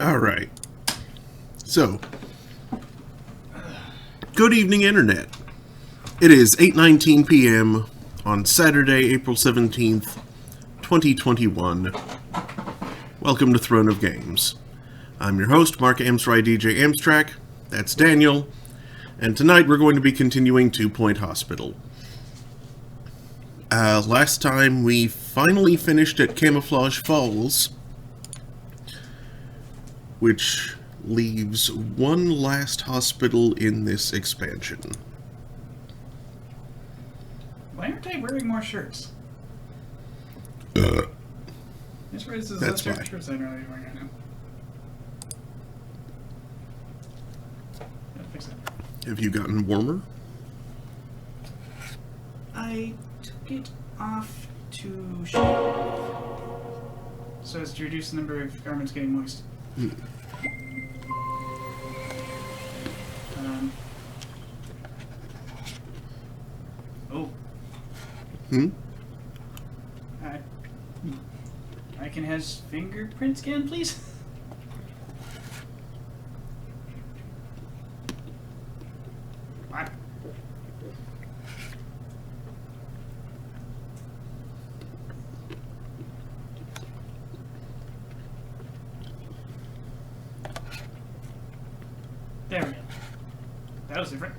Alright. So, good evening, Internet. It is 8:19 p.m. on Saturday, April 17th, 2021. Welcome to Throne of Games. I'm your host, Mark Amsry DJ Amstrack. That's Daniel. And tonight we're going to be continuing 2 Point Hospital. Last time we finally finished at Camouflage Falls, which leaves one last hospital in this expansion. Why aren't I wearing more shirts? This is That's less why. shirts I'm really wearing right now. Gotta fix that. Have you gotten warmer? I took it off to shave, so as to reduce the number of garments getting moist. Oh. I can have fingerprint scan, please? What? There we go. That was different.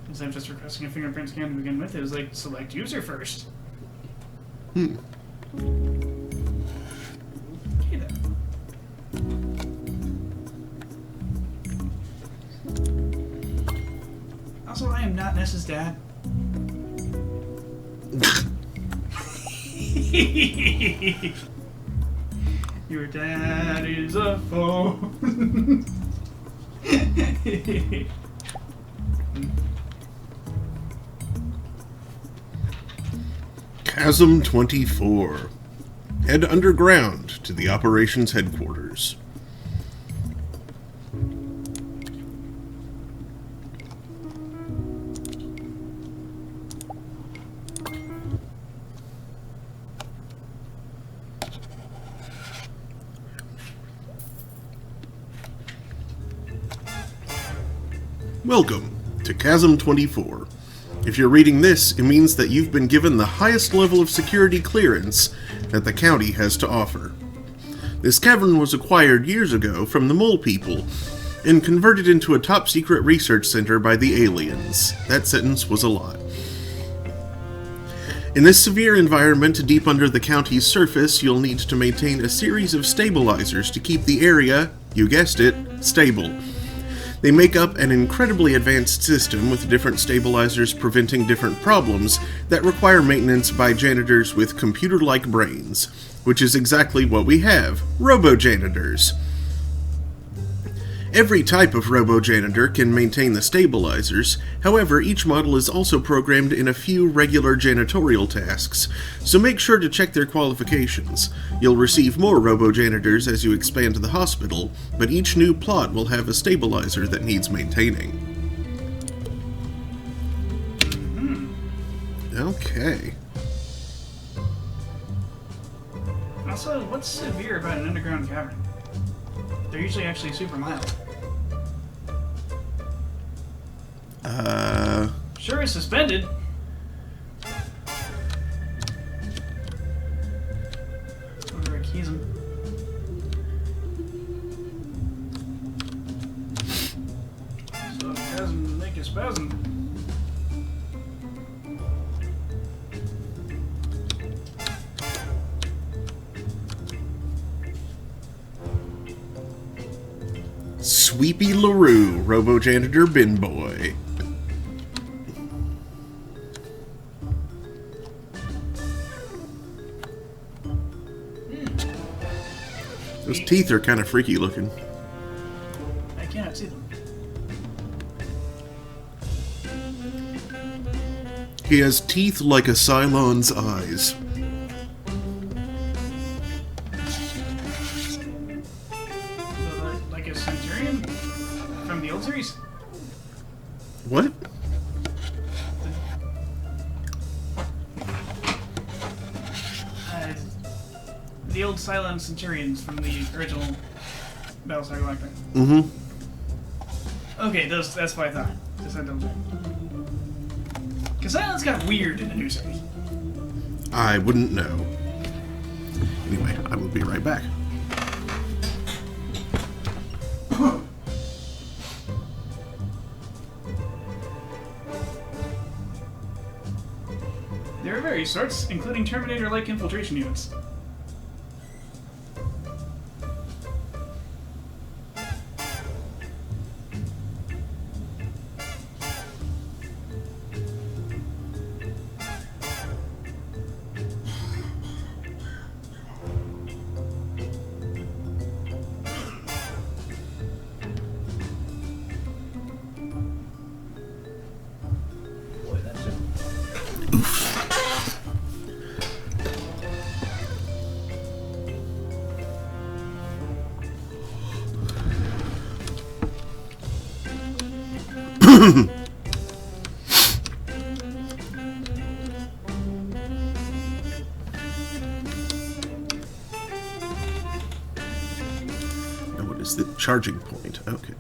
Instead of just requesting a fingerprint scan to begin with, it was like, select user first. Okay then. Also, I am not Ness's dad. Your dad is a phone. Chasm 24. Head underground to the operations headquarters. Welcome to Chasm 24. If you're reading this, it means that you've been given the highest level of security clearance that the county has to offer. This cavern was acquired years ago from the Mole People and converted into a top-secret research center by the aliens. That sentence was a lot. In this severe environment deep under the county's surface, you'll need to maintain a series of stabilizers to keep the area, you guessed it, stable. They make up an incredibly advanced system with different stabilizers preventing different problems that require maintenance by janitors with computer-like brains, which is exactly what we have, robo-janitors. Every type of robo-janitor can maintain the stabilizers, however each model is also programmed in a few regular janitorial tasks, so make sure to check their qualifications. You'll receive more robo-janitors as you expand the hospital, but each new plot will have a stabilizer that needs maintaining. Okay. Also, what's severe about an underground cavern? They're usually actually super mild. Sure is suspended. Wonder where keys him. So it doesn't make a spasm. Sweepy LaRue, robo-janitor bin boy. Those teeth are kind of freaky looking. I cannot see them. He has teeth like a Cylon's eyes. Like a Centurion from the old series? What? Cylon Centurions from the original Battlestar Galactica. Mm-hmm. Okay, that's what I thought. Just had double check. Because Cylons got weird in the new series. I wouldn't know. Anyway, I will be right back. There are various sorts, including Terminator-like infiltration units. Boy, that's it. Now, what is the charging point? Okay.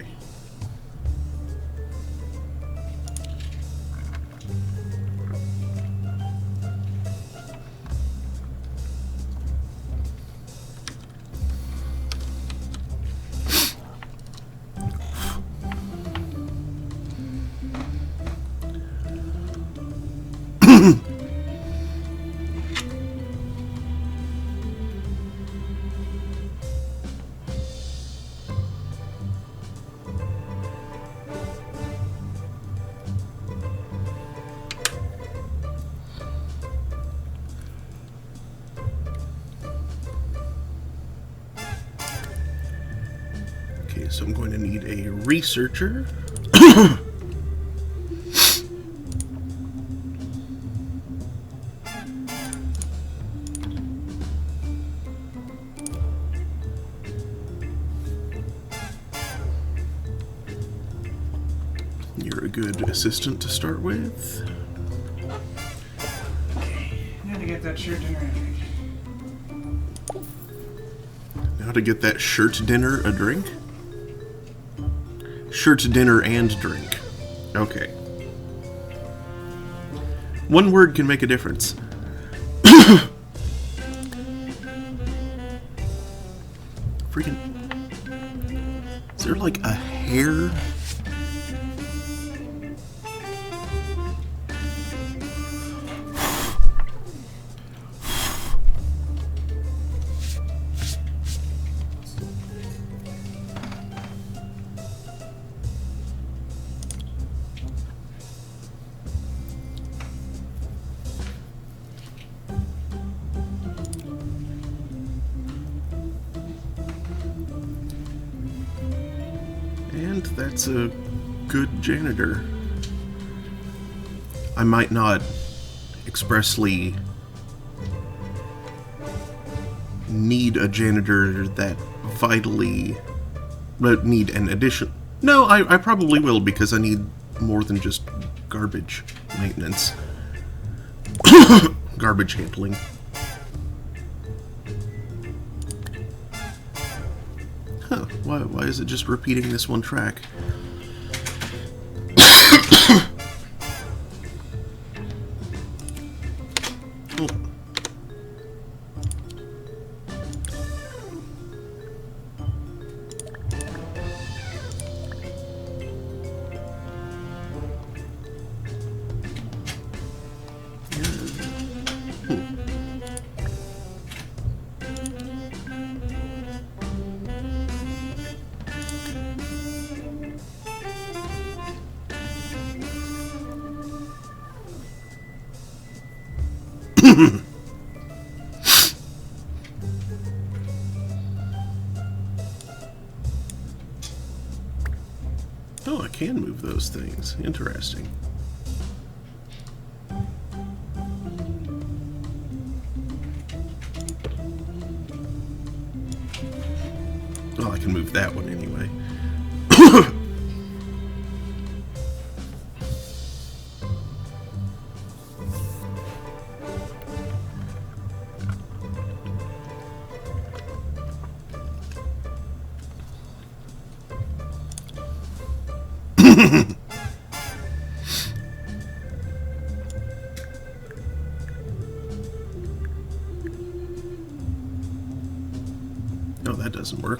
Okay, so I'm going to need a researcher. You're a good assistant to start with. Okay, now to get that shirt dinner. Now to get that shirt dinner a drink? Shirt dinner and drink. Okay. One word can make a difference. Freaking... Is there like a hair? And that's a good janitor. I might not expressly need a janitor that vitally, but need an addition. No, I probably will because I need more than just garbage maintenance. Garbage handling. Huh, why is it just repeating this one track? Oh. Oh, I can move those things. Interesting. Well, I can move that one anyway. No, that doesn't work.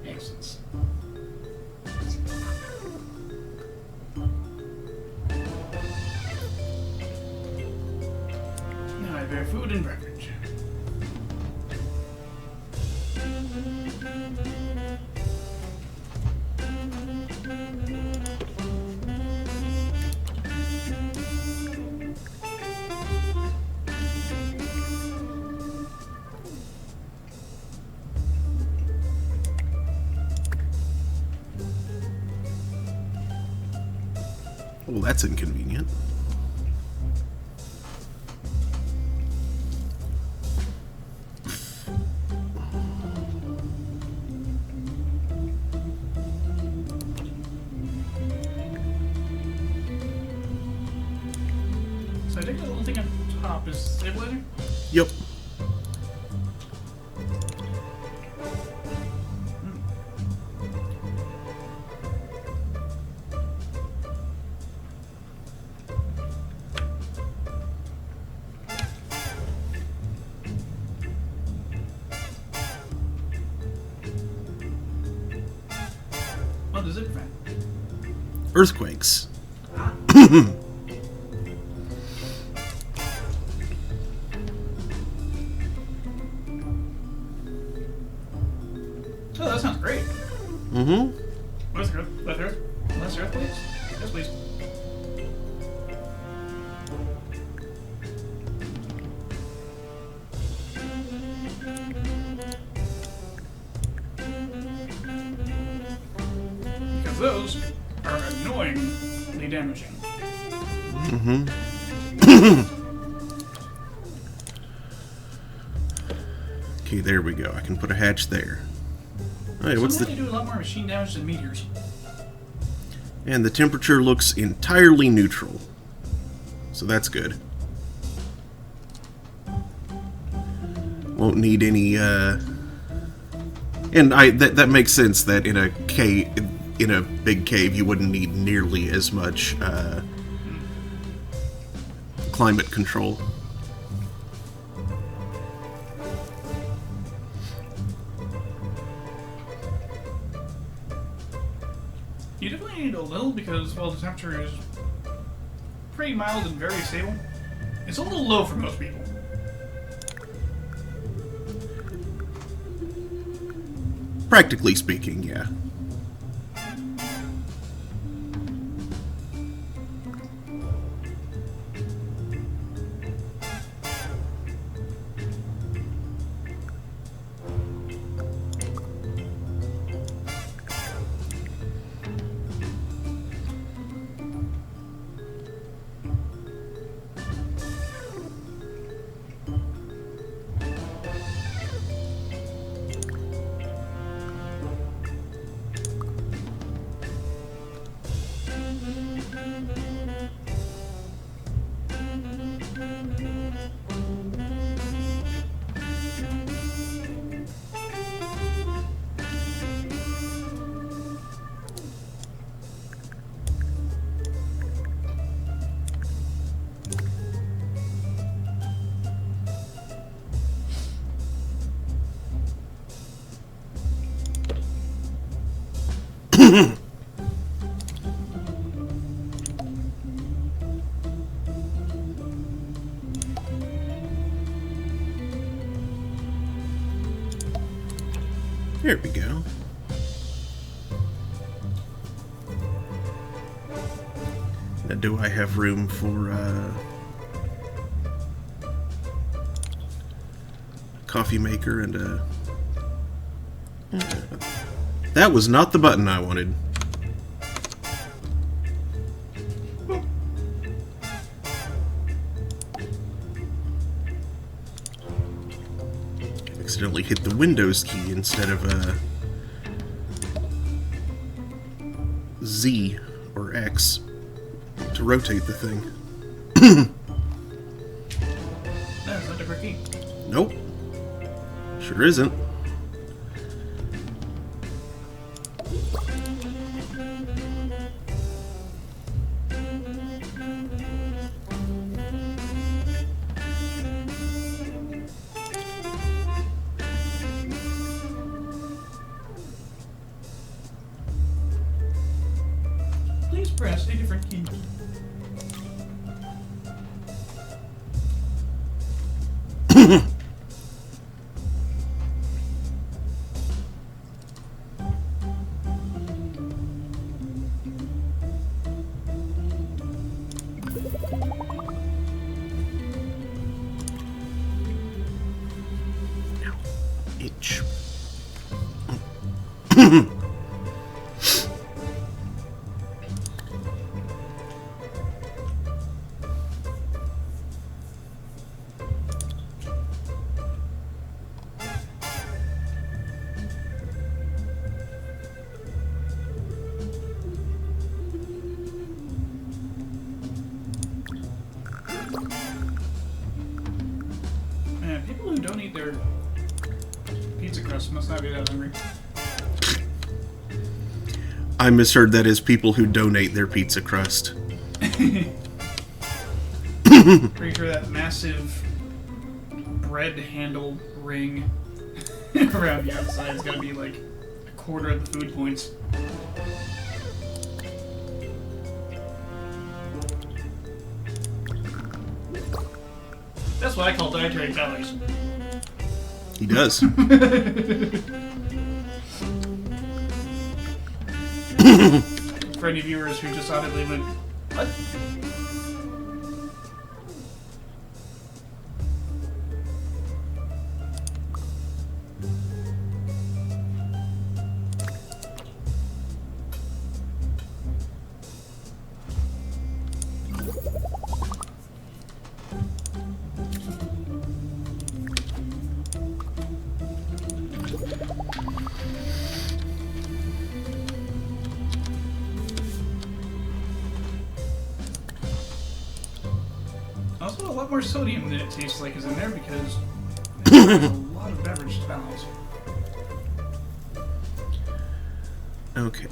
Excellent. Now I bear food and beverage. Well, that's inconvenient. So I think the little thing on top is stabilizer. Yep. Oh, the zip fan. Earthquakes. Oh, that sounds great. Mm-hmm. Less earth, less earthquakes. Yes, please. Because those are annoyingly damaging. Mm-hmm. Okay, there we go. I can put a hatch there. Hey, what's Somehow the... they do a lot more machine damage than meteors. And the temperature looks entirely neutral. So that's good. Won't need any, And that makes sense that in a cave, in a big cave, you wouldn't need nearly as much, climate control. You definitely need a little because, well, the temperature is pretty mild and very stable. It's a little low for most people. Practically speaking, yeah. There we go. Now, do I have room for coffee maker and a... That was not the button I wanted. Accidentally hit the Windows key instead of Z or X to rotate the thing. That's not a different key. Nope. Sure isn't. Please press a different key. H. Man, people who don't eat their pizza crust must not be that hungry. I misheard that as people who donate their pizza crust. Pretty sure that massive bread handle ring around the outside is gonna be like a quarter of the food points. That's what I call dietary calories. He does. For any viewers who just audibly went, what? Also, a lot more sodium than it tastes like is in there because there's a lot of beverage to balance. Okay.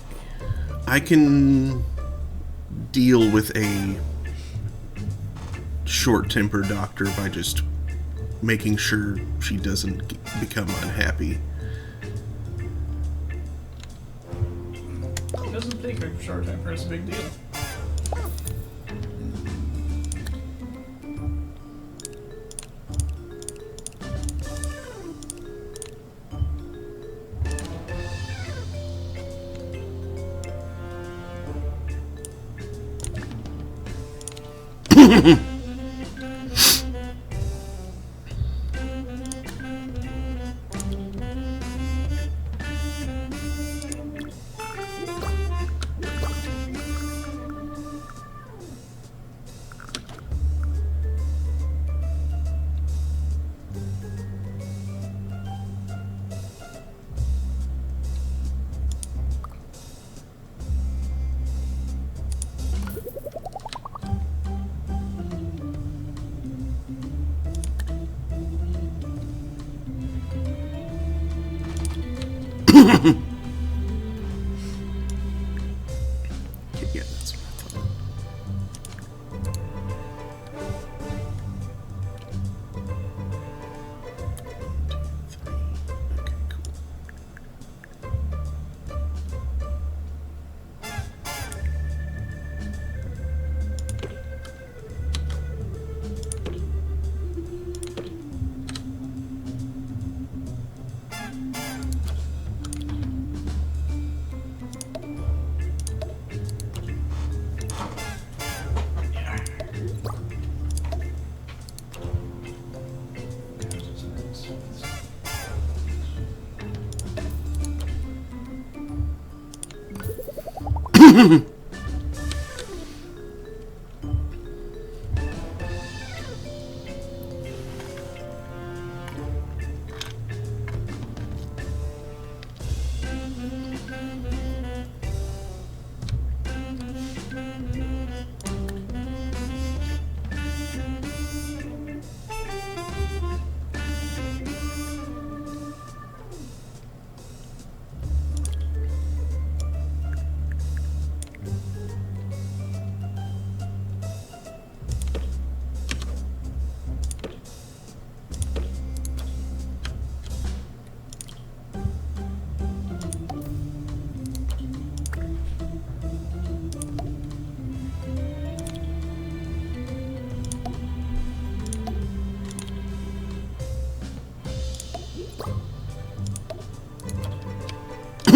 I can deal with a short-tempered doctor by just making sure she doesn't become unhappy. It doesn't take a short time for it's a big deal. Yeah, that's what I thought. Okay, cool.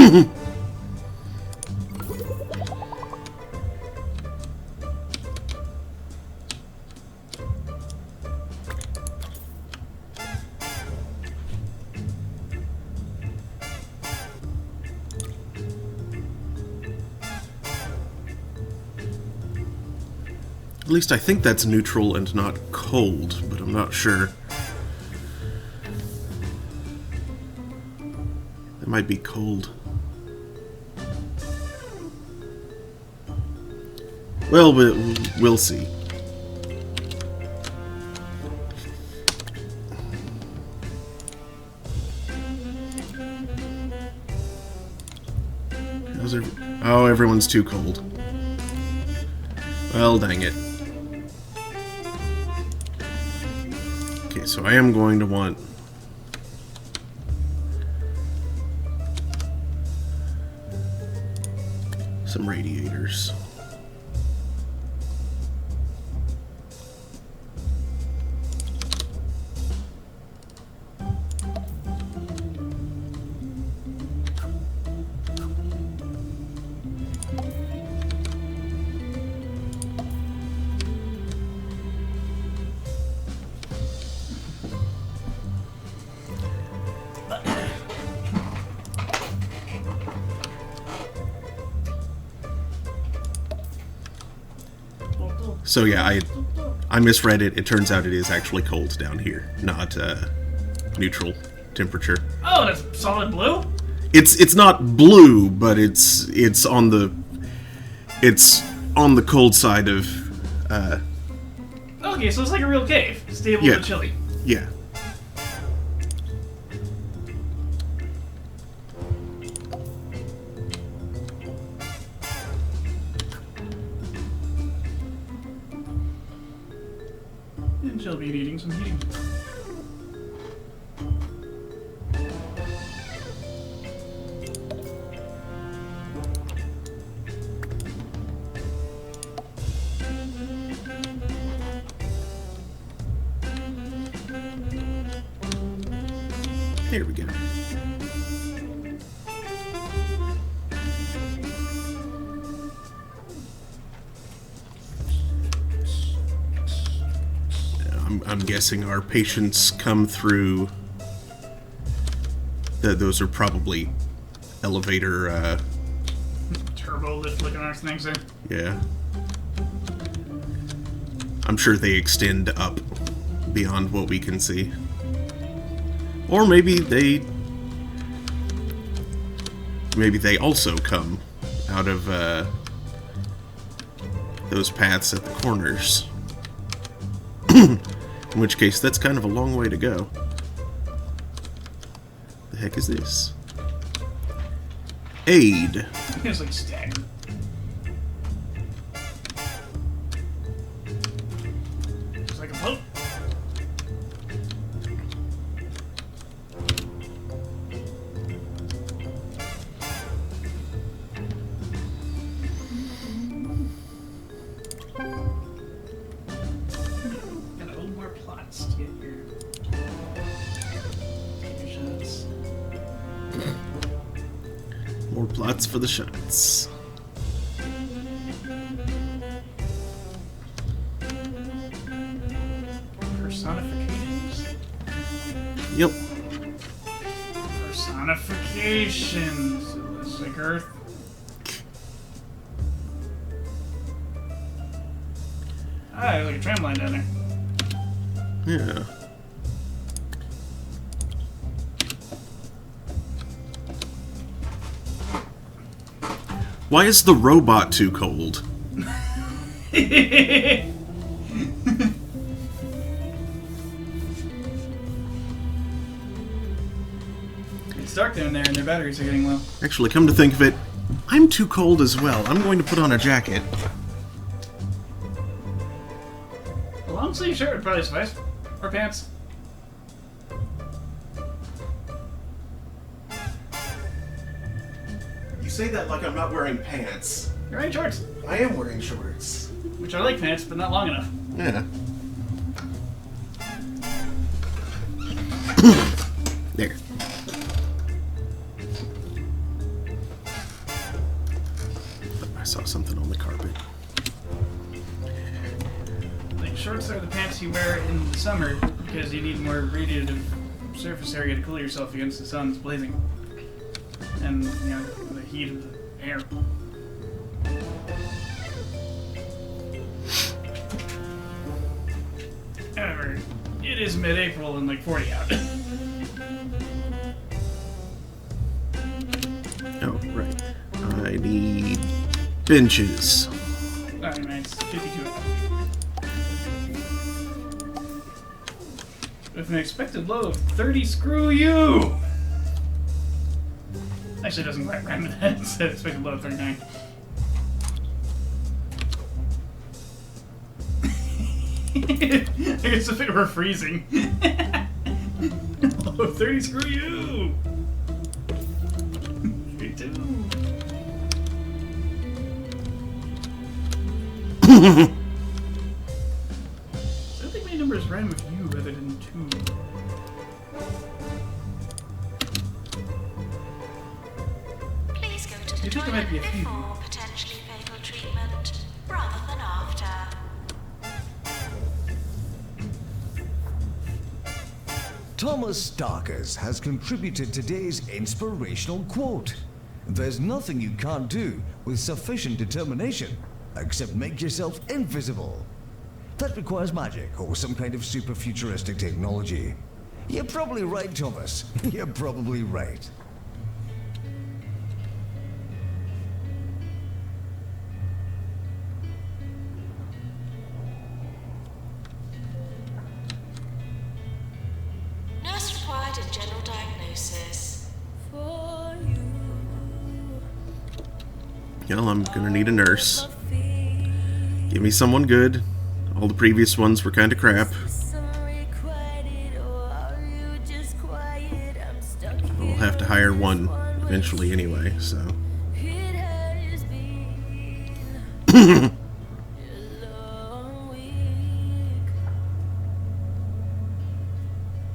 At least I think that's neutral and not cold, but I'm not sure. It might be cold. Well, we'll see. Oh, everyone's too cold. Well, dang it. Okay, so I am going to want some radiators. So yeah, I misread it. It turns out it is actually cold down here, not neutral temperature. Oh, that's solid blue? It's not blue, but it's on the cold side of Okay, so it's like a real cave. Stable Yeah. but chilly. yeah. And she'll be needing some heating. There we go. I'm guessing our patients come through. Those are probably elevator. Turbo lift looking ass things there. Yeah. I'm sure they extend up beyond what we can see. Or maybe they also come out of those paths at the corners. In which case, that's kind of a long way to go. The heck is this? Aid. It's like staggered. Just like a boat. Gotta hold more plots to get your shots. More plots for the shots. Personifications. Yep. Personifications. Elastic Earth. Ah, there's like a tram line down there. Yeah. Why is the robot too cold? It's dark down there and their batteries are getting low. Actually, come to think of it, I'm too cold as well. I'm going to put on a jacket. A long sleeve shirt would probably suffice. Or pants. You say that like I'm not wearing pants. You're wearing shorts. I am wearing shorts. Which are like pants, but not long enough. Yeah. There. saw something on the carpet. Like, shorts are the pants you wear in the summer because you need more radiative surface area to cool yourself against the sun that's blazing. And, you know, the heat of the air. However, it is mid-April and like 40 out. Oh, right. I need benches. Alright, man, it's 52 out. With an expected load of 30, screw you! Actually, it doesn't quite rhyme with that. It said expected load of 39. I guess if it were freezing. Load of 30, screw you! 32. I think my numbers rhyme with you rather than 2. Please go to the You think there might be a toilet few. before potentially fatal treatment, rather than after. Thomas Starkers has contributed today's inspirational quote. There's nothing you can't do with sufficient determination, except make yourself invisible. That requires magic or some kind of super futuristic technology. You're probably right, Thomas. You're probably right. Nurse required in general diagnosis. For you. Well, I'm gonna need a nurse. Give me someone good. All the previous ones were kind of crap. We'll have to hire one eventually anyway, so.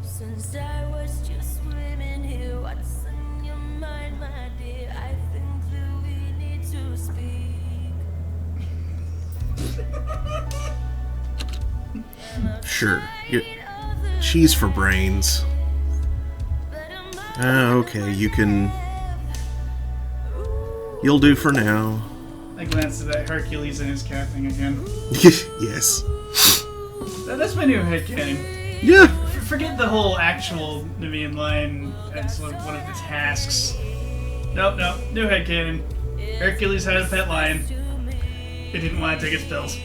Since I was just swimming here, what's in your mind, my dear? I think that we need to speak. Sure. Cheese for brains. Okay, you can... You'll do for now. I glanced at that Hercules and his cat thing again. Yes. That's my new headcanon. Yeah. Forget the whole actual Nemean line as one of the tasks. Nope, new headcanon. Hercules had a pet lion. He didn't want to take its pills.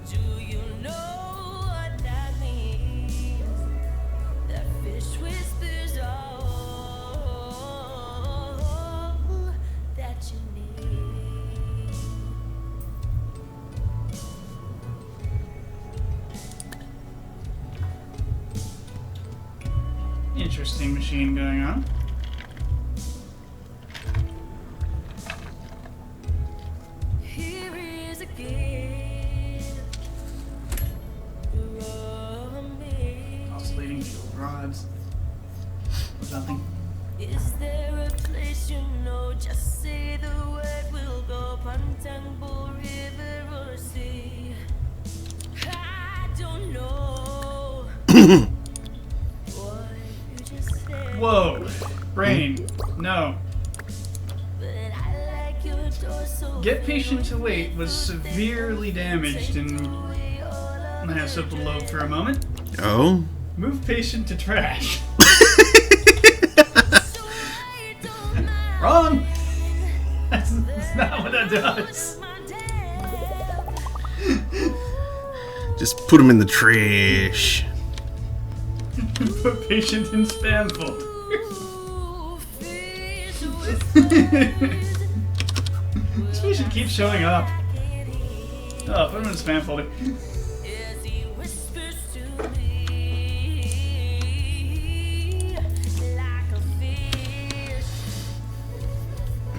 Do you know what that means? That fish whispers all that you need. Interesting machine going on. Here is a gift from me. Oscillating shield rods. Nothing. Is there a place you know? Just say the word, we'll go Pantangbo River or sea. I don't know. What you just said, Whoa. Brain. No. but I like your torso. Get Patient to Wait was severely damaged and I'm gonna have to load for a moment. Oh? Move Patient to trash. Wrong! That's not what that does. Just put them in the trash. Put Patient in spam folder. This patient keeps showing up. Oh, put him in the spam folder.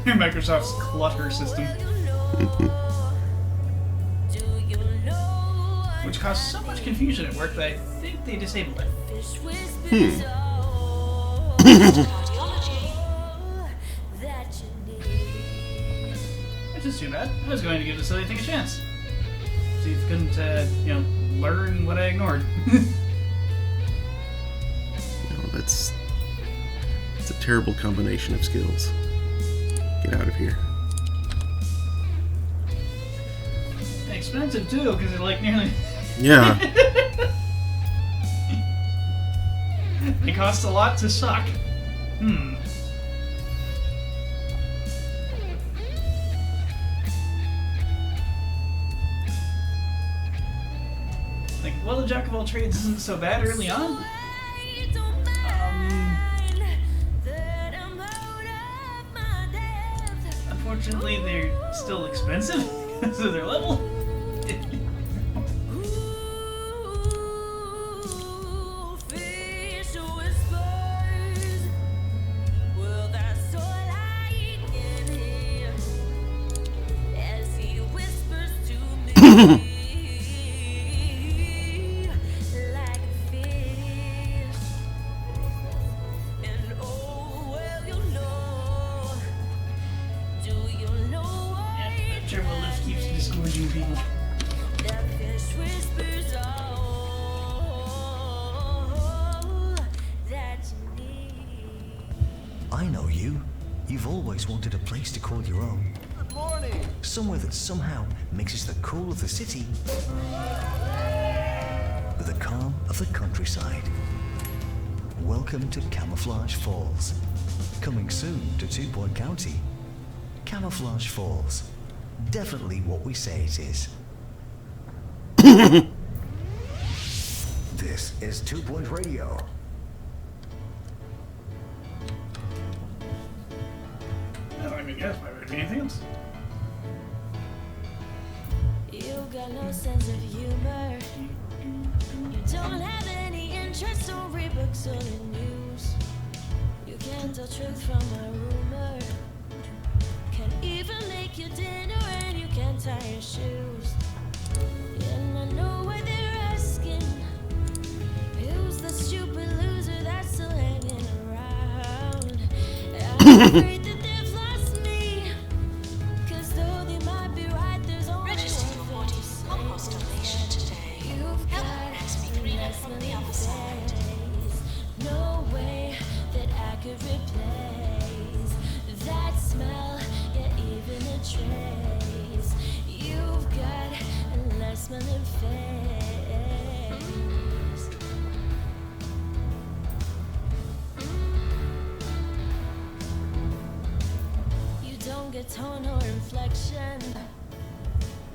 Microsoft's clutter system. which caused so much confusion at work that I think they disabled it. Fish whispers all Cardiology. that you need. Which is too bad. I was going to give the silly thing a chance. See if it couldn't, learn what I ignored. It's a terrible combination of skills. Get out of here. Expensive too, because it like nearly. Yeah. It costs a lot to suck. Like, well, the Jack of all trades isn't so bad early on. I don't mind that I'm out of my depth. Unfortunately, they're still expensive because of their level. Ooh, fish whispers. Well, that's all I can hear as he whispers to me. Like a fish. And oh, well, you know. Do you know Yeah, why? that turbo lift keeps discouraging people. That fish whispers all that you need. I know you. You've always wanted a place to call your own. Good morning. Somewhere that somehow mixes the cool of the city with the calm of the countryside. Welcome to Camouflage Falls. Coming soon to Two Point County. Camouflage Falls. Definitely what we say it is. This is 2 Point Radio. I don't even guess why would it be anything else. You got no sense of humor. You don't have any interest or read books or the news. You can't tell truth from a rumor. Can't even make your dinner and you can't tie your shoes. And I know what they're asking. Who's the stupid loser that's still hanging around? I'm afraid that they've lost me. 'Cause though they might be right, there's only Register your one body thing to on say. constellation today. You've Help got next be greener from the other side. no way that I could replace that smell, yeah, even a trace. You've got a nice smelling face. You don't get tone or inflection.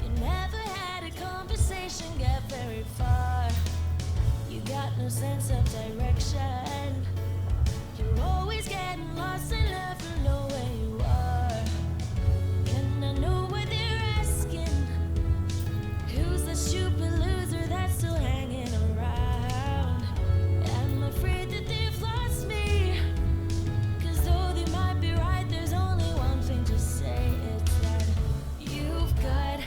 You never had a conversation get very far. You got no sense of direction. You're always getting lost and never know where you are. And I know what they're asking. Who's the stupid loser that's still hanging around? I'm afraid that they've lost me. 'Cause though they might be right, there's only one thing to say. It's that you've got a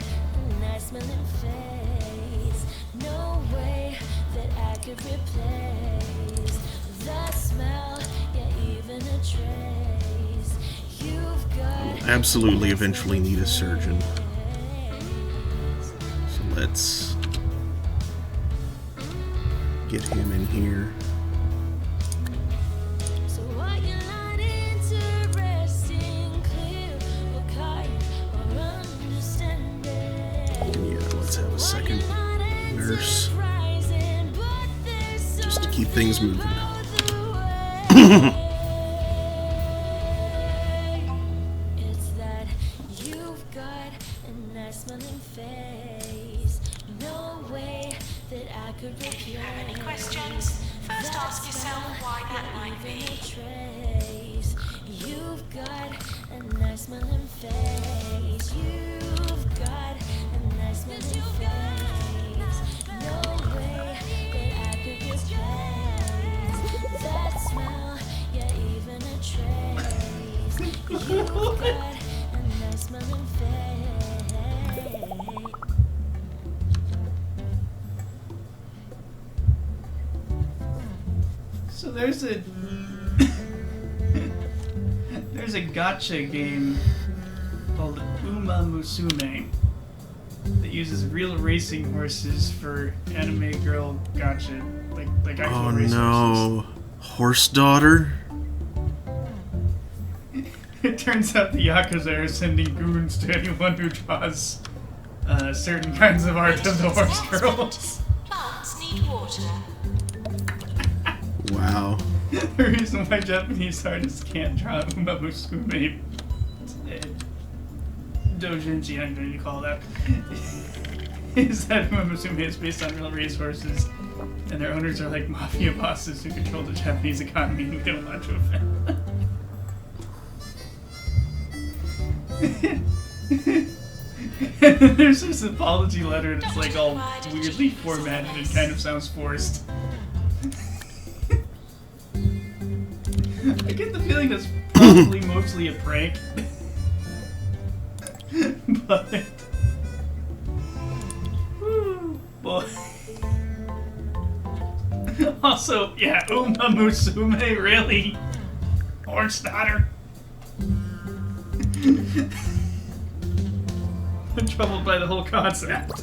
nice smelling face. No way that I could replace the smell, yeah, even a trace. You've got Absolutely eventually need a surgeon. So let's get him in here. So what you're not interesting, clear or kind or understanding. Yeah, let's have a second nurse just to keep things moving. It's that you've got a nice smelling face. No way that I could replace. Have any questions? First ask yourself why that might be. Trace. You've got a nice smelling face. You've got a nice smelling face. No way that I could replace that smell, yeah, even a trace. You've got a nice smelling face. there's a there's a gotcha game called Uma Musume that uses real racing horses for anime girl gotcha, like actual Oh race no. Horse daughter? horses. It turns out the Yakuza are sending goons to anyone who draws certain kinds of art of the horse girls. Plants need water. Wow. The reason why Japanese artists can't draw Uma Musume Dojinshi, I'm going to call that, is that Uma Musume is based on real racehorses, and their owners are like mafia bosses who control the Japanese economy and we don't want to offend. And then there's this apology letter that's like all weirdly formatted and kind of sounds forced. I get the feeling that's probably mostly a prank. But whew, boy. Also, yeah, Uma Musume, really? Horse daughter? I'm troubled by the whole concept.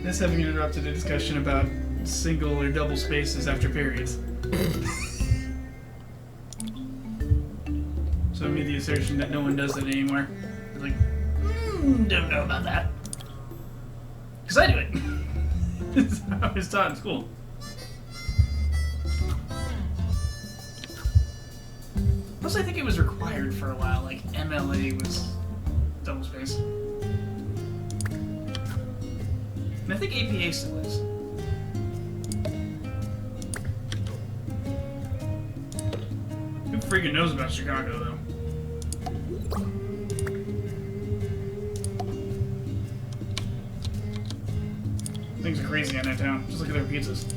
This having interrupted a discussion about single or double spaces after periods. So I made the assertion that no one does it anymore. I was like, don't know about that. Because I do it. This is how I was taught in school. Plus I think it was required for a while, like MLA was double space. And I think APA still is. Who freaking knows about Chicago, though? Things are crazy in that town. Just look at their pizzas.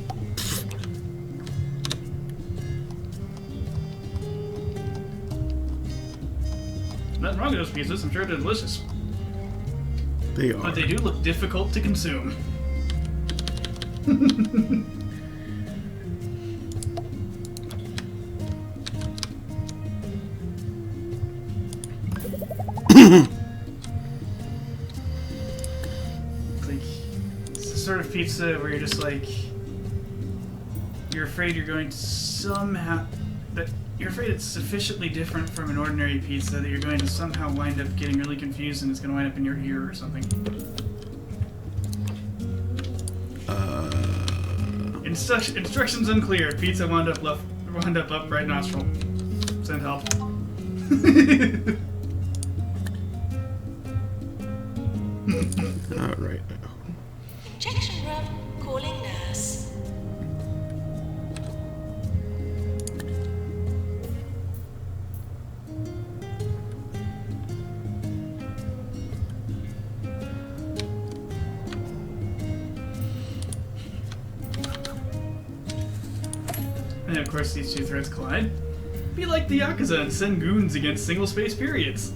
Nothing wrong with those pizzas. I'm sure they're delicious. They are. But they do look difficult to consume. It's the sort of pizza where you're just like, you're afraid you're going to somehow, that you're afraid it's sufficiently different from an ordinary pizza that you're going to somehow wind up getting really confused and it's going to wind up in your ear or something. Instructions unclear. Pizza wound up up right nostril. Send help. Not right now. Injection room, calling nurse. And of course these two threads collide. Be like the Yakuza and send goons against single space periods.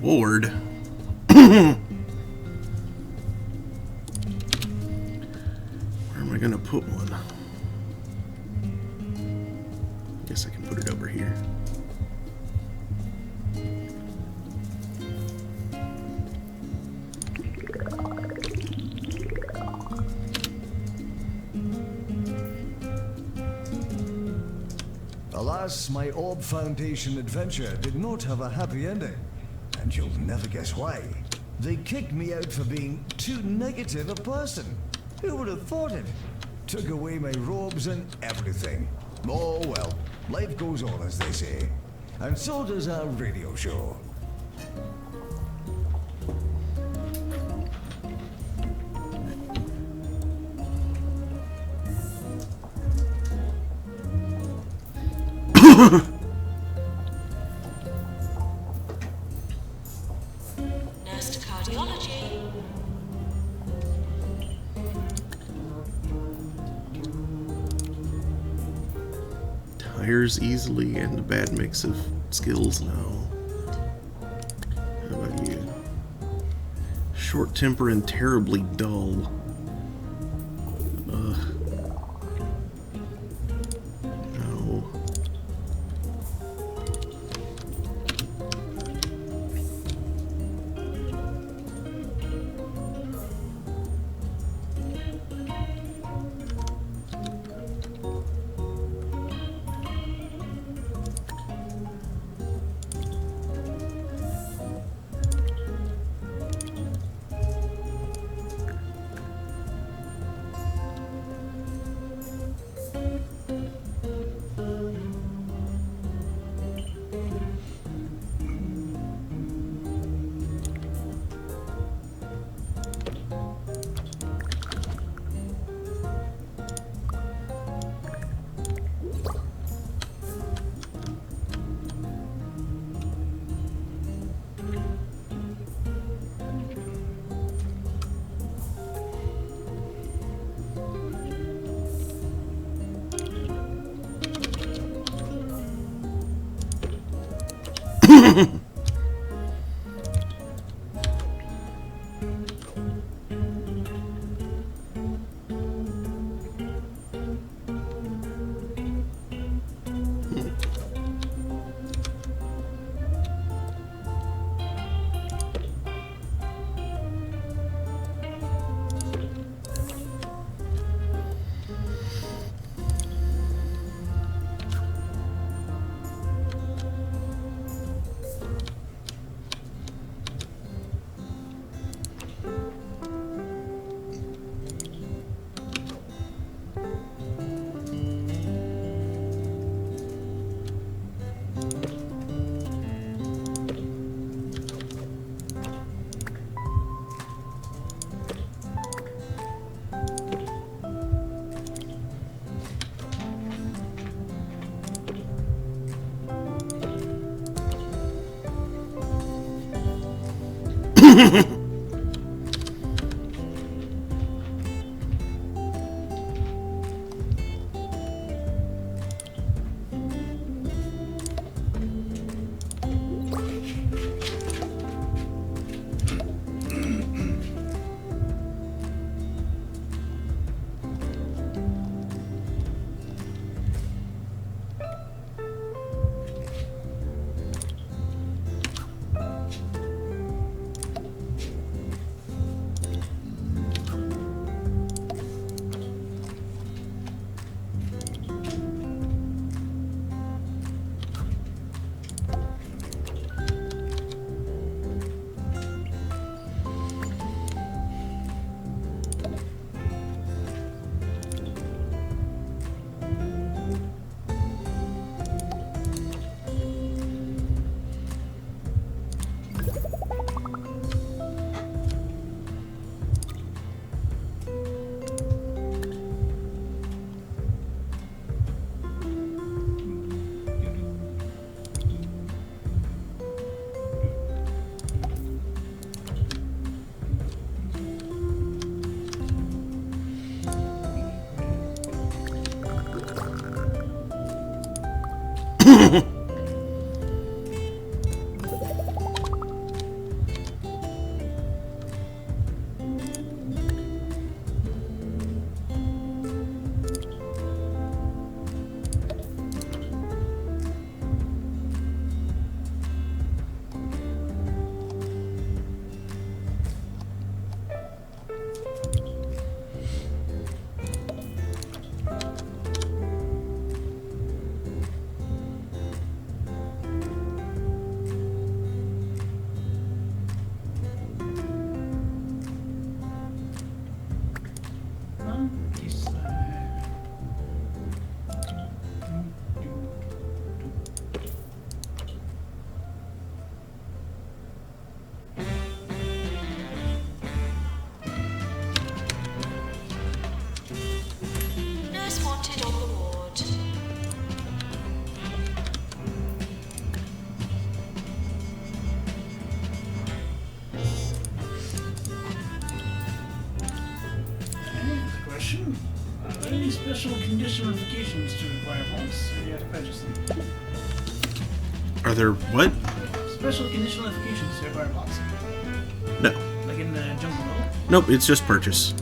Lord. Where am I gonna put one? I guess I can put it over here. Alas, my Orb Foundation adventure did not have a happy ending. And you'll never guess why. They kicked me out for being too negative a person. Who would have thought it? Took away my robes and everything. Oh well, life goes on, as they say. And so does our radio show. Nurse to cardiology. Tires easily and a bad mix of skills? No. How about you? Short temper and terribly dull. Ugh. No. East side. Nurse wanted on the ward. Question. Are there any special condition modifications to acquire points? Or do you have to purchase them? Are there what? Special condition modifications to acquire points. No. Like in the jungle world? Nope, it's just purchase.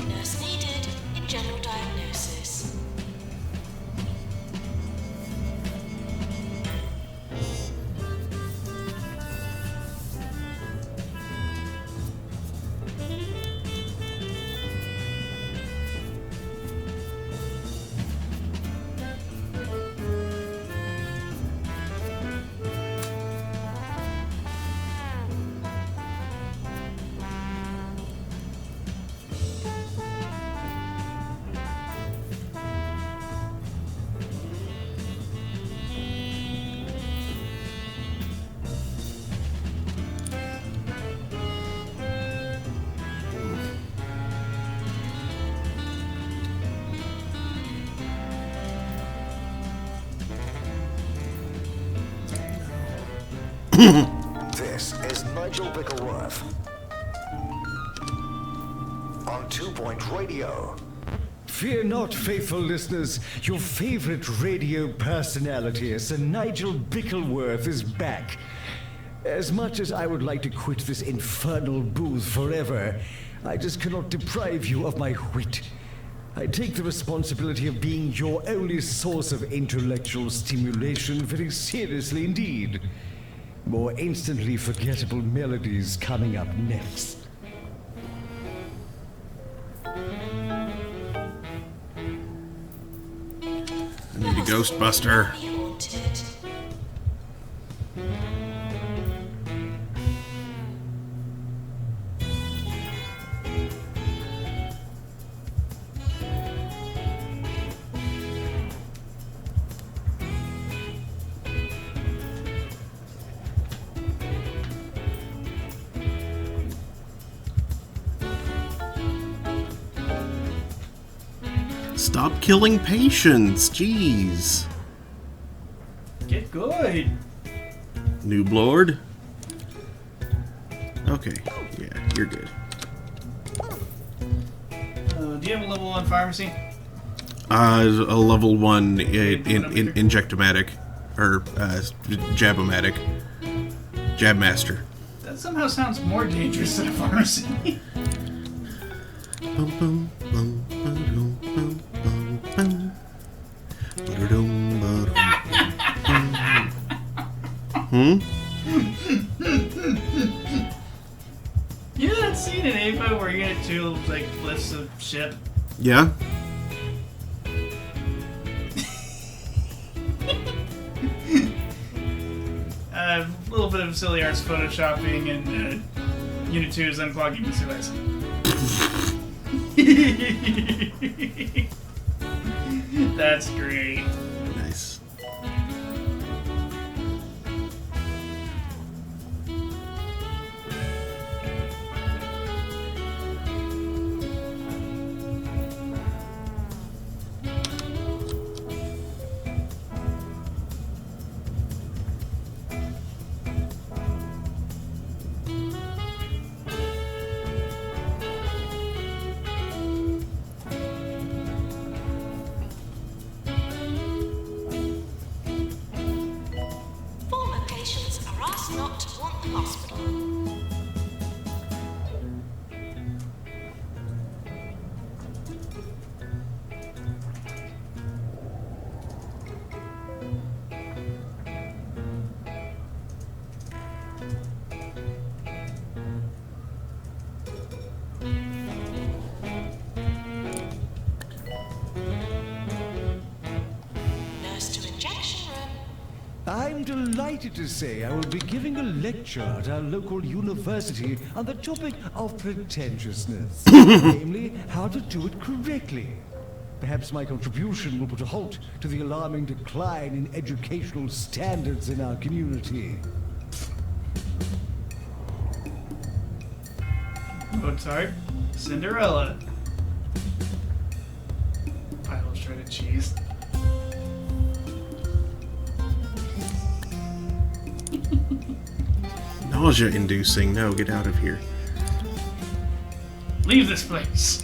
Nurse needed in general diagnosis. This is Nigel Bickleworth. On 2 Point Radio. Fear not, faithful listeners. Your favorite radio personality, Sir Nigel Bickleworth, is back. As much as I would like to quit this infernal booth forever, I just cannot deprive you of my wit. I take the responsibility of being your only source of intellectual stimulation very seriously indeed. More instantly forgettable melodies coming up next. I need a Ghostbuster. Be haunted. Stop killing patients, jeez. Get good. Noob Lord. Okay, yeah, you're good. Do you have a level 1 pharmacy? A level 1 injectomatic. Or, jabomatic. Jabmaster. That somehow sounds more dangerous than a pharmacy. Bum, bum, bum, ba-dum, bum, bum, bum. Ba-da-dum, ba-dum, bum. You know that scene in Apo where you get two like lifts of shit? Yeah? A little bit of Silly Arts photoshopping and Unit 2 is unclogging the CLS. That's great. Nice. Former patients are asked not to want the hospital. Nurse to injection room. I'm delighted to say I will be giving a lecture at our local university on the topic of pretentiousness, namely how to do it correctly. Perhaps my contribution will put a halt to the alarming decline in educational standards in our community. Mozart, Cinderella. Pile of shredded cheese. Nausea-inducing. No, get out of here. Leave this place.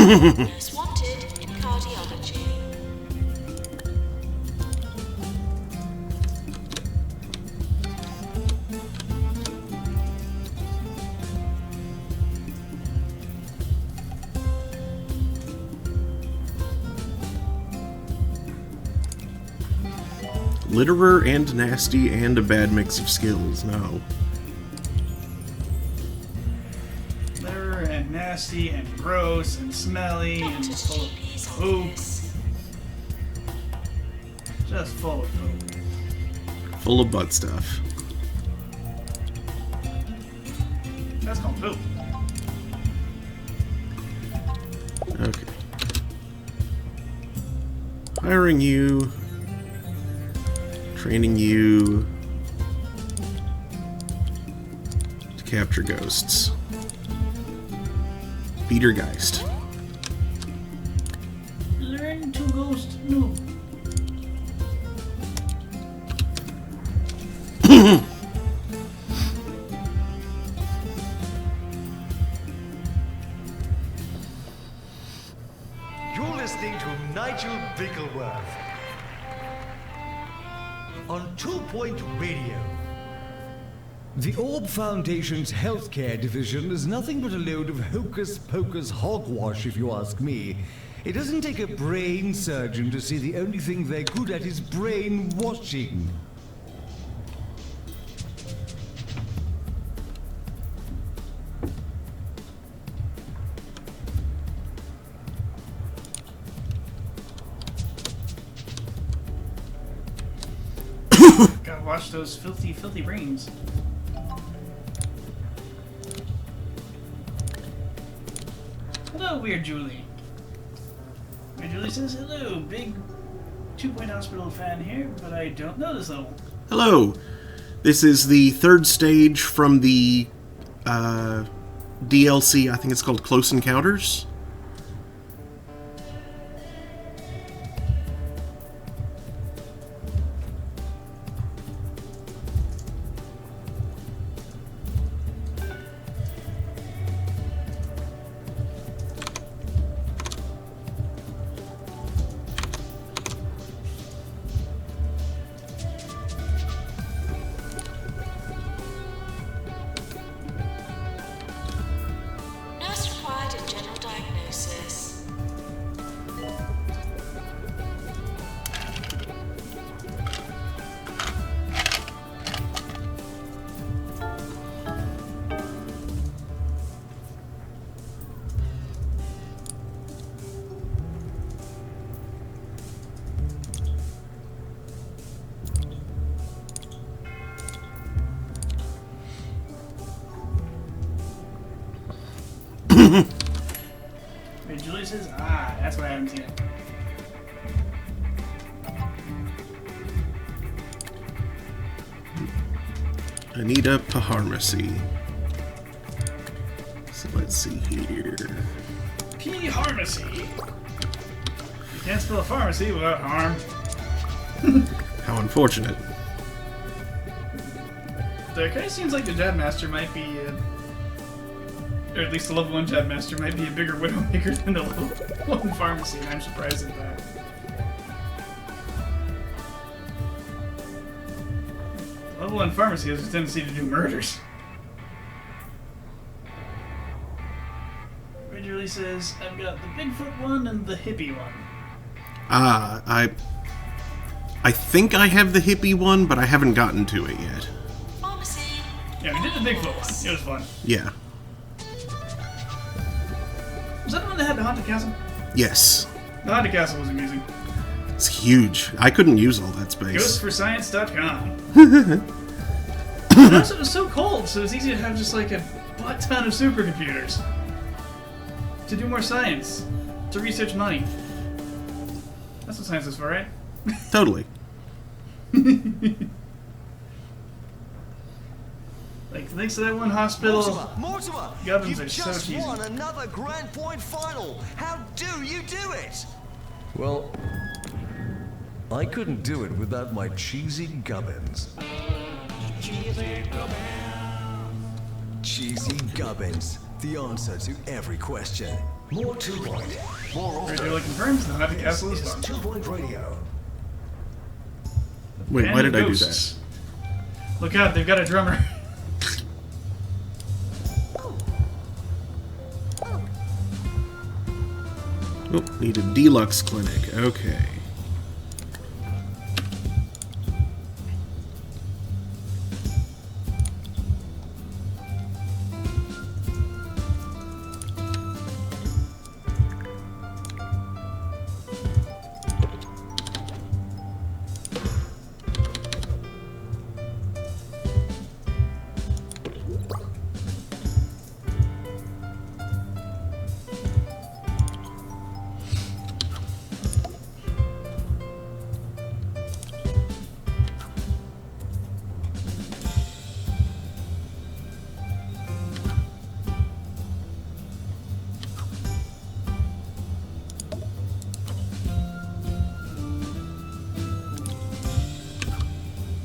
Nurse wanted in cardiology. Litterer and nasty and a bad mix of skills. No. Litter and nasty and gross and smelly and Doctor to full GP's of poop. office. Just full of poop. Full of butt stuff. That's called poop. Okay. Hiring you. Training you to capture ghosts. Peter Geist. Learn to ghost no. You're listening to Nigel Bickleworth on 2 Point Radio. The Orb Foundation's healthcare division is nothing but a load of hocus-pocus hogwash, if you ask me. It doesn't take a brain surgeon to see the only thing they're good at is brainwashing. Gotta wash those filthy, filthy brains. Hello, Weird Julie. Weird Julie says, hello, big 2-Point Hospital fan here, but I don't know this level. Hello. This is the third stage from the DLC. I think it's called Close Encounters. Nurse required in general diagnosis. Weird Julie says, that's why I haven't seen it. Anita Pharmacy. So let's see here. P-Harmacy. You can't spell a pharmacy without harm. How unfortunate. So it kind of seems like the Jab Master might be, or at least the level 1 Jab Master might be a bigger Widowmaker than the level 1 Pharmacy, and I'm surprised at that. Level 1 Pharmacy has a tendency to do murders. Red Julie says, I've got the Bigfoot one and the hippie one. I think I have the hippie one, but I haven't gotten to it yet. Pharmacy. Yeah, we did the Bigfoot one. It was fun. Yeah. Was that the one that had the Haunted Castle? Yes. The Haunted Castle was amusing. It's huge. I couldn't use all that space. Ghostforscience.com. And also, it was so cold, so it's easy to have just like a butt ton of supercomputers to do more science, to research money. That's what science is for, right? Totally. Like, thanks to that one hospital. Mortimer, Gubbins you've are so just cheesy. won another Grand Point final. How do you do it? Well, I couldn't do it without my cheesy gubbins. Cheesy Gubbins, the answer to every question. More 2-Point, more often. Regularly confirms the Haunted Castle is This fun. is 2-Point Radio. Wait, why And did I do that? ghosts. Look out, they've got a drummer. Oh, need a deluxe clinic. Okay.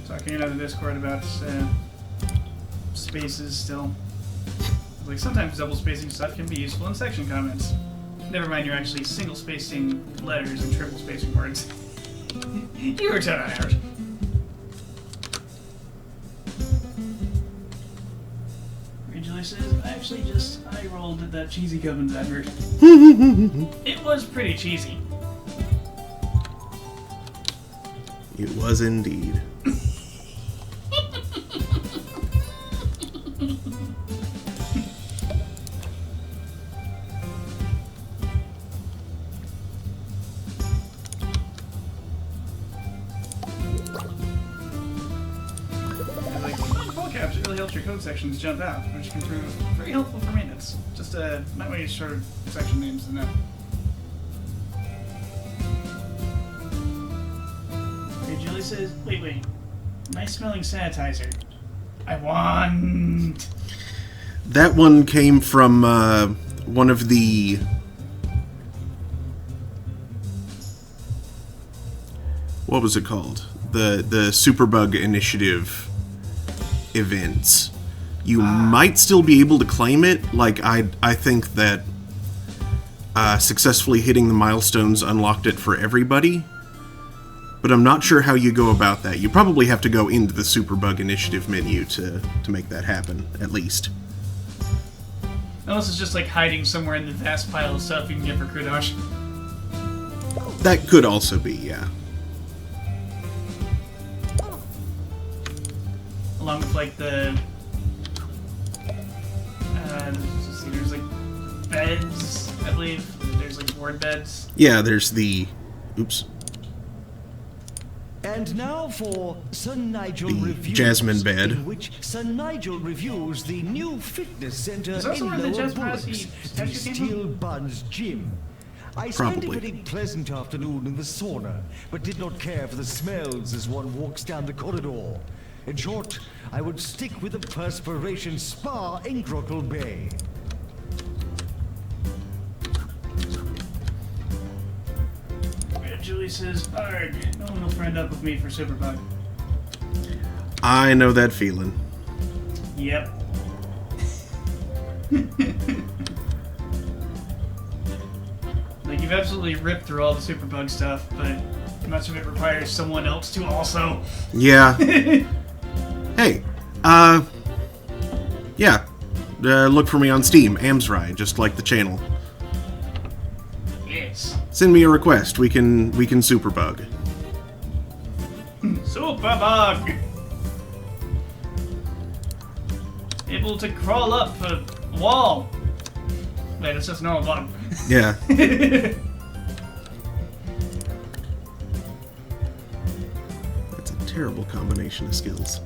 Talking on the Discord about spaces still. Like, sometimes double spacing stuff can be useful in section comments. Never mind, you're actually single spacing letters and triple spacing words. You were 10 hours. Julie says, I actually just eye rolled at that cheesy Gubbins advert. It was pretty cheesy. It was indeed. Like, PhoneCaps really helps your extra code sections jump out, which can prove very helpful for maintenance. Just might want to use shorter section names than that. Okay, Julie says, wait. Nice smelling sanitizer. I want. That one came from one of the... What was it called? The Superbug Initiative events. You might still be able to claim it. Like, I think that successfully hitting the milestones unlocked it for everybody. But I'm not sure how you go about that. You probably have to go into the Superbug Initiative menu to make that happen, at least. Unless it's just like hiding somewhere in the vast pile of stuff you can get for Kudosh. That could also be, yeah. Along with like the let's see, there's like beds, I believe. There's like ward beds. Yeah, there's the... Oops. And now for Sir Nigel The Reviews, Jasmine bed. in which Sir Nigel reviews the new fitness center Is that in where the Lower Jasmine Bullocks, statue the came Steel Buns Gym. I spent Probably. a very pleasant afternoon in the sauna, but did not care for the smells as one walks down the corridor. In short, I would stick with the perspiration spa in Grockle Bay. Julie says, "Arg, no one will friend up with me for Superbug." I know that feeling. Yep. Like, you've absolutely ripped through all the Superbug stuff, but much of it requires someone else to also. Yeah. Hey, yeah. Look for me on Steam, Amsrai, just like the channel. Yes. Send me a request. We can Superbug. Superbug! Able to crawl up a wall. Wait, it's just a normal bug. Yeah. That's a terrible combination of skills.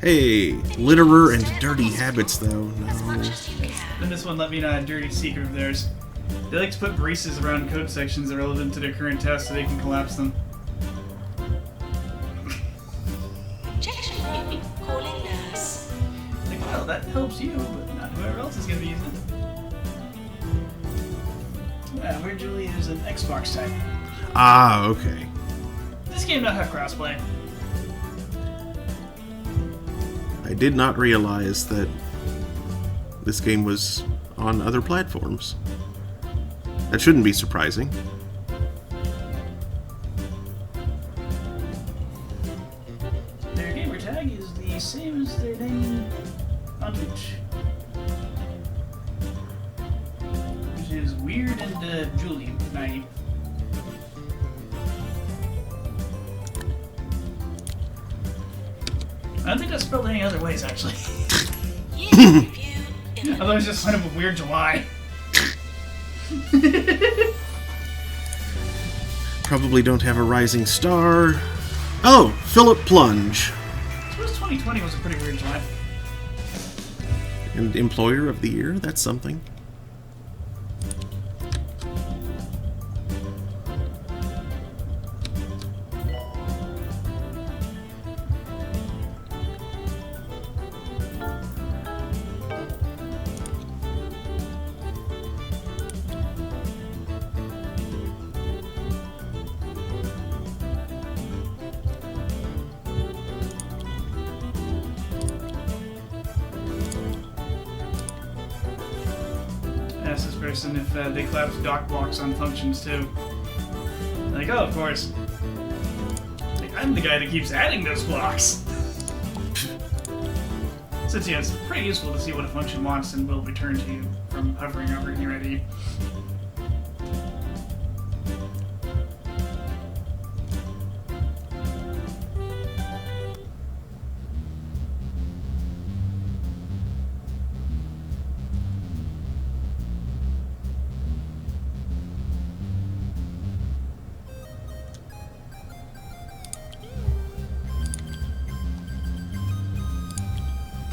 Hey, litterer and dirty habits, though. As No. much as you can. Then this one let me know a dirty secret of theirs. They like to put braces around code sections irrelevant to their current task so they can collapse them. Injection room. Calling nurse. Like, well, that helps you, but not whoever else is going to be using it. Yeah, where Julie is an Xbox type. Ah, okay. This game don't have crossplay. I did not realize that this game was on other platforms. That shouldn't be surprising. Their gamer tag is the same as their name on Twitch. Which is weird and Julie naive. I don't think that's spelled any other ways, actually. Yearly review. Otherwise, just kind of a weird July. Probably don't have a rising star. Oh, Philip Plunge. I suppose 2020 was a pretty weird July. And Employer of the Year, that's something. Ask this person if they collapse dock blocks on functions too. Like, oh, of course. Like, I'm the guy that keeps adding those blocks. Since, yeah, it's pretty useful to see what a function wants and will return to you from hovering over here at E.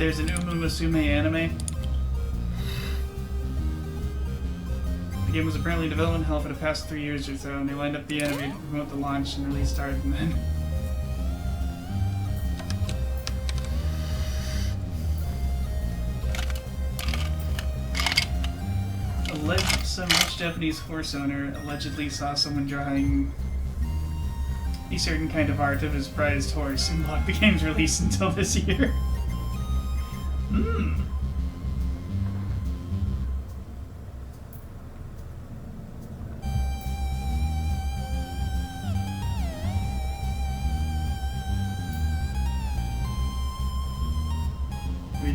there's an Umu Musume anime. The game was apparently in development hell for the past 3 years or so, and they lined up the anime to promote the launch and release started from then. Some rich Japanese horse owner allegedly saw someone drawing a certain kind of art of his prized horse and blocked the game's release until this year. Hmm.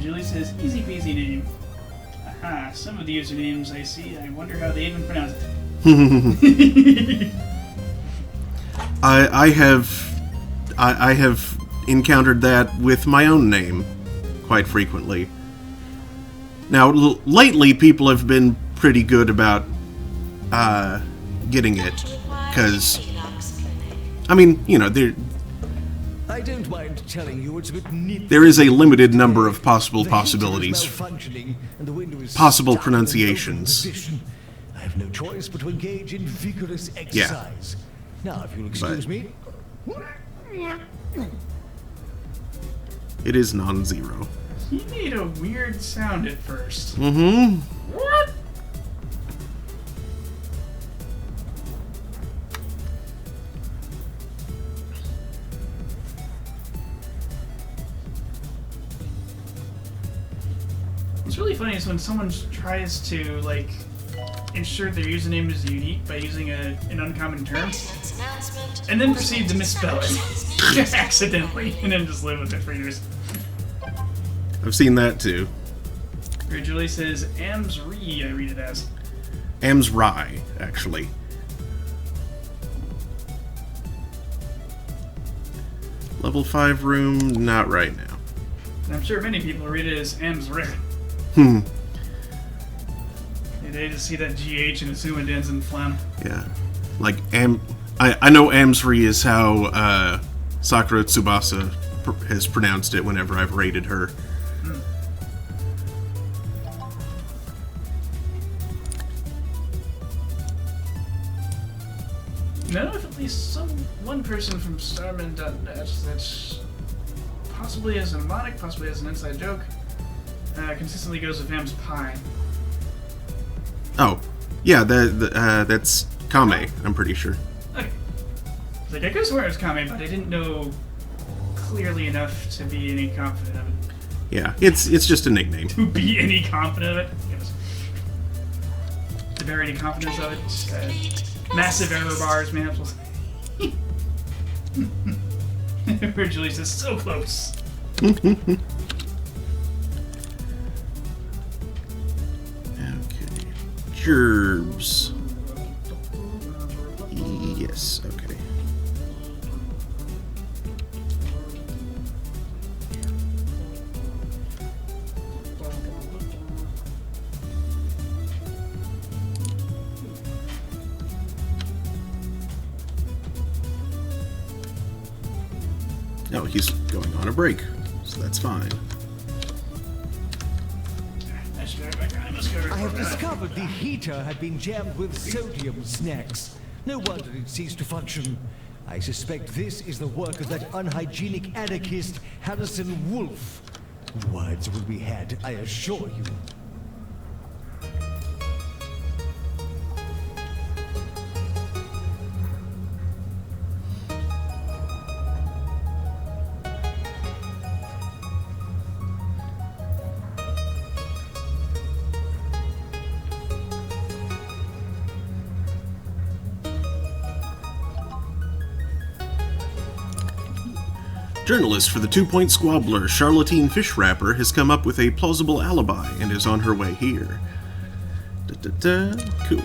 Julie says, easy peasy name. Aha, some of the usernames I see, I wonder how they even pronounce it. I have encountered that with my own name quite frequently. Now, lately, people have been pretty good about getting it, because, I mean, you know, I don't mind telling you it's a bit nitpicky. there is a limited number of possible possibilities, malfunctioning and the window is possible stuck in an open pronunciations. position. I have no choice but to engage in vigorous exercise. Now, if you'll excuse me. It is non-zero. He made a weird sound at first. Mm-hmm. What? What's really funny is when someone tries to, like, ensure their username is unique by using an uncommon term, and then proceed to misspell it accidentally, and then just live with it for years. I've seen that too. Julie says, Amsri, I read it as. Amsrai, actually. Level 5 room, not right now. And I'm sure many people read it as Amsri. They just see that GH and assume it ends in phlegm. Yeah. Like, I know Amsri is how Sakura Tsubasa has pronounced it whenever I've rated her. Now, if at least one person from Starman.net that's possibly as a mnemonic, possibly as an inside joke, consistently goes with Am's Pie. Oh, yeah, that's Kame, I'm pretty sure. Okay. Like, I could swear it was Kame, but I didn't know clearly enough to be any confident of it. Yeah, it's just a nickname. To be any confident of it? Yes. To bear any confidence of it? Massive error bars, man. Where Julie says, so close. Okay. Gerbs. Yes, okay. No, he's going on a break, so that's fine. I have discovered the heater had been jammed with sodium snacks. No wonder it ceased to function. I suspect this is the work of that unhygienic anarchist, Harrison Wolf. Words will be had, I assure you. Journalist for the 2 Point Squabbler, Charlatine Fish Wrapper, has come up with a plausible alibi and is on her way here. Cool.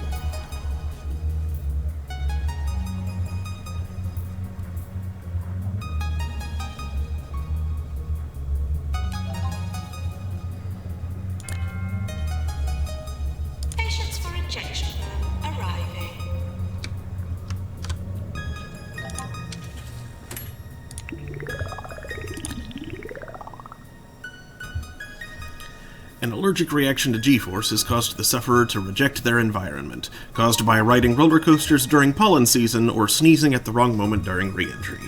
Patients for injection room arriving. An allergic reaction to G-force has caused the sufferer to reject their environment, caused by riding roller coasters during pollen season or sneezing at the wrong moment during re-entry.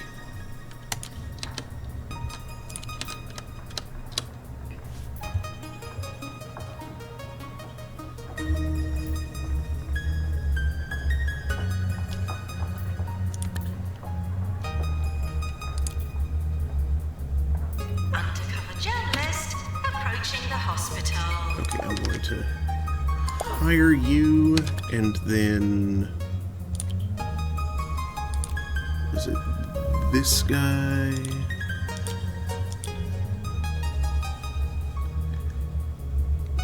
Undercover journalist approaching the hospital. Okay, I'm going to hire you, and then... Is it this guy?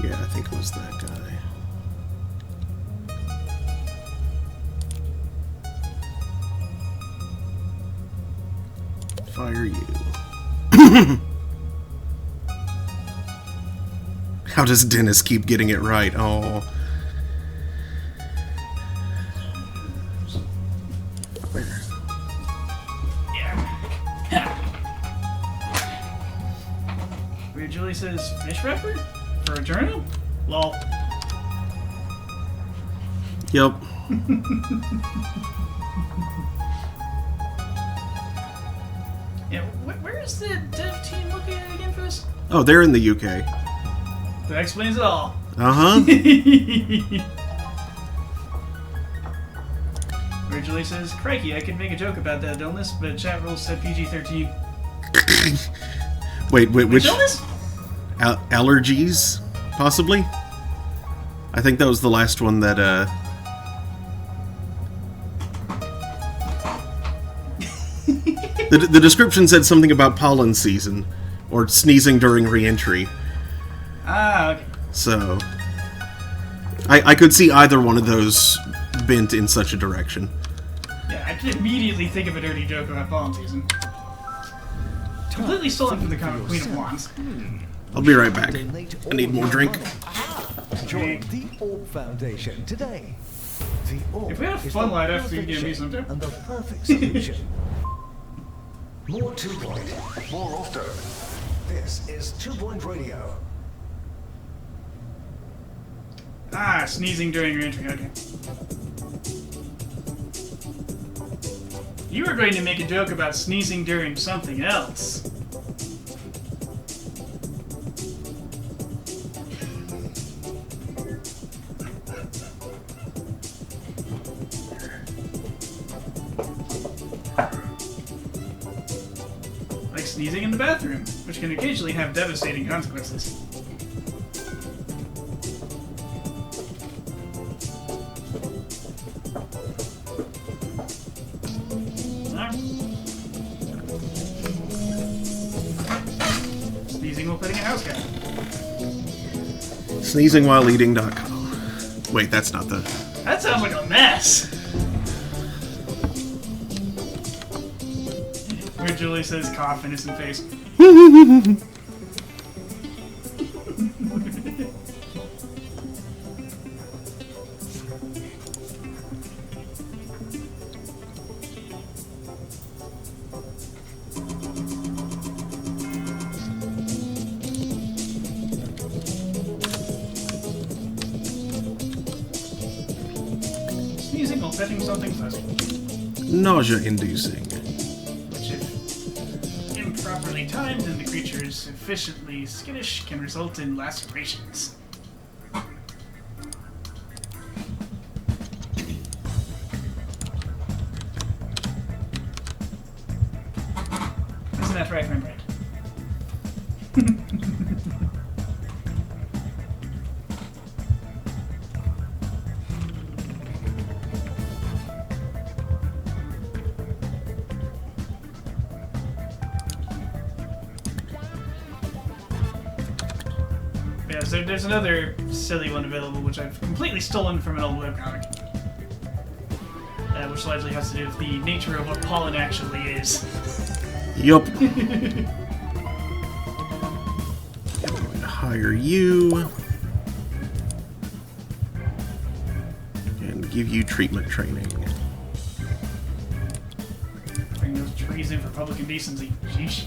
Yeah, I think it was that guy. Fire you. How does Dennis keep getting it right? Oh. Where? Yeah. Where Julie says fish wrapper? For a journal? Lol. Yep. Yeah, where is the dev team looking at again for this? Oh, they're in the UK. That explains it all. Uh-huh. Where Julie says, crikey, I could make a joke about that illness, but chat rules said PG-13. Wait, which... illness? Allergies, possibly? I think that was the last one that, The description said something about pollen season, or sneezing during re-entry. Ah, okay. So... I could see either one of those bent in such a direction. Yeah, I can immediately think of a dirty joke about pollen season. Completely stolen from the comic Queen of Wands. I'll be right back. I need more drink. Join the Orb Foundation today. The Orb If we had a is fun the light after, you perfect give me shape something. and the perfect solution. More 2 Point, more often. This is 2 Point Radio. Ah, sneezing during your entry, okay. You were going to make a joke about sneezing during something else. Like sneezing in the bathroom, which can occasionally have devastating consequences. Sneezing while petting a house cat. Sneezingwhileeating.com. Wait, that's not the... That sounds like a mess. Where Julie says cough, innocent face. Sneezing while petting something fuzzy. Nausea-inducing. Which, if improperly timed and the creature is sufficiently skittish, can result in lacerations. Isn't that right, friend? Right. Yeah, so there's another silly one available, which I've completely stolen from an old webcomic. Which largely has to do with the nature of what pollen actually is. Yup. I'm going to hire you. And give you treatment training. Bring those trees in for public indecency. Sheesh.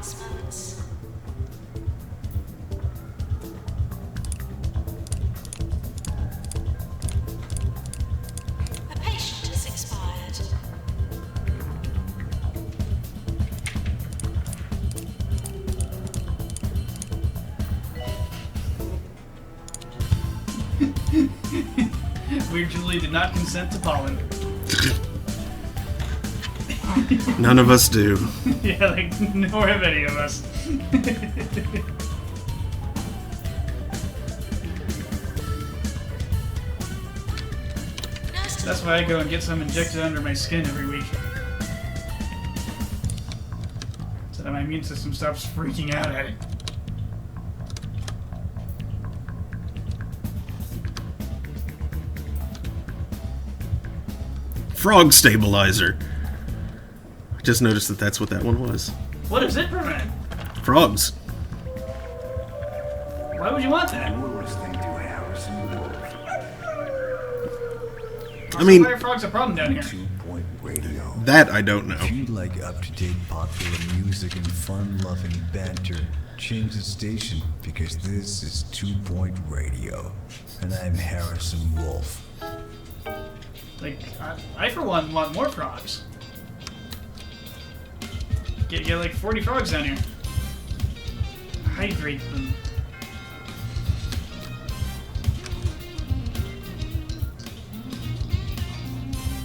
announcements. A patient has expired. Weird Julie did not consent to pollen. None of us do. Yeah, like, nor have any of us. Nurse to That's why I go and get some injected under my skin every week. So that my immune system stops freaking out at it. Frog stabilizer. I just noticed that that's what that one was. What does it prevent? Frogs. Why would you want that? I mean, Why are frogs a problem down here? 2-point radio. that I don't know. If you like up-to-date popular music and fun-loving banter, change the station because this is 2-point radio. And I'm Harrison Wolf. Like, I for one want more frogs. Get like 40 frogs down here. Hydrate them.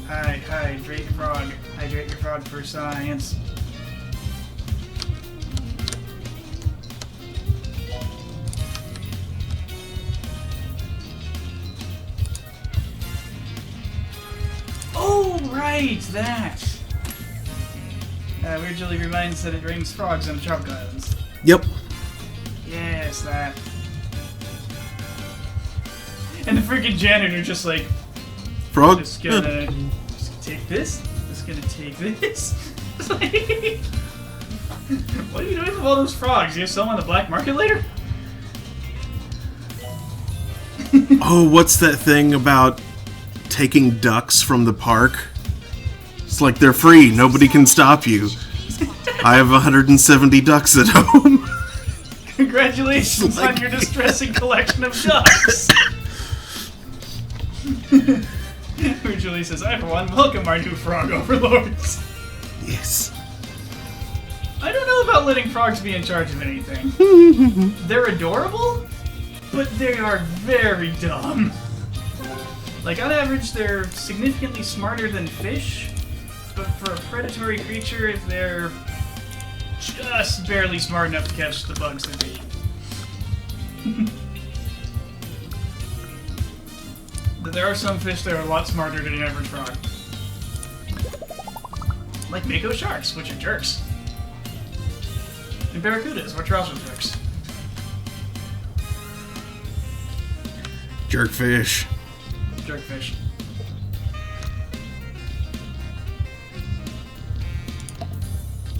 Hydrate your frog. Hydrate your frog for science. Oh, right, that. Weird Julie reminds that it rains frogs on the tropical islands. Yep. Yes, that. And the freaking janitor just like, Frog? just gonna take this, just gonna take this. It's like, what are you doing with all those frogs? You sell them on the black market later? Oh, what's that thing about taking ducks from the park? It's like they're free. Nobody can stop you. I have 170 ducks at home. Congratulations on your distressing collection of ducks. Where Julie says, I for one welcome our new frog overlords. Yes. I don't know about letting frogs be in charge of anything. They're adorable, but they are very dumb. Like, on average, they're significantly smarter than fish, but for a predatory creature, they're just barely smart enough to catch the bugs that they eat. But there are some fish that are a lot smarter than an average frog. Like mako sharks, which are jerks. And barracudas, which are also jerks. Jerkfish. Jerkfish.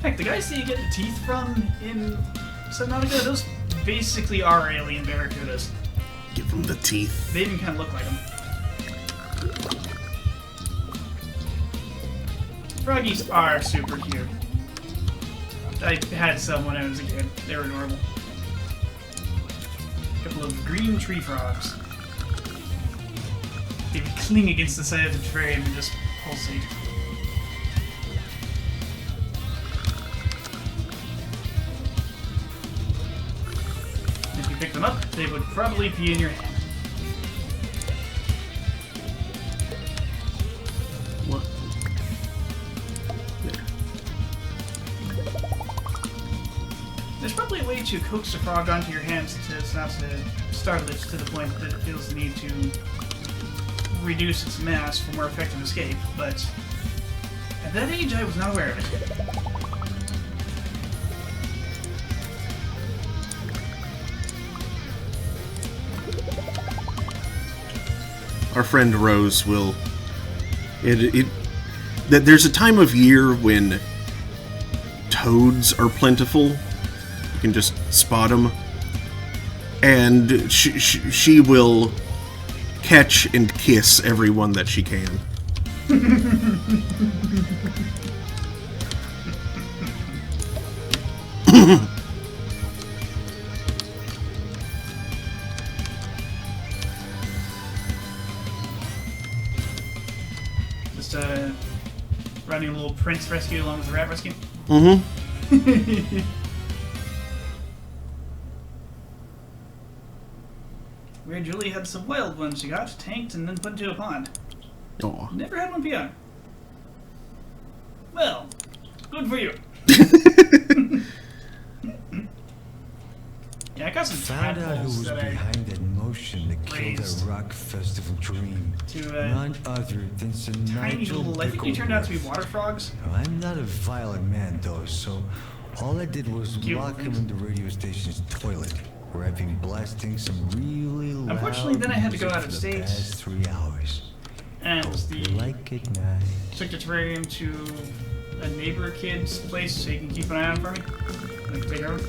Heck, the guys that you get the teeth from in Subnautica, those basically are alien barracudas. Give them the teeth. They even kind of look like them. Froggies are super cute. I had some when I was a kid. They were adorable. A couple of green tree frogs. They would cling against the side of the frame and just pulsate. If you pick them up, they would probably be in your hand. What? There's probably a way to coax a frog onto your hands to not to startle it to the point that it feels the need to reduce its mass for more effective escape, but at that age I was not aware of it. Our friend Rose will. There's a time of year when toads are plentiful. You can just spot them, and she will catch and kiss everyone that she can. Just running a little prince rescue along with the rat rescue. Mm-hmm. Where Julie had some wild ones she got, tanked, and then put into a pond. Aw. Never had one PR. Well, good for you. Yeah, I got some Found out who tadpoles was that I behind that motion that killed raised that rock festival dream. to None other than Sir tiny Nigel little. I think they turned out to be Bickleworth. water frogs. Now, I'm not a violent man, though, so all I did was Cute lock him things. in the radio station's toilet, where I've been blasting some really loud Unfortunately, then I had to go music out of for state. the past 3 hours. And Like it nice. took the terrarium to a neighbor kid's place so he can keep an eye on for me. Like, take over.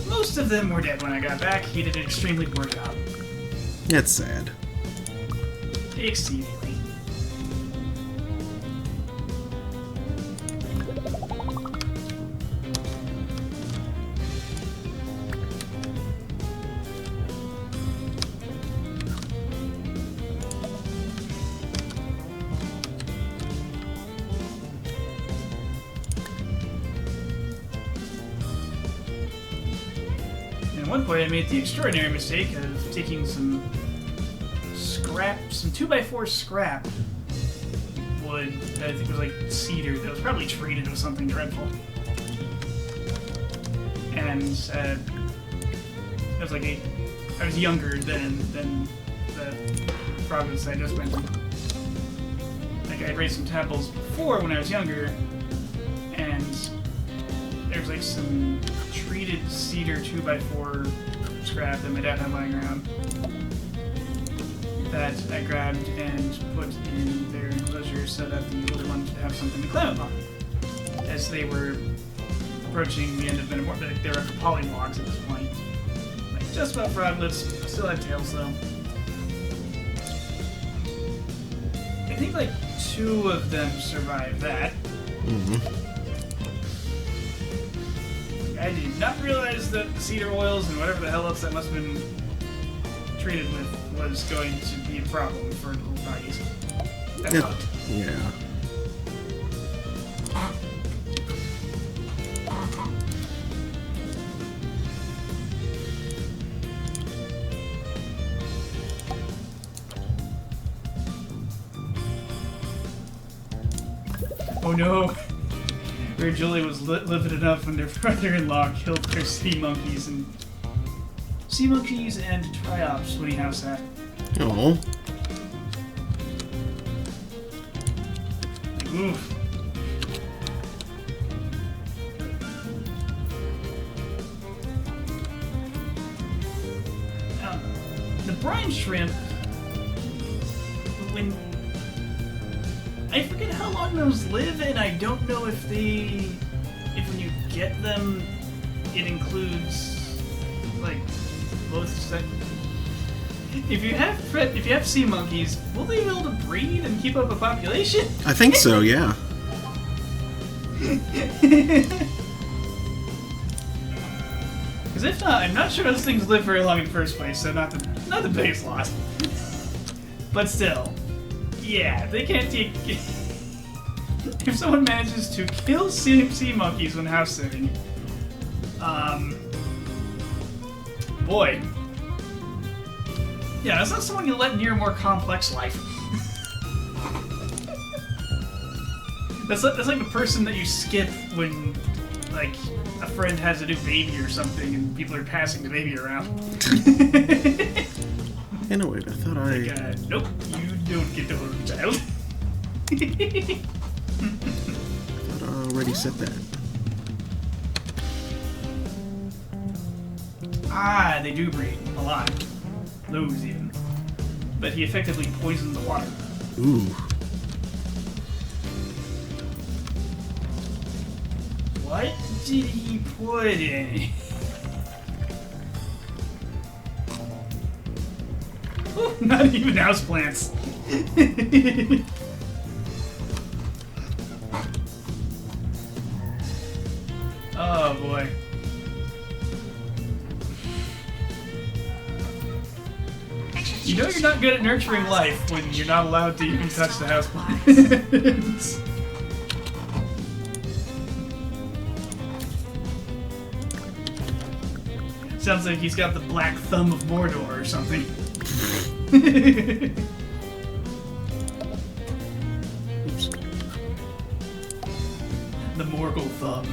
Most of them were dead when I got back. He did an extremely poor job. That's sad. Exceedingly. At one point, I made the extraordinary mistake of taking some scrap, some 2x4 scrap wood that I think was like cedar that was probably treated with something dreadful. And I was like I was younger than the province I just mentioned. Like I had raised some tadpoles before when I was younger, and there's like some treated cedar 2x4 scrap that my dad had lying around that I grabbed and put in their enclosure so that the little ones would have something to climb upon. As they were approaching the end of Metamorph, they were pollywogs at this point. Like just about froglets, still have tails though. I think like 2 of them survived that. Mm-hmm. I did not realize that the cedar oils and whatever the hell else that must have been treated with was going to be a problem for little doggies. That Yep. sucked. Yeah. Oh no! Where Julie was livid enough when their brother-in-law killed their sea monkeys and triops when he house sat. Oh. Oof. Now, the brine shrimp, when I forget how long those live, and I don't know if when you get them, it includes like both. If you have sea monkeys, will they be able to breed and keep up a population? I think so, yeah. Because if not, I'm not sure those things live very long in the first place, so not the biggest loss. But still, yeah, they can't take. If someone manages to kill sea monkeys when house sitting, boy, yeah, that's not someone you let near a more complex life. That's like the person that you skip when, like, a friend has a new baby or something and people are passing the baby around. Hey, no, wait, I thought Nope, you don't get to hold the child. I already said that. Ah, they do breed. A lot. Loads, even. But he effectively poisoned the water. Ooh. What did he put in it? Ooh, not even houseplants. Oh boy. You know you're not good at nurturing life when you're not allowed to even touch the house plants. Sounds like he's got the black thumb of Mordor or something. Oops. The Morgul thumb.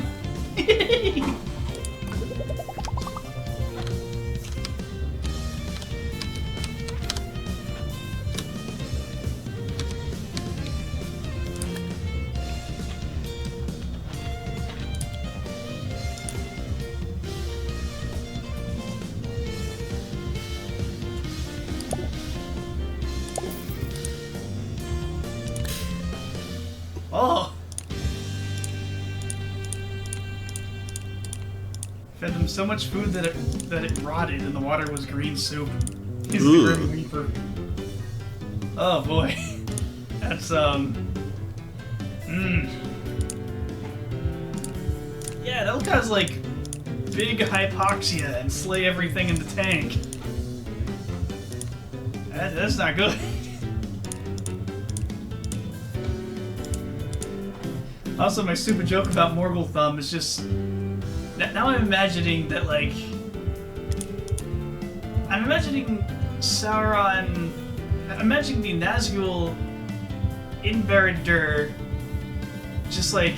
Oh! Fed them so much food that it rotted and the water was green soup. He's the Grim Reaper. Oh boy. That's Yeah, that'll cause like big hypoxia and slay everything in the tank. That's not good. Also, my stupid joke about Morgul Thumb is just... Now I'm imagining that, like... I'm imagining Sauron... I'm imagining the Nazgul in Barad-dûr just, like,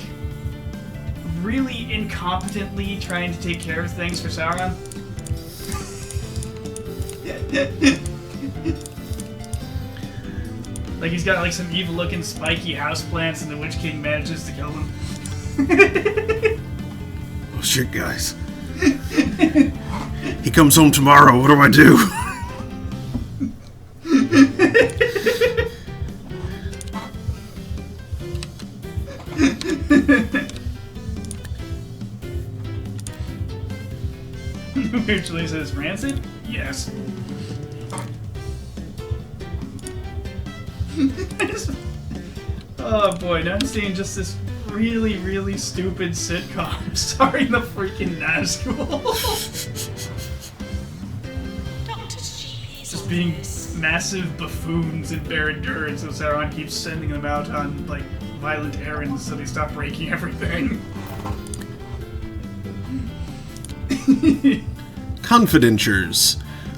really incompetently trying to take care of things for Sauron. Like he's got like some evil-looking spiky houseplants, and the Witch King manages to kill them. Oh shit, guys. He comes home tomorrow. What do I do? Usually says rancid? Yes. Oh boy, now I'm seeing just this really, really stupid sitcom starring the freaking Nazgul. Just being massive buffoons in Barad-dûr, and so Sauron keeps sending them out on, like, violent errands so they stop breaking everything. Confidentiers.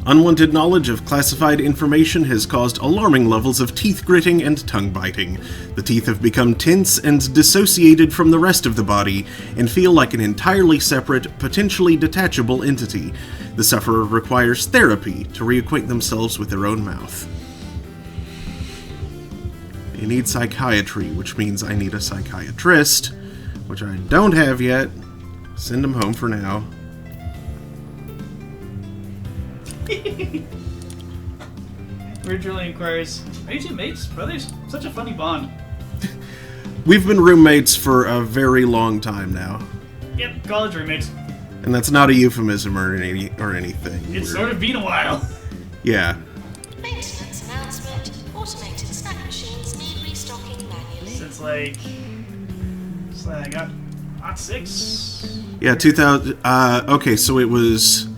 Unwanted knowledge of classified information has caused alarming levels of teeth gritting and tongue biting. The teeth have become tense and dissociated from the rest of the body and feel like an entirely separate, potentially detachable entity. The sufferer requires therapy to reacquaint themselves with their own mouth. They need psychiatry, which means I need a psychiatrist, which I don't have yet. Send them home for now. Originally inquires, are you two mates? Brothers? Such a funny bond. We've been roommates for a very long time now. Yep, college roommates. And that's not a euphemism or anything. It's sort of been a while. Yeah. Maintenance announcement. Automated snack machines need restocking manually. Since like I got Hot 6. Yeah, 2000... okay, so it was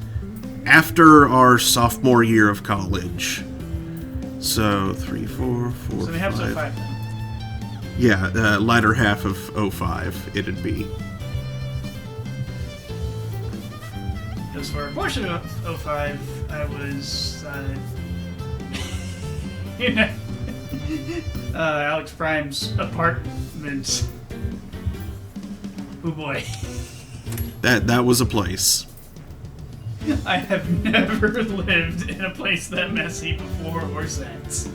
after our sophomore year of college. So, 3, 4, 4, So we have 5. 5 then. Yeah, latter half of 05, it'd be. Because for a portion of 05, I was, in Alex Prime's apartment. Oh boy. That was a place. I have never lived in a place that messy before or since.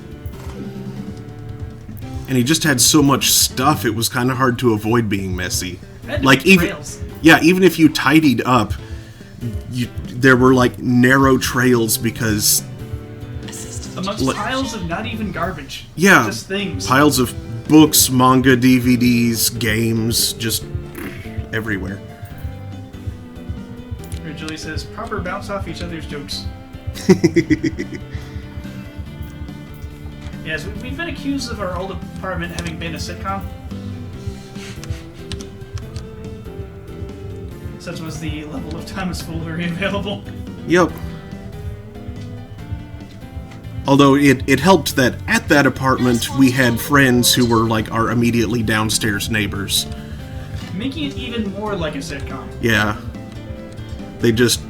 And he just had so much stuff, it was kind of hard to avoid being messy. Like even trails. Yeah, even if you tidied up, there were like narrow trails because Amongst piles of not even garbage. yeah, Just things. piles of books, manga, DVDs, games, just everywhere. Originally says proper bounce off each other's jokes. Yes, we've been accused of our old apartment having been a sitcom. Such was the level of Thomas foolery available. Yep. Although it helped that at that apartment we had friends who were like our immediately downstairs neighbors. Making it even more like a sitcom. Yeah. They just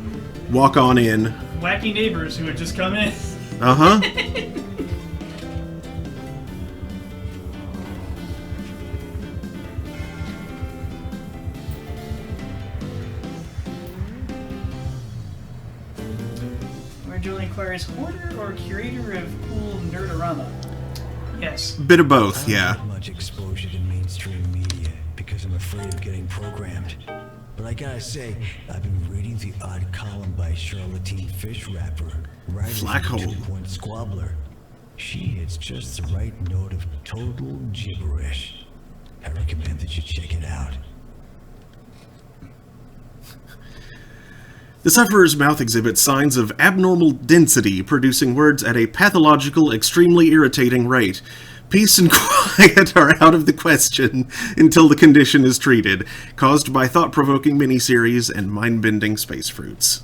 walk on in. Wacky neighbors who had just come in. Uh-huh. Where Julie inquires, hoarder or curator of cool nerdorama? Yes. Bit of both, yeah. Not much exposure to mainstream media because I'm afraid of getting programmed. But I gotta say, I've been reading the odd column by Charlottine Fishwrapper, writer Black for hole. 2 Point Squabbler. She hits just the right note of total gibberish. I recommend that you check it out. The sufferer's mouth exhibits signs of abnormal density, producing words at a pathological, extremely irritating rate. Peace and quiet are out of the question until the condition is treated, caused by thought-provoking miniseries and mind-bending space fruits.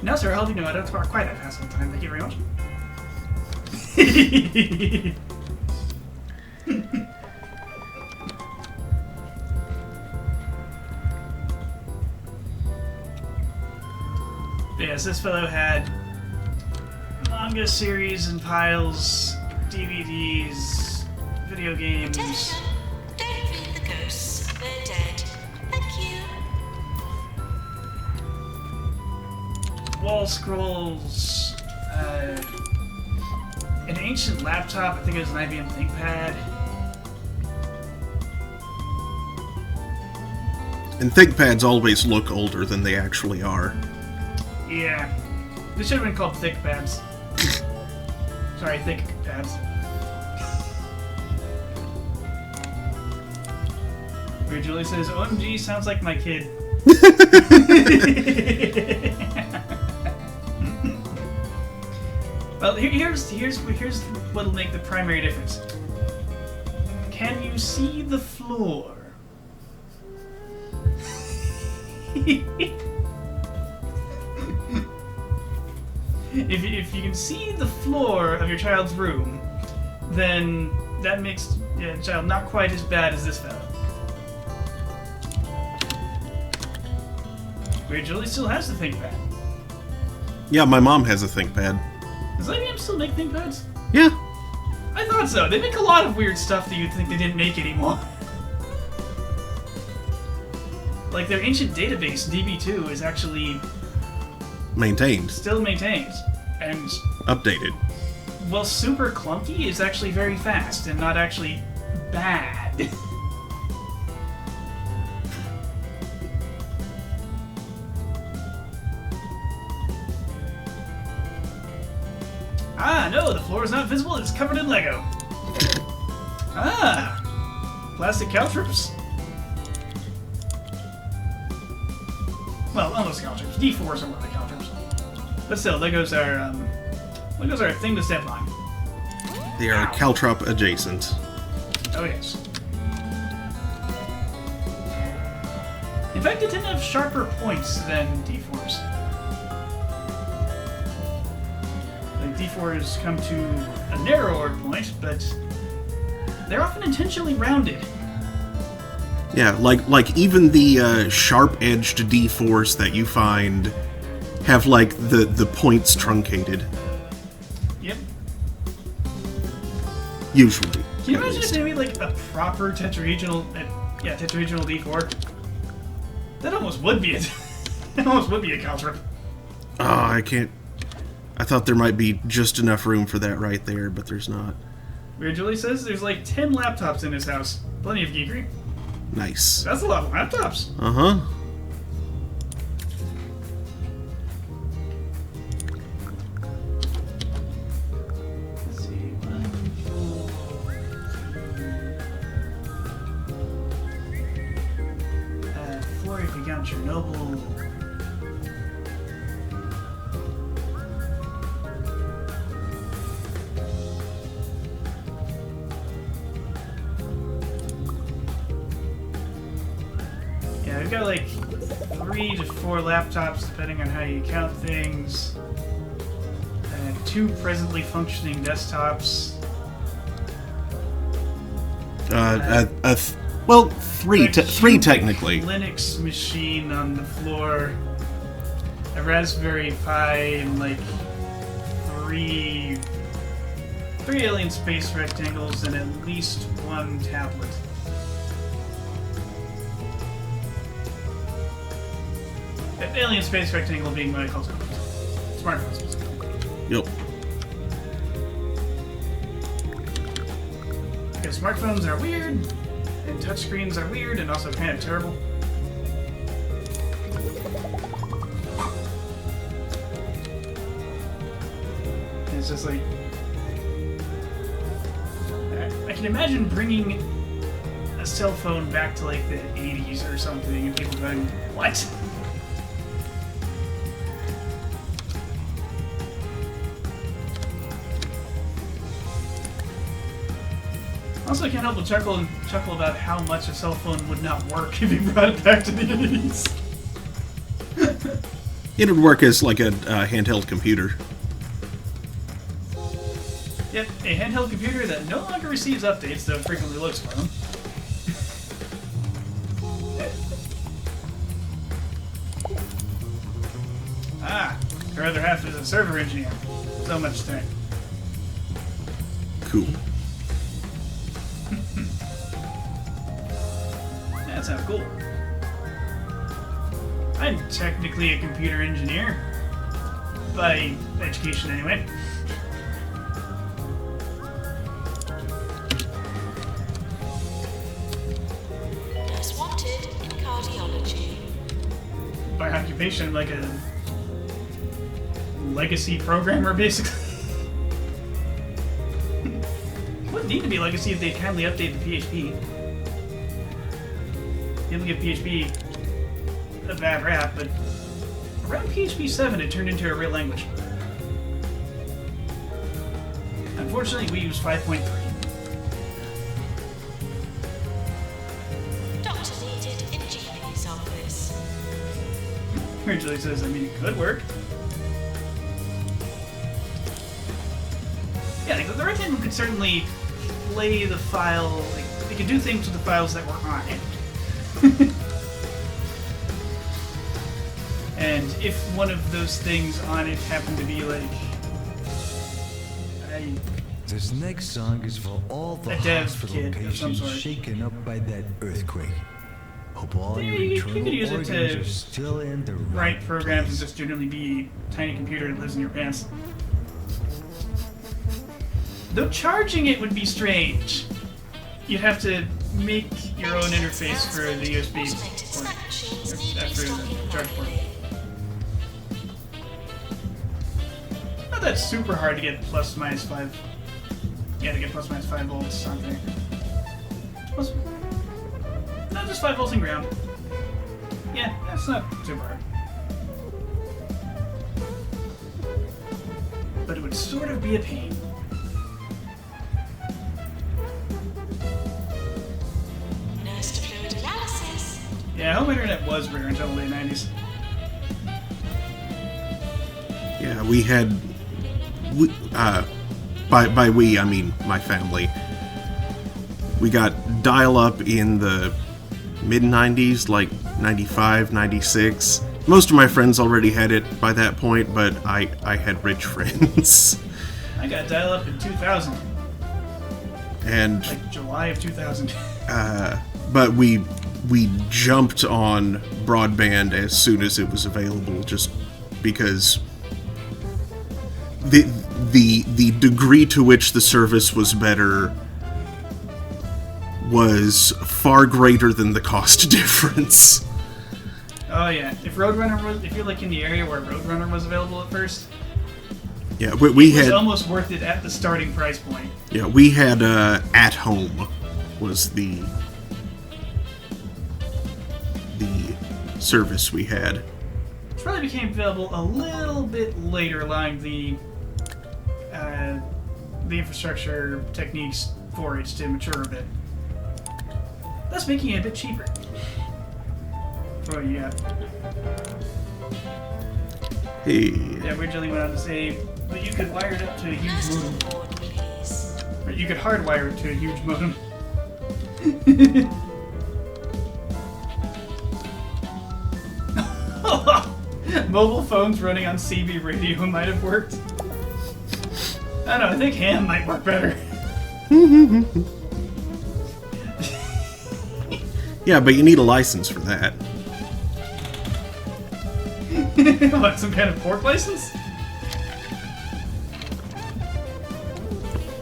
No, sir, I'll help you know I don't talk quite that fast all the time. Thank you very much. Yes, this fellow had manga series and piles, DVDs, video games. Attention! Don't feed the ghosts. They're dead. Thank you. Wall scrolls, an ancient laptop, I think it was an IBM ThinkPad. And ThinkPads always look older than they actually are. Yeah. They should have been called ThinkPads. Sorry, ThinkPads. Where Julie says, OMG, sounds like my kid. Well, here's what'll make the primary difference. Can you see the floor? If you can see the floor of your child's room, then that makes the child not quite as bad as this fellow. Where Julie still has the ThinkPad. Yeah, my mom has a ThinkPad. Does IBM still make ThinkPads? Yeah. I thought so. They make a lot of weird stuff that you'd think they didn't make anymore. Like their ancient database, DB2, is actually Maintained. still maintained. And, Updated. well, super clunky is actually very fast and not actually bad. Ah, no, the floor is not visible, it's covered in Lego. Ah, plastic caltrops. Well, almost caltrops. D4s are more like caltrops. But still, Legos are a thing to step on. They are Caltrop adjacent. Oh, yes. In fact, they tend to have sharper points than D4s. Like, D4s come to a narrower point, but they're often intentionally rounded. Yeah, like even the sharp-edged D4s that you find have like the points truncated. Yep. Usually. Can you at imagine least. if they made like a proper tetrahedral, tetrahedral D4? That almost would be it. That almost would be a caltrop. Oh, I can't. I thought there might be just enough room for that right there, but there's not. Where Julie says there's like 10 laptops in his house. Plenty of geekery. Nice. That's a lot of laptops. Uh-huh. Let's see. Flora began Chernobyl. I've got like 3 to 4 laptops, depending on how you count things. 2 presently functioning desktops. Well, three technically. Linux machine on the floor. A Raspberry Pi and like 3 alien space rectangles and at least 1 tablet. Alien space rectangle being what I call smartphones specifically. Yep. Because smartphones are weird, and touchscreens are weird, and also kind of terrible. And it's just like... I can imagine bringing a cell phone back to like the 80s or something, and people going, what? Also, I can't help but chuckle about how much a cell phone would not work if you brought it back to the 80s. It would work as like a handheld computer. Yep, a handheld computer that no longer receives updates, though frequently looks for them. Her other half is a server engineer. So much tech. Cool. That sounds cool. I'm technically a computer engineer. By education, anyway. Nurse wanted in cardiology. By occupation, like a legacy programmer, basically. Wouldn't need to be legacy if they'd kindly update the PHP. People give PHP a bad rap, but around PHP 7 it turned into a real language. Unfortunately, we use 5.3. Doctor needed in GP's office. Julie says, I mean, it could work. Yeah, like, the right hand could certainly play the file, like, they could do things with the files that were on it. And if one of those things on it happened to be like This next song is for all the a dev hospital kit of some patients sort. shaken up by that earthquake. Hope all Yeah, your you internal could use it organs to are still in the write programs and place. just generally be a tiny computer that lives in your pants. Though charging it would be strange. You'd have to make your own interface for the USB Automated snack port. machines For need the installing charge port. locally. Not that super hard to get plus minus 5. Yeah, to get plus minus 5 volts on there. Plus, no, just 5 volts in ground. Yeah, that's not super hard. But it would sort of be a pain. Nurse to fluid analysis. Yeah, home internet was rare until the late 90s. Yeah, we had... by we, I mean my family. We got dial-up in the mid-90s, like 95, 96. Most of my friends already had it by that point, but I had rich friends. I got dial-up in 2000. And... Like July of 2000. but we jumped on broadband as soon as it was available, just because the degree to which the service was better was far greater than the cost difference. Oh yeah, if Roadrunner was, if you're like in the area where Roadrunner was available at first, Yeah, we it was had almost worth it at the starting price point. yeah we had At Home was the service we had. It probably became available a little bit later, allowing the infrastructure techniques for it to mature a bit, thus making it a bit cheaper. Oh, yeah. Hey. Yeah, originally went on to say, but you could wire it up to a huge Nurse to modem. the board, please. Or you could hardwire it to a huge modem. Mobile phones running on CB radio might have worked. I don't know, I think ham might work better. Yeah, but you need a license for that. What, some kind of pork license?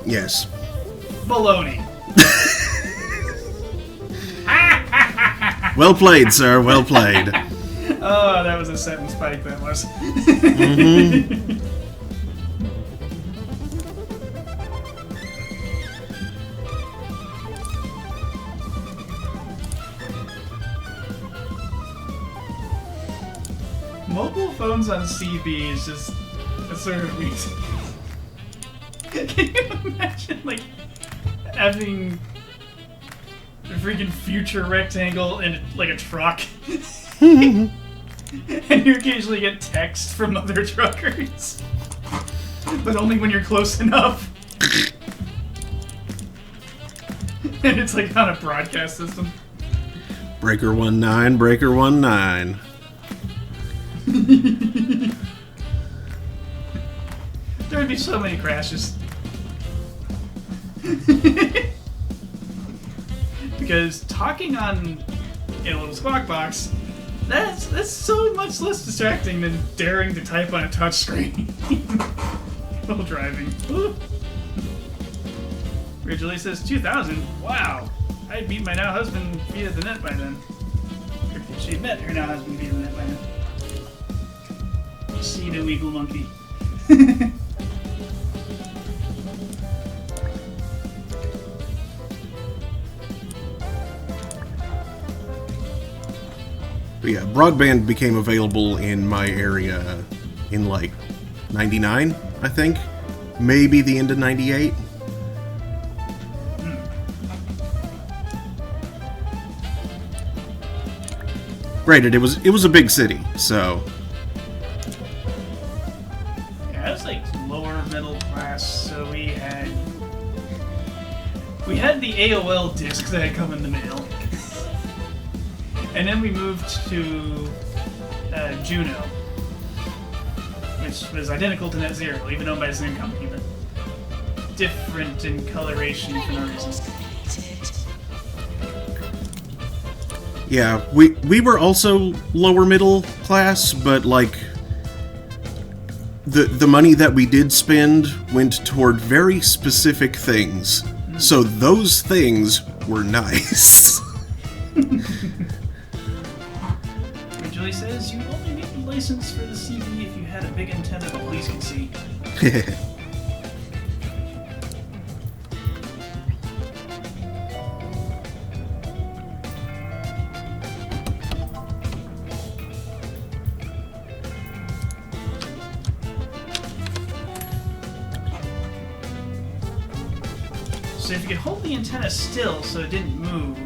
Yes. Baloney. Well played, sir. Well played. Oh, that was a sentence spike, that was. Mobile phones on CB is just a sort of music. Can you imagine, like, having a freaking future rectangle in, like, a truck? And you occasionally get text from other truckers. But only when you're close enough. And it's, like, on a broadcast system. Breaker 19, Breaker 19. There would be so many crashes. Because talking on a little squawk box, that's so much less distracting than daring to type on a touchscreen while driving. Originally says 2000. Wow, I'd meet my now husband via the net by then. Or she met her now husband via the net by then. See the Weagle monkey. But yeah, broadband became available in my area in like 99, I think. Maybe the end of 98. Granted, it was a big city, so Yeah, it was like lower middle class, so we had the AOL disc that had come in the mail. And then we moved to Juno, which was identical to NetZero, even owned by the same company, but different in coloration for no reason. yeah, we were also lower middle class, but like the money that we did spend went toward very specific things. So those things were nice. Julie says you only need a license for the CB if you had a big antenna the police can see. So if you could hold the antenna still so it didn't move.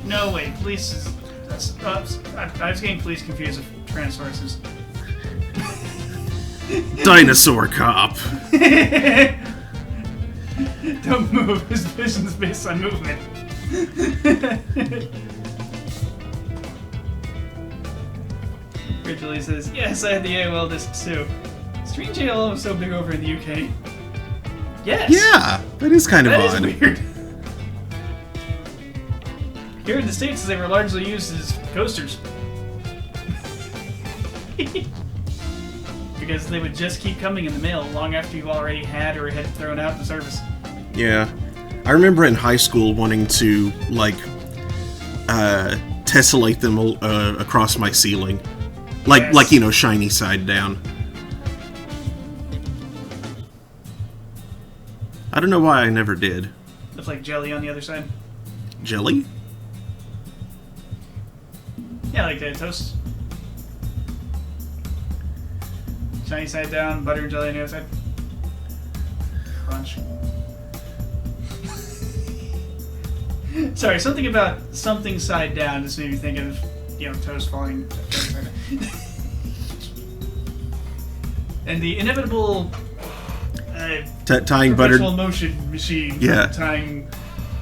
No, wait, police is... I was getting police confused with Transformers. Dinosaur cop. Don't move, his vision's based on movement. Originally says, yes, I had the AOL disc too. Strange AOL was so big over in the UK. Yes! Yeah, that is kind of That odd. is weird. Here in the States, they were largely used as coasters. Because they would just keep coming in the mail long after you already had or had thrown out the service. Yeah. I remember in high school wanting to, like, tessellate them across my ceiling. Yes. Like, you know, shiny side down. I don't know why I never did. Looks like jelly on the other side. Jelly? Yeah, like toast. Shiny side down, butter and jelly on the other side. Crunch. Sorry, something about something side down just made me think of toast falling. And the inevitable Tying buttered. perpetual motion machine. Yeah. Tying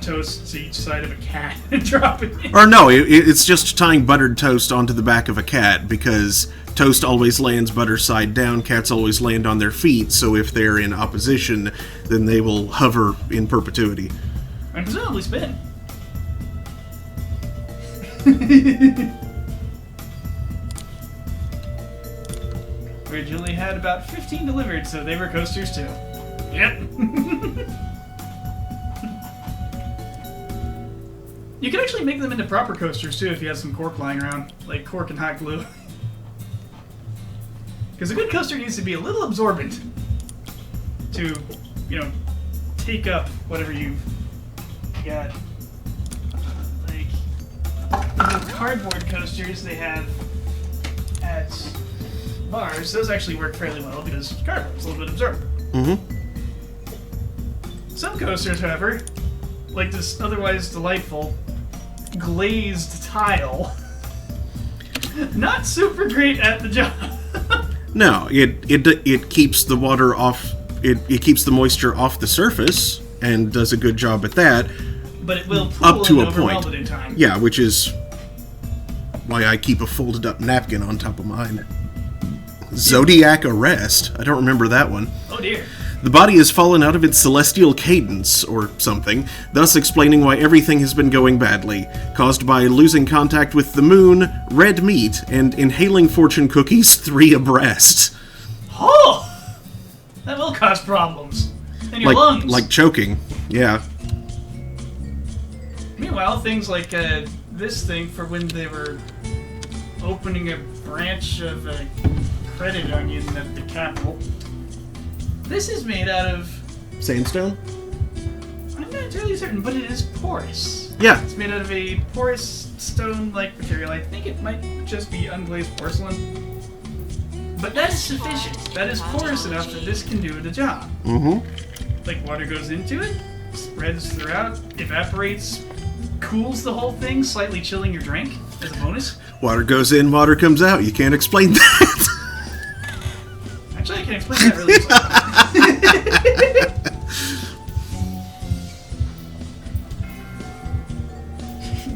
toast to each side of a cat and dropping it. Or no, it's just tying buttered toast onto the back of a cat, because toast always lands butter side down, cats always land on their feet, so if they're in opposition, then they will hover in perpetuity. And presumably spin. We originally had about 15 delivered, so they were coasters too. Yep. You can actually make them into proper coasters too if you have some cork lying around, like cork and hot glue. Because a good coaster needs to be a little absorbent to, take up whatever you've got. Like, the cardboard coasters they have at bars, those actually work fairly well because cardboard's a little bit absorbent. Mm-hmm. Some coasters, however, like this otherwise delightful glazed tile, not super great at the job. No, it keeps the water off. It keeps the moisture off the surface and does a good job at that. But it will pool Up to and a overwhelm point. it in time. Yeah, which is why I keep a folded up napkin on top of mine. Zodiac Arrest. I don't remember that one. Oh dear. The body has fallen out of its celestial cadence, or something, thus explaining why everything has been going badly, caused by losing contact with the moon, red meat, and inhaling fortune cookies 3 abreast. Oh! That will cause problems. In your lungs. Like choking, yeah. Meanwhile, things like this thing for when they were opening a branch of a credit onion at the Capitol. This is made out of... Sandstone? I'm not entirely certain, but it is porous. Yeah. It's made out of a porous stone-like material. I think it might just be unglazed porcelain. But that is sufficient. That is porous enough that this can do the job. Mm-hmm. Like, water goes into it, spreads throughout, evaporates, cools the whole thing, slightly chilling your drink as a bonus. Water goes in, water comes out. You can't explain that. Actually, I can explain that really easily.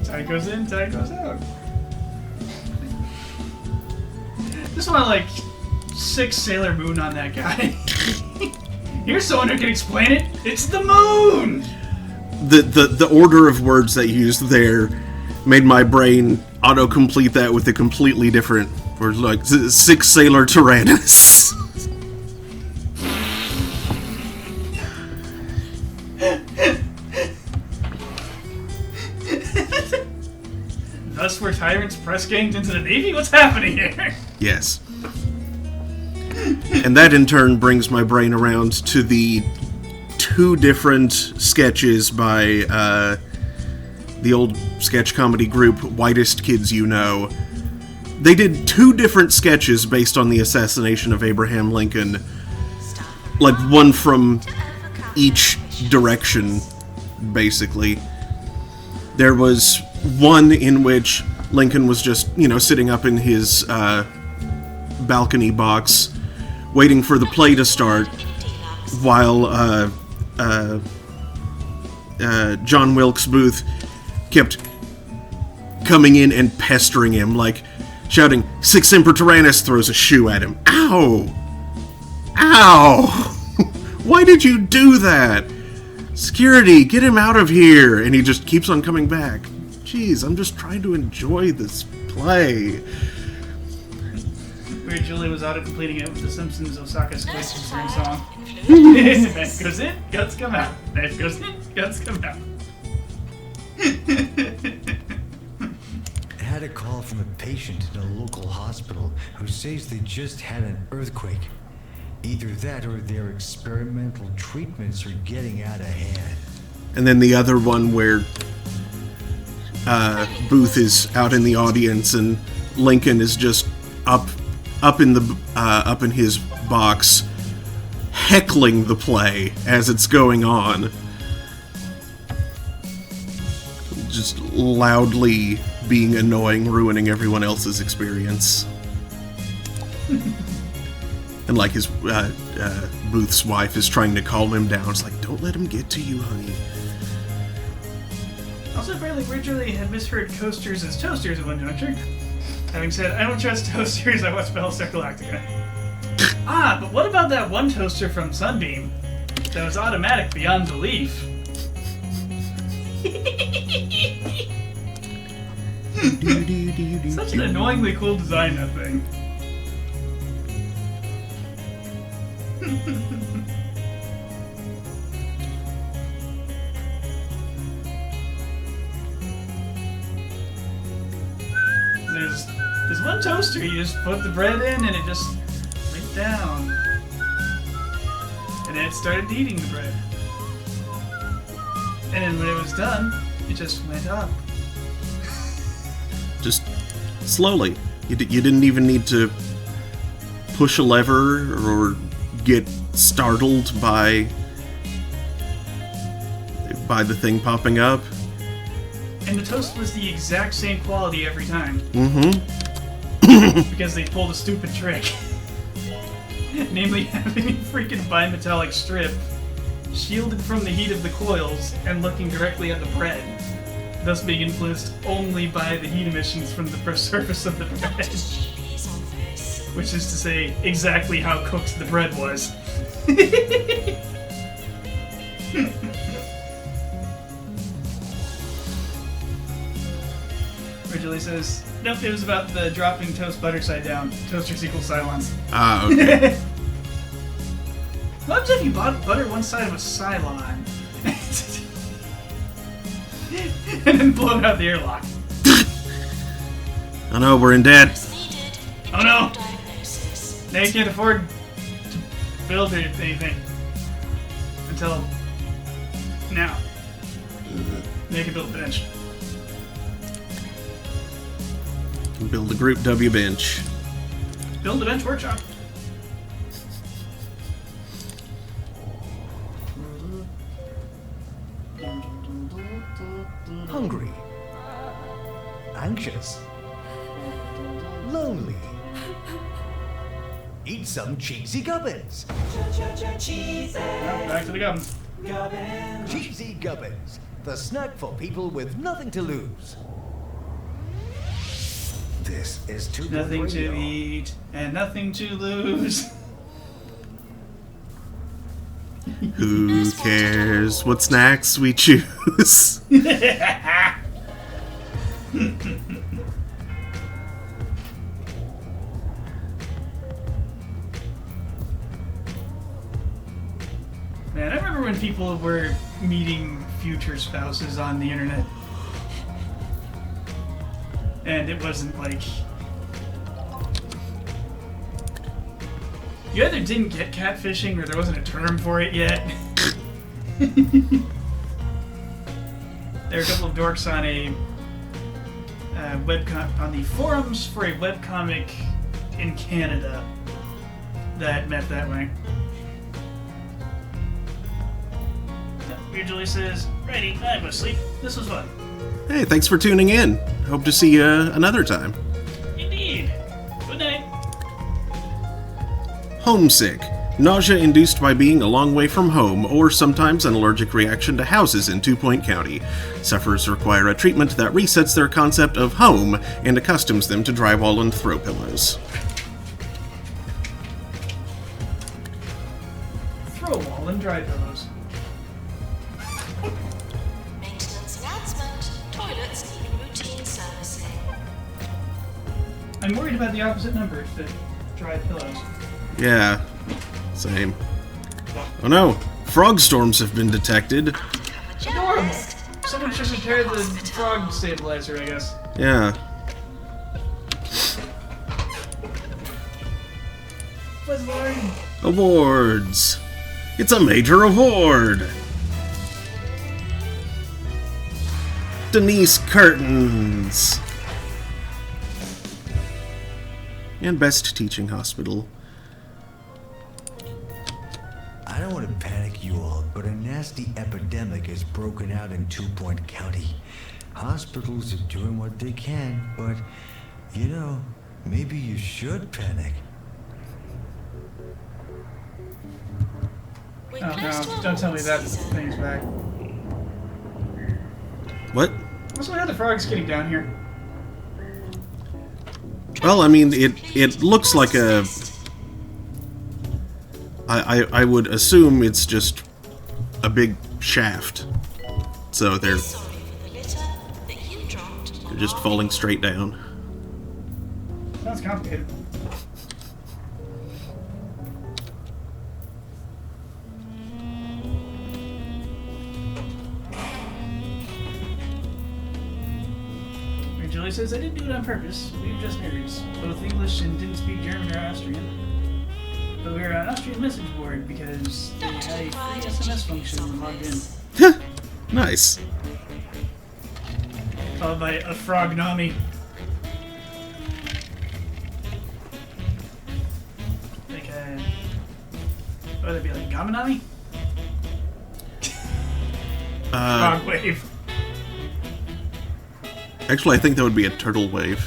Tide goes in, tide goes out. Just want to, like, 6 Sailor Moon on that guy. Here's someone who can explain it. It's the moon! The order of words that you used there made my brain autocomplete that with a completely different word, like 6 Sailor Tyrannus. Thus were tyrants press ganged into the Navy? What's happening here? Yes. And that in turn brings my brain around to the 2 different sketches by the old sketch comedy group Whitest Kids You Know. They did 2 different sketches based on the assassination of Abraham Lincoln. Like, one from each direction, basically. There was one in which Lincoln was just, sitting up in his balcony box, waiting for the play to start, while John Wilkes Booth kept coming in and pestering him, like shouting, "Sic Semper Tyrannis," throws a shoe at him. Ow! Ow! Why did you do that? Security, get him out of here! And he just keeps on coming back. Jeez, I'm just trying to enjoy this play. Where Julie was auto-completing it with the Simpsons Osaka Squishy String song. Knife goes in, guts come out. Knife goes in, guts come out. I had a call from a patient in a local hospital who says they just had an earthquake. Either that or their experimental treatments are getting out of hand. And then the other one where Booth is out in the audience and Lincoln is just up in his box, heckling the play as it's going on. just loudly being annoying, ruining everyone else's experience. And like his Booth's wife is trying to calm him down. It's like, don't let him get to you, honey. Also, apparently originally had misheard coasters as toasters at one juncture. Having said, I don't trust toasters, I watch Battlestar Galactica. But what about that one toaster from Sunbeam that was automatic beyond belief? Such an annoyingly cool design, that thing. There's one toaster, you just put the bread in and it just went down. And then it started eating the bread. And then when it was done, it just went up. Just slowly. You didn't even need to push a lever or get startled by the thing popping up. And the toast was the exact same quality every time. Because they pulled a stupid trick. Namely having a freaking bimetallic strip shielded from the heat of the coils and looking directly at the bread, thus being influenced only by the heat emissions from the surface of the bread. Which is to say, exactly how cooked the bread was. Originally says, nope, it was about the dropping toast butter side down. Toasters equal silence. Okay. What happens if you bought butter one side of a Cylon? And then blow it out the airlock? Oh no, we're in debt. Oh no! Now you can't afford to build anything. Until now. Now you can build a bench. Build a Group W bench. Build a bench workshop. Hungry. Anxious. Lonely. Eat some cheesy gubbins. Back to the gubbins. Cheesy gubbins. The snack for people with nothing to lose. This is too Nothing good to radio. eat and nothing to lose. Who cares what snacks we choose? Man, I remember when people were meeting future spouses on the internet. And it wasn't like... You either didn't get catfishing or there wasn't a term for it yet. There were a couple of dorks on a on the forums for a webcomic in Canada that met that way. Usually says, "Righty, I'm asleep. This was fun." Hey, thanks for tuning in. Hope to see you another time. Indeed. Good night. Homesick. Nausea induced by being a long way from home, or sometimes an allergic reaction to houses in 2 Point County. Sufferers require a treatment that resets their concept of home and accustoms them to drywall and throw pillows. Throw wall and dry pillows. Maintenance announcement. Toilets need routine servicing. I'm worried about the opposite number to dry pillows. Yeah, same. Oh no, frog storms have been detected. Adorable! Someone should repair the frog stabilizer, I guess. Yeah. Buzz Lord. Awards. It's a major award. Denise Curtains. And Best Teaching Hospital. I don't want to panic you all, but a nasty epidemic has broken out in Two Point County. Hospitals are doing what they can, but, you know, maybe you should panic. We're Oh no, close to our don't tell me that season. thing's back. What? What's with how the frogs getting down here? Well, I mean, it looks like a... I would assume it's just a big shaft. So they're Sorry for the litter that you dropped on just our falling straight down. Sounds complicated. Mary Julie says, I didn't do it on purpose. We were just nerds. Both English and didn't speak German or Austrian. But we were on an Austrian message board because they Not to had a the pride free of SMS GP's function when logged in. office. Nice. Followed by a Frognami. Like a... What would that be, like Gamanami? Frog wave. Actually, I think that would be a turtle wave.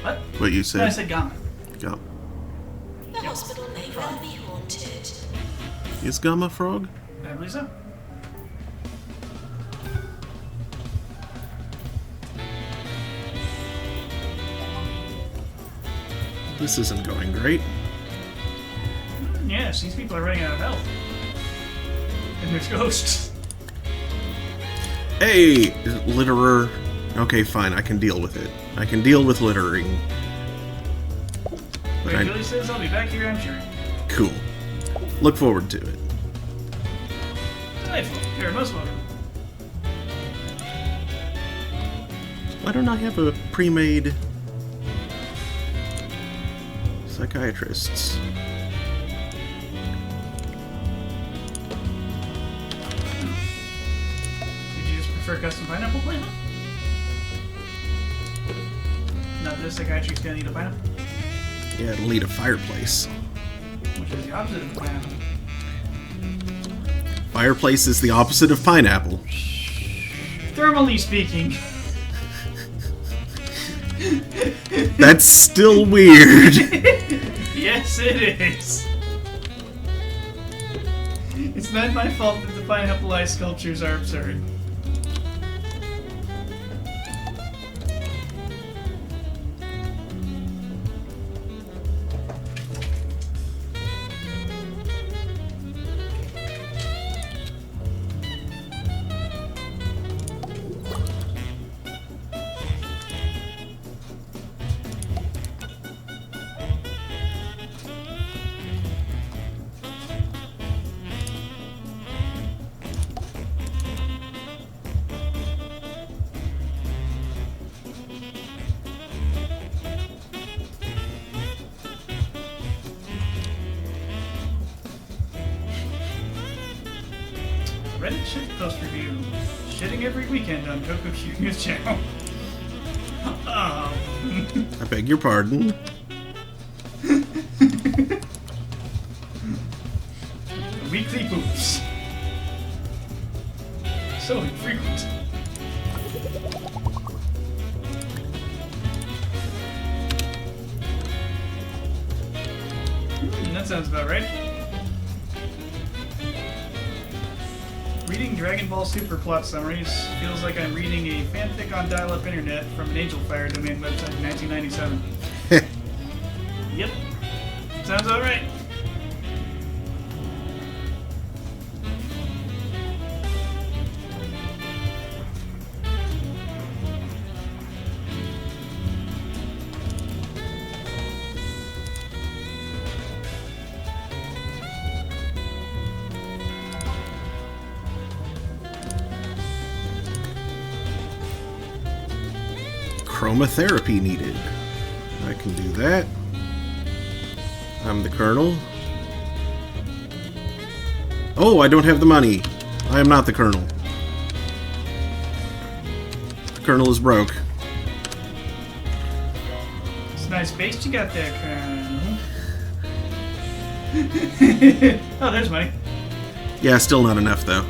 What? What you No, I said. said Gama. Ga- The hospital may well be haunted. Is Gamma Frog? I believe so. This isn't going great. Yes, these people are running out of health. And there's ghosts. Hey, litterer. Okay, fine, I can deal with it. I can deal with littering. But Wait, Julie says I'll be back here, I'm sure. Cool. Look forward to it. Delightful. You're most welcome. Why don't I have a pre-made psychiatrists? Did you just prefer custom pineapple flavor? Not that a psychiatrist's gonna need a pineapple, Yeah, it'll need a fireplace. which is the opposite of a pineapple. Fireplace is the opposite of pineapple. Thermally speaking. That's still weird. Yes, it is. It's not my fault that the pineapple eye sculptures are absurd. Reddit shit post review. Shitting every weekend on Coco Q News Channel. I beg your pardon. Weekly poops. So infrequent. That sounds about right. Reading Dragon Ball Super plot summaries feels like I'm reading a fanfic on dial-up internet from an Angel Fire domain website in 1997. Yep. Sounds about right. Chromotherapy needed. I can do that. I'm the Colonel. Oh, I don't have the money. I am not the Colonel. The Colonel is broke. It's a nice base you got there, Colonel. Oh, there's money. Yeah, still not enough, though.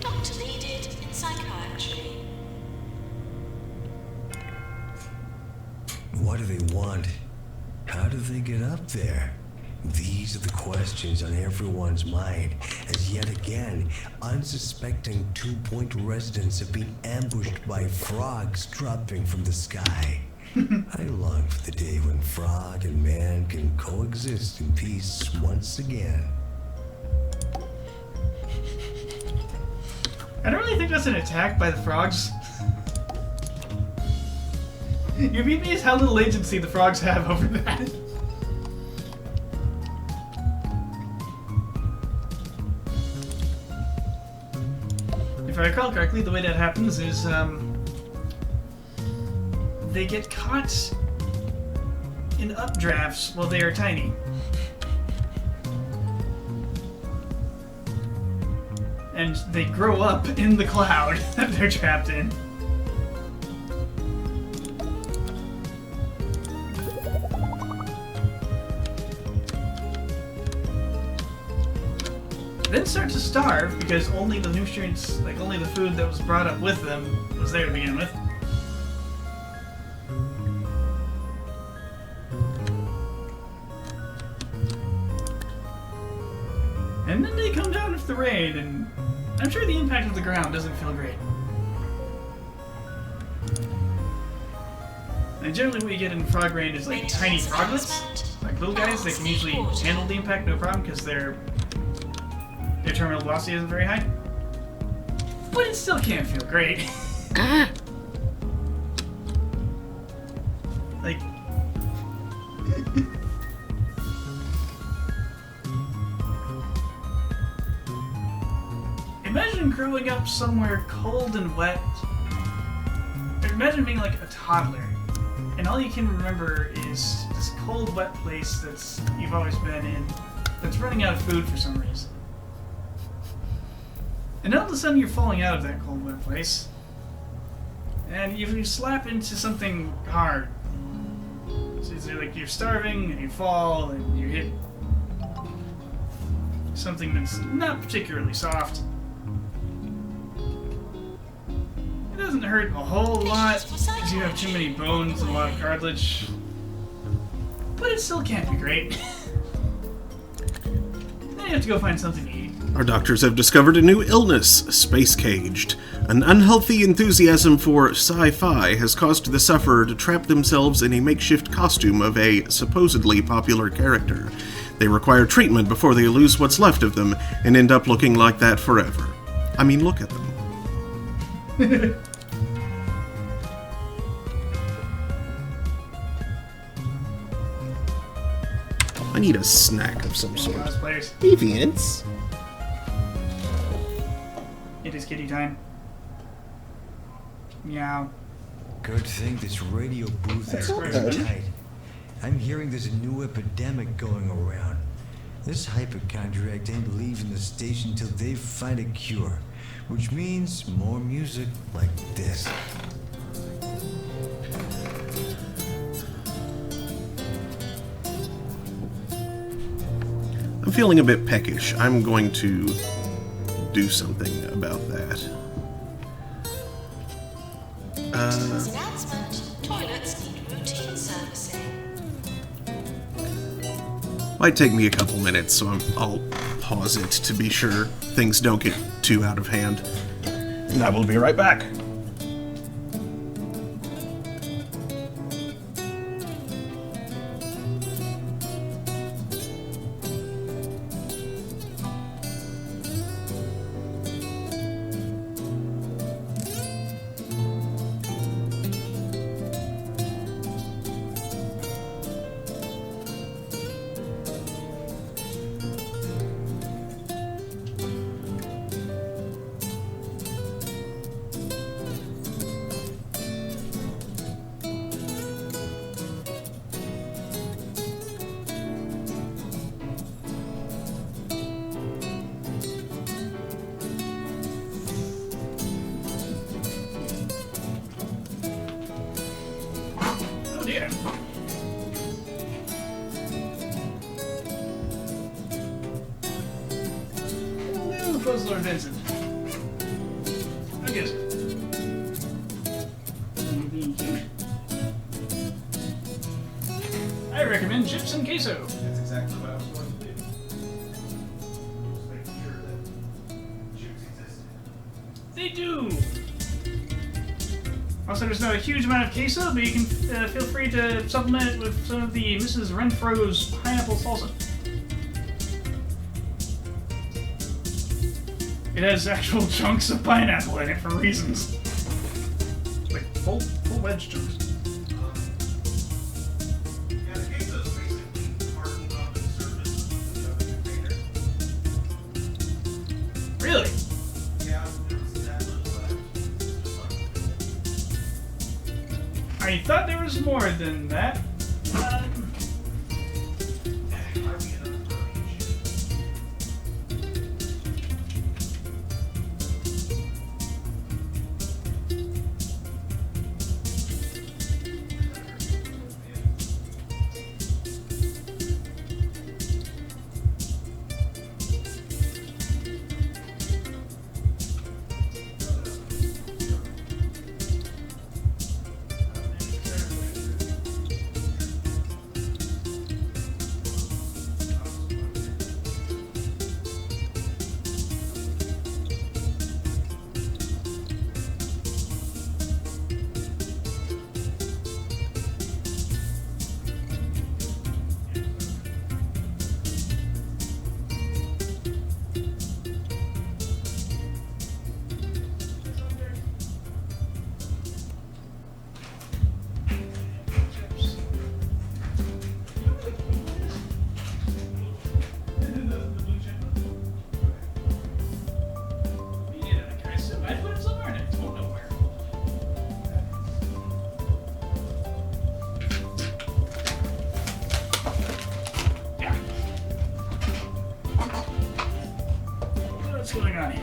Doctor needed in psychiatry. What do they want? How do they get up there? These are the questions on everyone's mind, as yet again, unsuspecting 2 Point residents have been ambushed by frogs dropping from the sky. I long for the day when frog and man can coexist in peace once again. I don't really think that's an attack by the frogs. You beat me as how little agency the frogs have over that. If I recall correctly, the way that happens is they get caught in updrafts while they are tiny. And they grow up in the cloud that they're trapped in. Then start to starve because only the nutrients, like only the food that was brought up with them was there to begin with. And then they come down with the rain, and I'm sure the impact of the ground doesn't feel great. And generally what you get in frog rain is like tiny froglets, like little guys that can usually handle the impact no problem because their terminal velocity isn't very high. But it still can't feel great. Like... Imagine growing up somewhere cold and wet. Imagine being like a toddler, and all you can remember is this cold, wet place that's you've always been in, that's running out of food for some reason. And all of a sudden you're falling out of that cold, wet place, and you slap into something hard. So it's like you're starving, and you fall, and you hit something that's not particularly soft. It doesn't hurt a whole lot because you have too many bones and a lot of cartilage, but it still can't be great. Then you have to go find something to eat. Our doctors have discovered a new illness, Space Caged. An unhealthy enthusiasm for sci-fi has caused the sufferer to trap themselves in a makeshift costume of a supposedly popular character. They require treatment before they lose what's left of them and end up looking like that forever. I mean, look at them. I need a snack of some sort. Players. Deviants. It is kitty time. Meow. Good thing this radio booth is good. tight. I'm hearing there's a new epidemic going around. This hypochondriac ain't leaving the station till they find a cure, which means more music like this. I'm feeling a bit peckish. I'm going to do something about that. Announcement. Toilets need routine servicing. Might take me a couple minutes, so I'll pause it to be sure things don't get too out of hand. And I will be right back. dear. Hello, Puzzler Vincent. I guess. I recommend chips and queso. That's exactly what I was going to do. Just make sure that chips existed. They do. Also, there's not a huge amount of queso, but you can feel free to supplement it with some of the Mrs. Renfro's pineapple salsa. It has actual chunks of pineapple in it for reasons. Like full wedge chunks. Yeah, the queso is basically hardened on the surface of the container. Really? Yeah, it's that little just like I thought there was more than that. might be enough for each. What's going on here?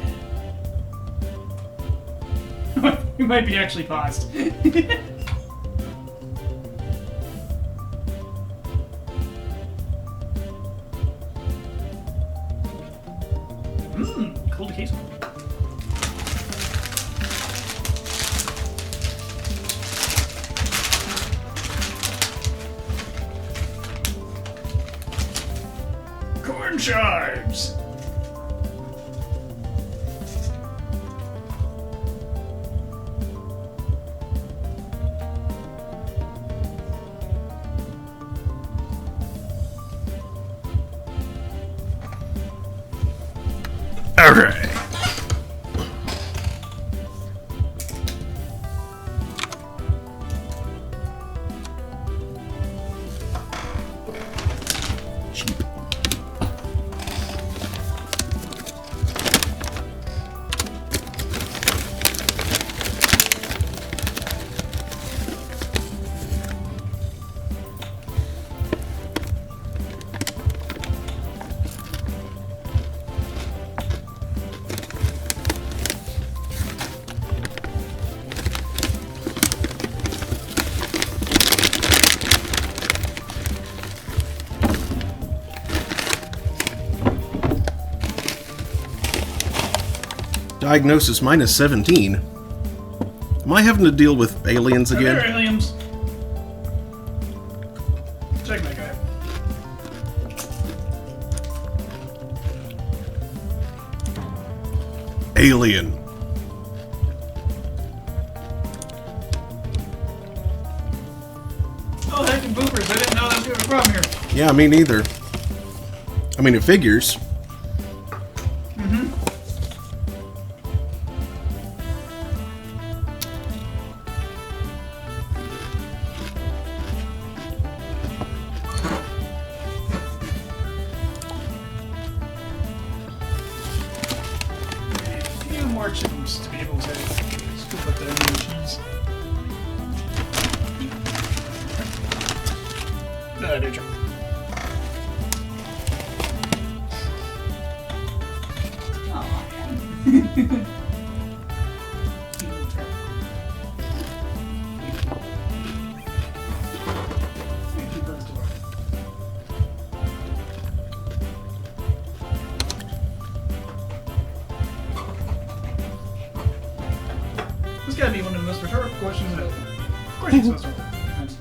We might be actually paused. Cool case. Corn chives. All right. Diagnosis minus 17. Am I having to deal with aliens Are there again? aliens? Check that guy. Alien. Oh, heck and boopers. I didn't know that was going to be a problem here. Yeah, me neither. I mean, it figures. A few more chips to be able to scoop up the onion cheese. No, did you? Oh. questions at all. Of course she's supposed to roll. Nice.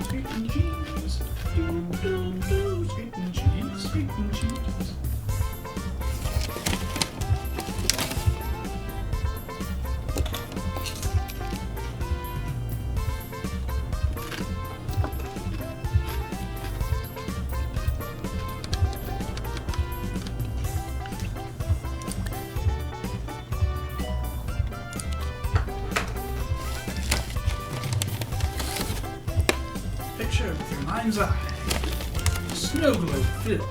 Sweet and cheese. Sweet and cheese. Sweet and cheese. Picture with your mind's eye. Snow globe filled.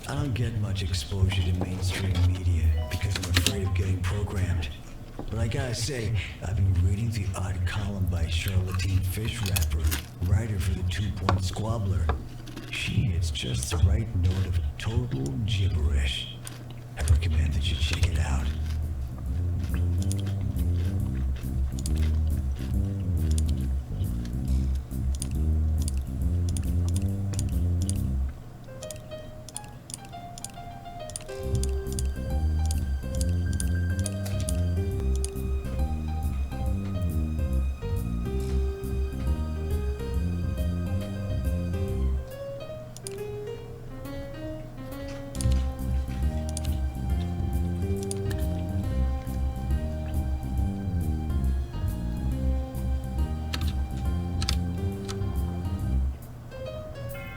I don't get much exposure to mainstream media because I'm afraid of getting programmed. But I gotta say, I've been reading the odd column by Charlottine Fishwrapper, writer for the 2-Point Squabbler. She hits just the right note of total gibberish. I recommend that you check it out.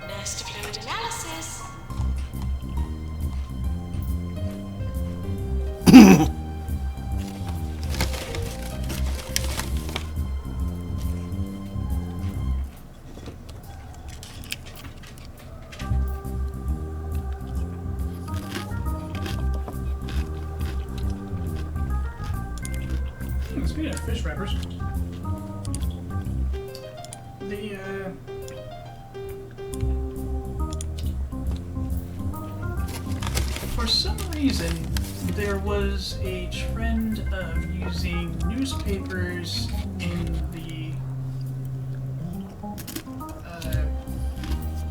Nurse to fluid analysis. Speaking of fish wrappers, for some reason, there was a trend of using newspapers in the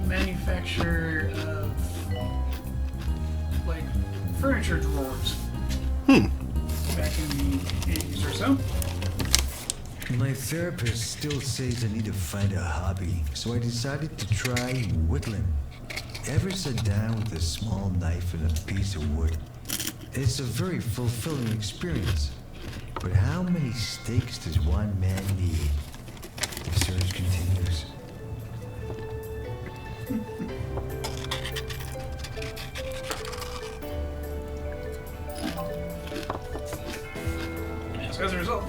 manufacture of like furniture drawers. Back in the 80s or so. My therapist still says I need to find a hobby, so I decided to try whittling. Ever sit down with a small knife and a piece of wood? It's a very fulfilling experience. But how many steaks does one man need? The search continues. So as a result,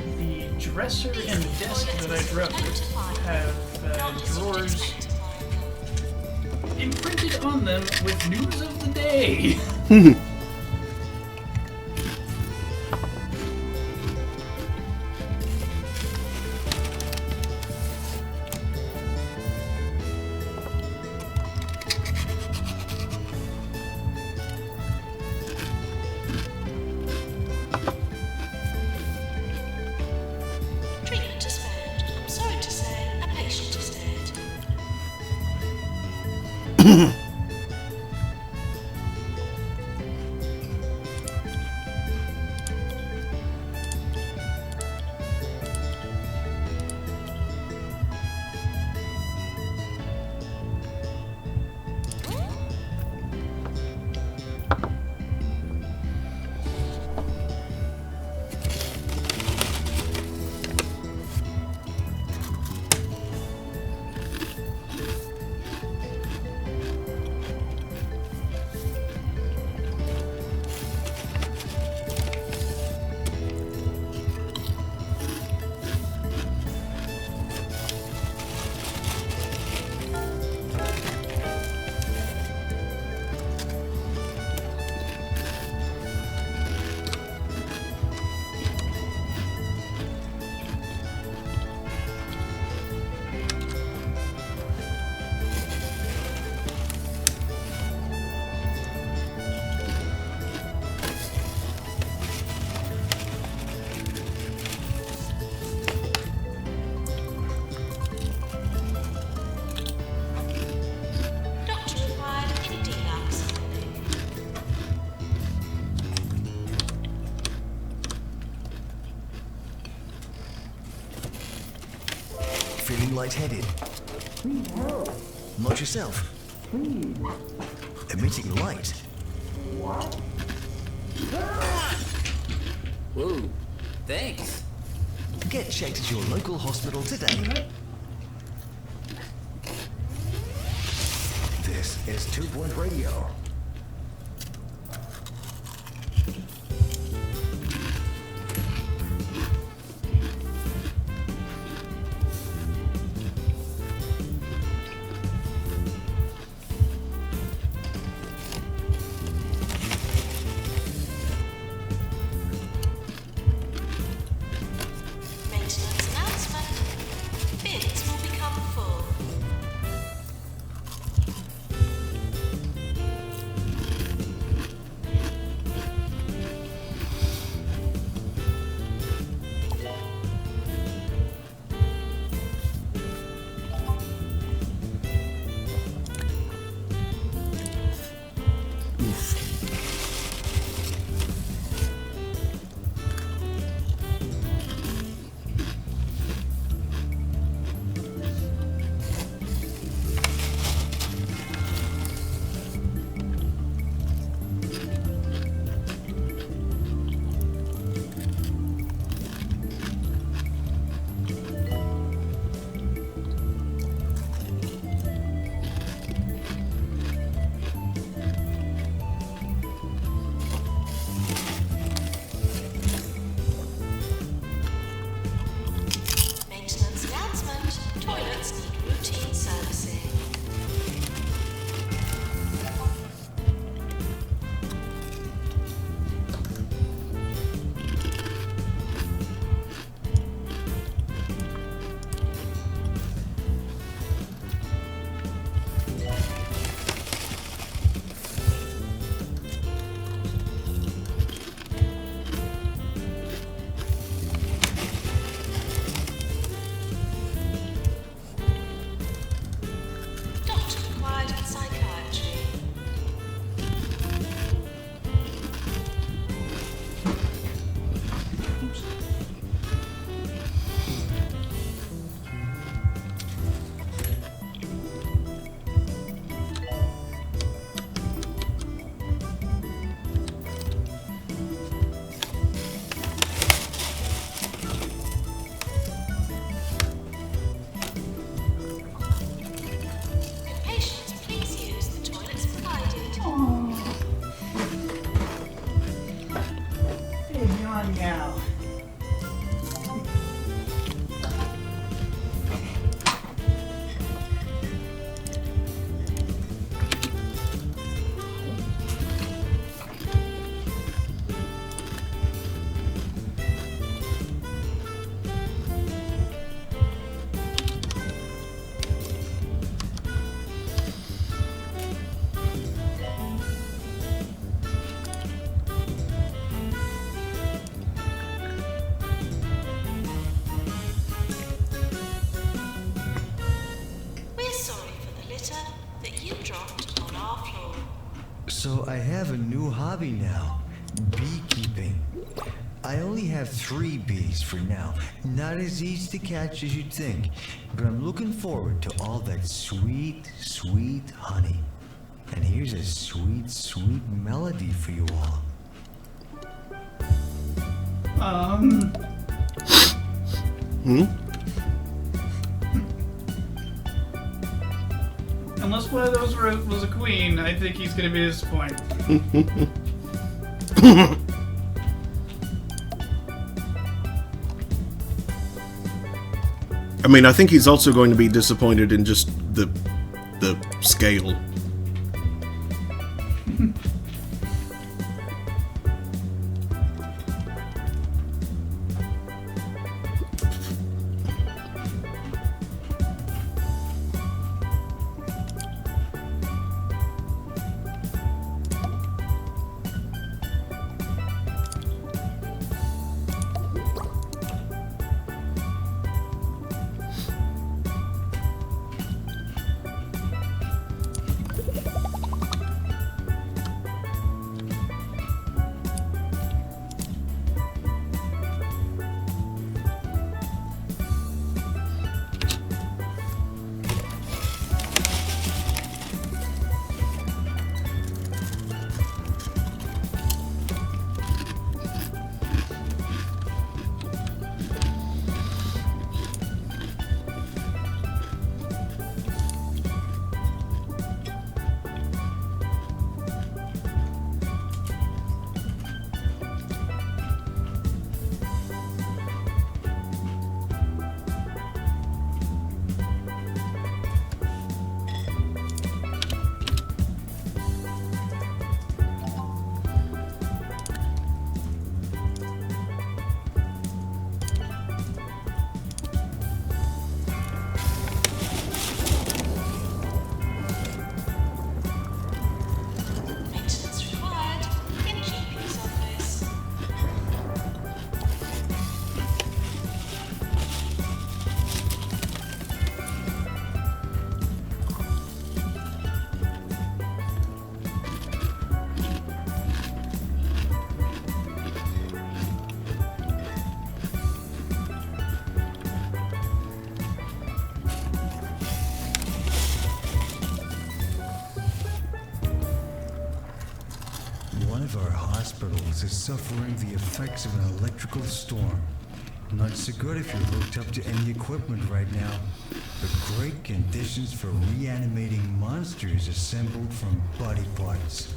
the dresser and desk that I grew up with have drawers imprinted on them with news of the day. Treatment is failed. I'm sorry to say, a patient is dead. feeling lightheaded? Not yourself? Emitting light? Whoa, thanks. Get checked at your local hospital today. This is 2 Point Radio. Maintenance announcement. Bins will become full. Maintenance announcement. Toilets need routine servicing. Doctor required in psychiatry. Patients, please use the toilets provided. Hey, yawn now. We're sorry for the litter that you dropped on our floor. So I have a new hobby now. Beekeeping. I only have 3 bees for now. Not as easy to catch as you'd think. But I'm looking forward to all that sweet, sweet honey. And here's a sweet, sweet melody for you all. Unless one of those was a queen, I think he's gonna be disappointed. I mean, I think he's also going to be disappointed in just the scale. Earth is suffering the effects of an electrical storm. Not so good if you're hooked up to any equipment right now, but great conditions for reanimating monsters assembled from body parts.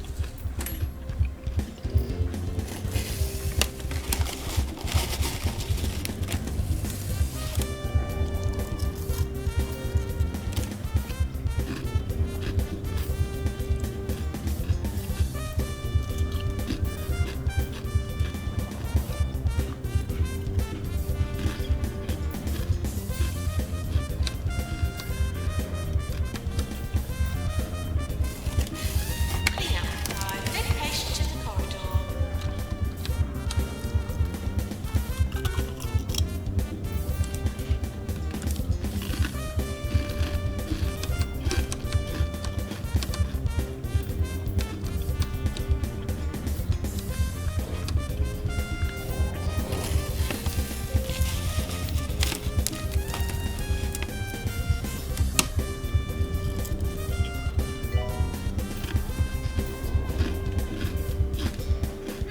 Preoccupied. Big patient in the corridor.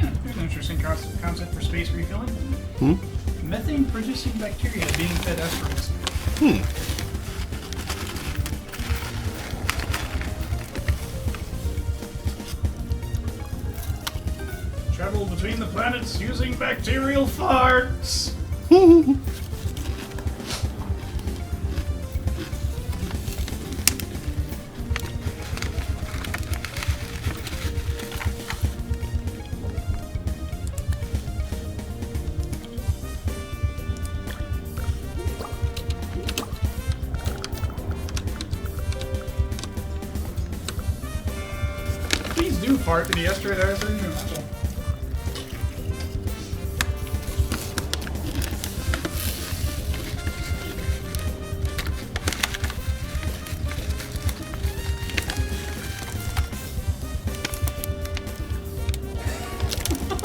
Yeah, there's an interesting concept for space refilling. Methane-producing bacteria being fed asteroids. Travel between the planets using bacterial farts. Please do fart in the asteroid Arizona.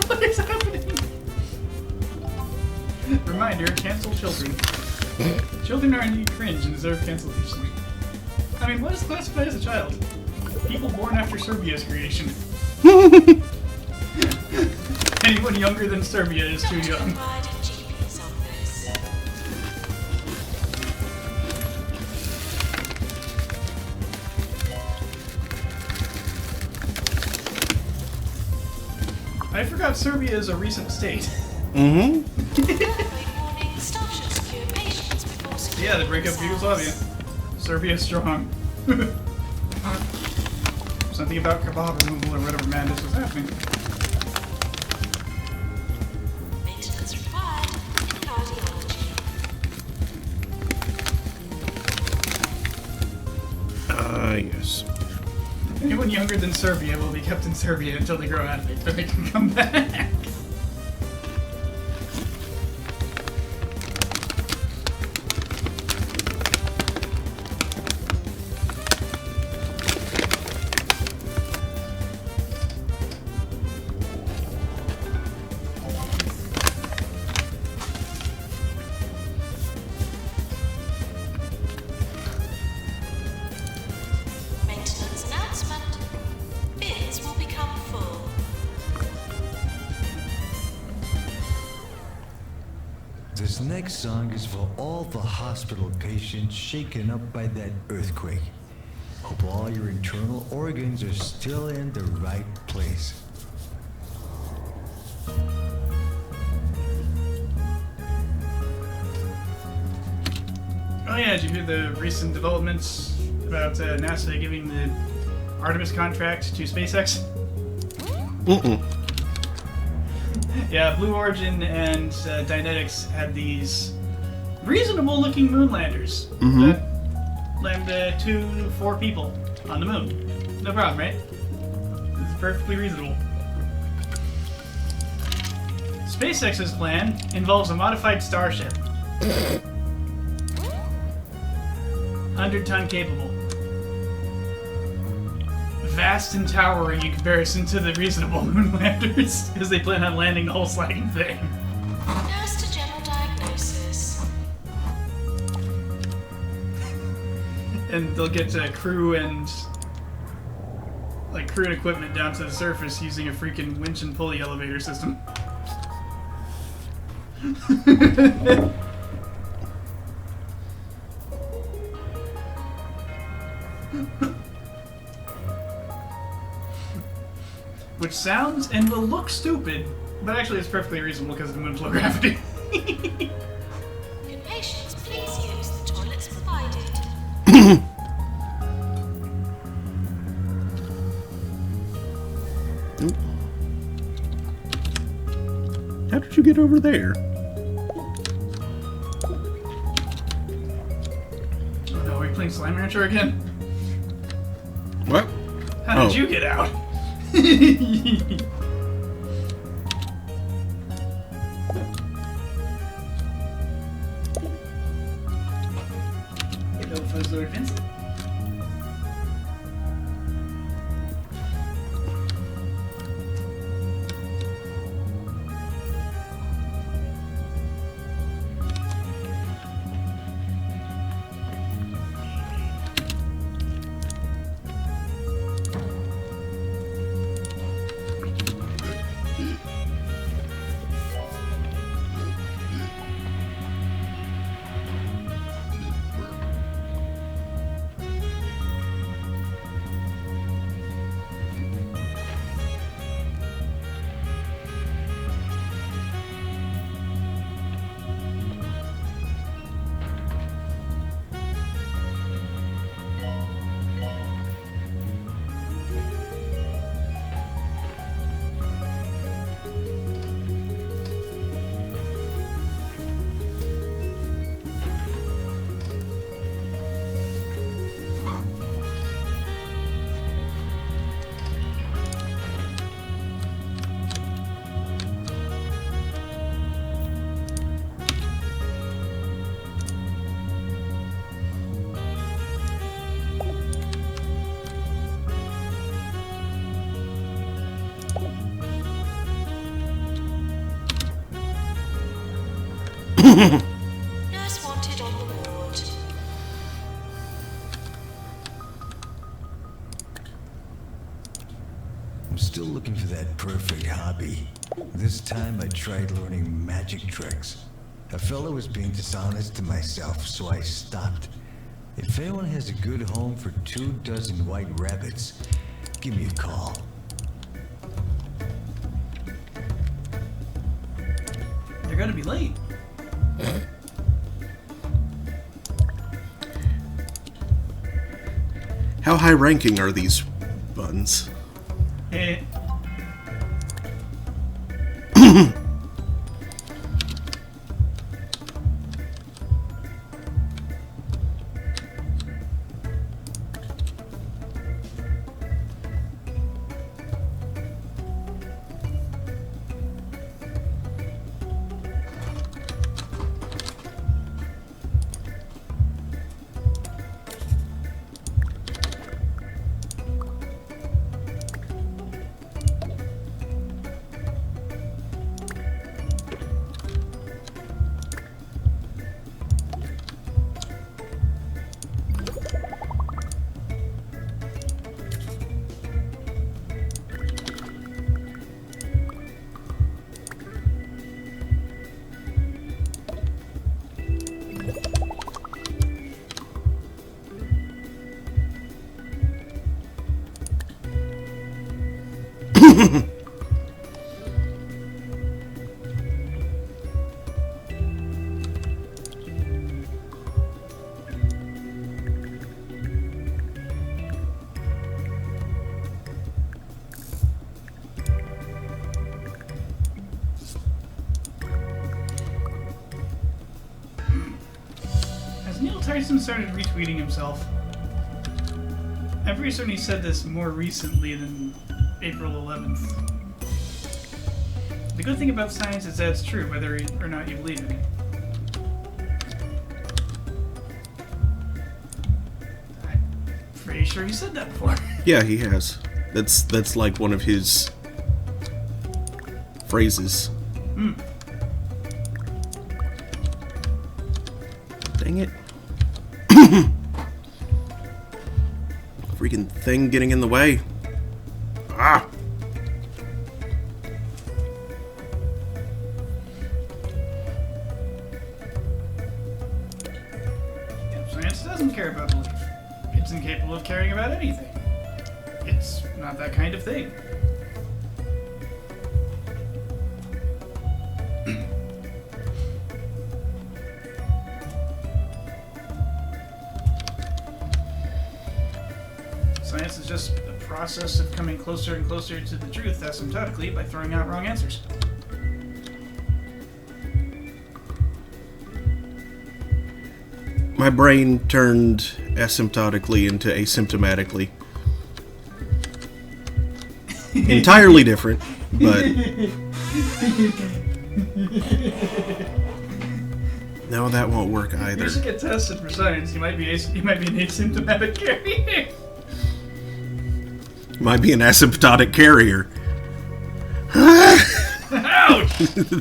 What is happening? Reminder, cancel children. Children are indeed cringe and deserve cancellation. I mean, what is classified as a child? People born after Serbia's creation. Anyone younger than Serbia is too Dr. young. McBride in GP's office. I forgot Serbia is a recent state. Mm-hmm. Earthquake warning. Staff should secure patients before securing Yeah, the breakup of Yugoslavia. Serbia is strong. Something about kebab removal or whatever madness was happening. Maintenance required. Cardiology. Yes. Anyone younger than Serbia will be kept in Serbia until they grow out of it, but they can come back. Maintenance announcement. Bins will become full. This next song is for all the hospital patients shaken up by that earthquake. Hope all your internal organs are still in the right place. Oh yeah, did you hear the recent developments about NASA giving the Artemis contract to SpaceX? Mm-mm. Yeah, Blue Origin and Dynetics had these reasonable-looking moon landers that landed 2 to 4 people on the moon. No problem, right? It's perfectly reasonable. SpaceX's plan involves a modified Starship. 100-ton capable. Vast and towering in comparison to the reasonable moon landers, because they plan on landing the whole slagging thing. Nurse to general diagnosis. And they'll get crew and like crew and equipment down to the surface using a freaking winch and pulley elevator system. Which sounds and will look stupid, but actually it's perfectly reasonable because of the moon's low gravity. In patience, please use the toilets provided. How did you get over there? Oh no, are we playing Slime Rancher again? What? How did Oh. you get out? Hello, Fuzzlord Vincent. Nurse wanted on the ward. I'm still looking for that perfect hobby. This time I tried learning magic tricks. A fellow was being dishonest to myself, so I stopped. If anyone has a good home for 24 white rabbits, give me a call. They're gonna be late. How high ranking are these buns? Eh. Has Neil Tyson started retweeting himself? I'm pretty certain he said this more recently than April 11th. The good thing about science is that it's true, whether or not you believe in it. I'm pretty sure he said that before. Yeah, he has. That's like one of his phrases. Dang it. Freaking thing getting in the way. Science doesn't care about belief. It's incapable of caring about anything. It's not that kind of thing. Science is just the process of coming closer and closer to the truth asymptotically by throwing out wrong answers. My brain turned asymptotically into asymptomatically. Entirely different, but... No, that won't work either. You should get tested for science. You might be an asymptomatic carrier. Might be an asymptotic carrier. Ouch!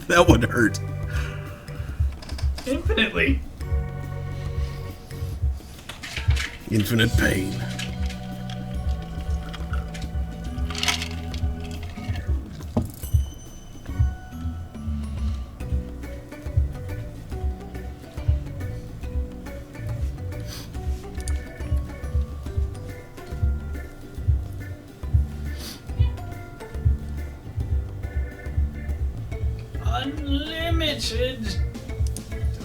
That would hurt. Infinitely. Infinite pain. Unlimited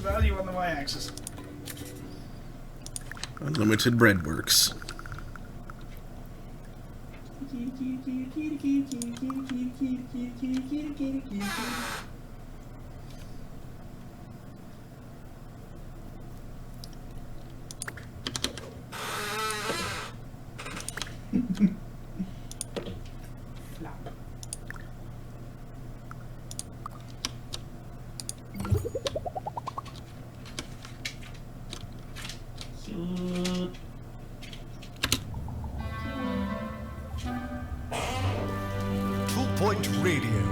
value on the y-axis. Unlimited breadworks. Two-Point Radio.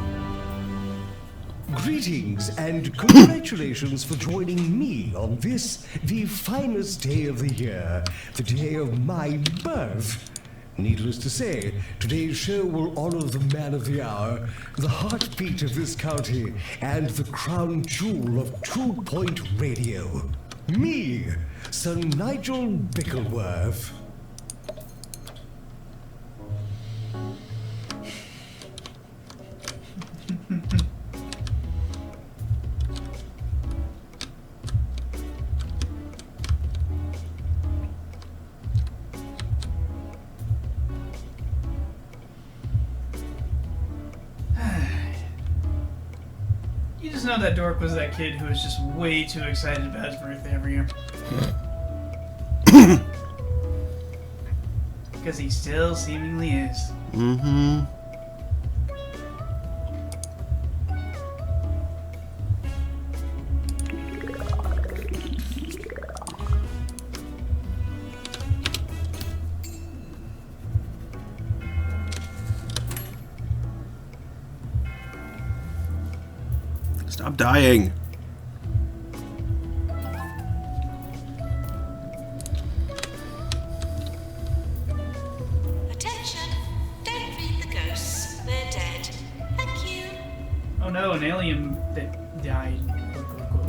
Greetings and congratulations for joining me on this, the finest day of the year, the day of my birth. Needless to say, today's show will honor the man of the hour, the heartbeat of this county, and the crown jewel of Two-Point Radio. Me, Sir Nigel Bickleworth. You just know that dork was that kid who was just way too excited about his birthday every year. Because he still seemingly is. Mm-hmm. Stop dying. Attention! Don't feed the ghosts. They're dead. Thank you. Oh no, an alien that died. Quote, quote, quote.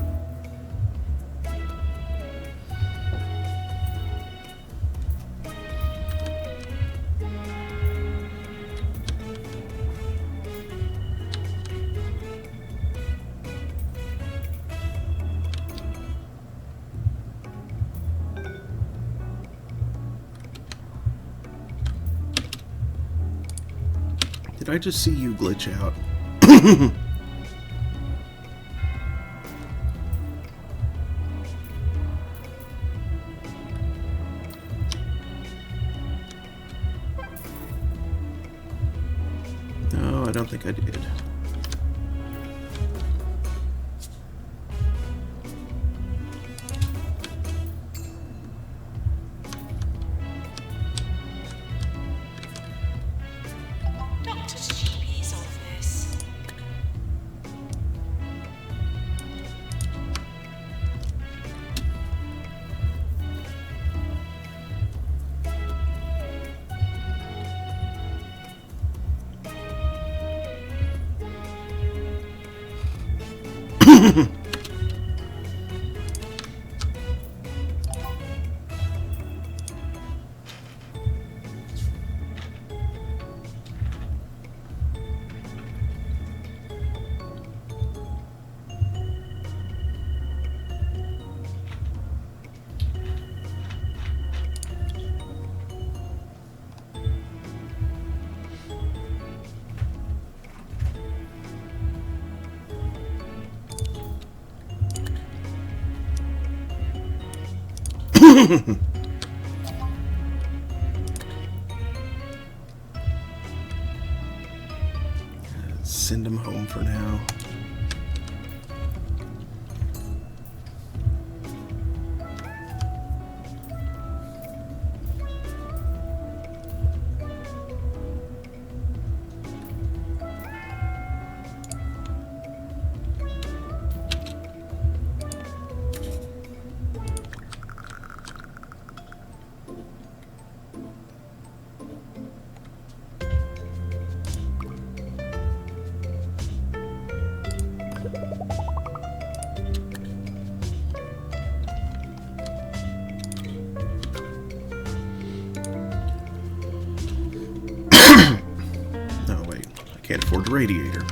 Did I just see you glitch out? No, I don't think I did. Doctor's GP's office. Send him home for now. Oh wait, I can't afford a radiator.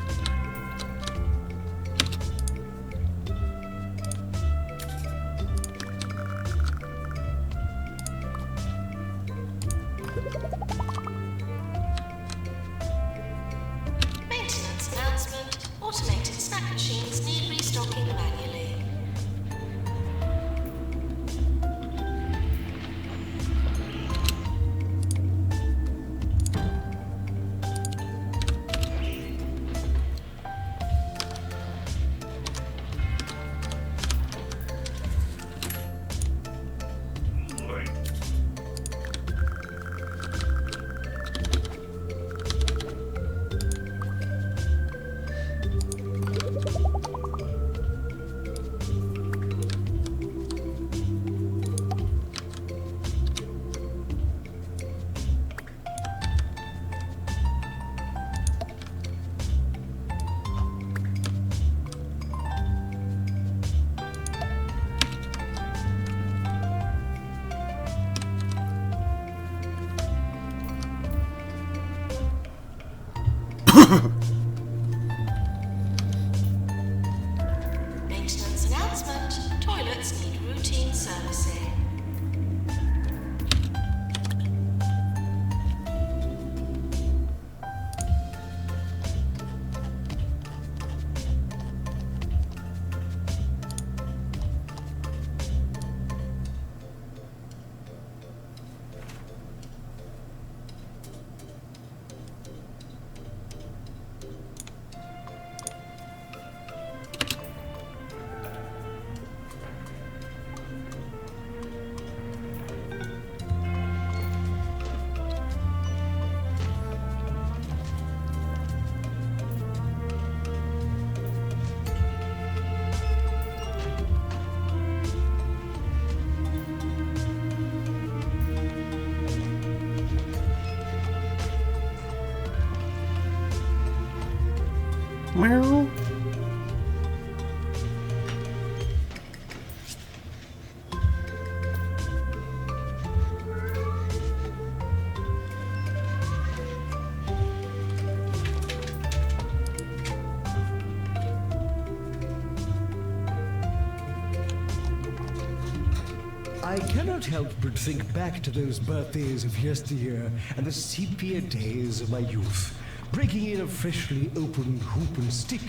Maintenance announcement. Automated snack machines need restocking manually. Maintenance announcement. Toilets need routine servicing. Meow. I cannot help but think back to those birthdays of yesteryear and the sepia days of my youth, breaking in a freshly opened hoop and stick,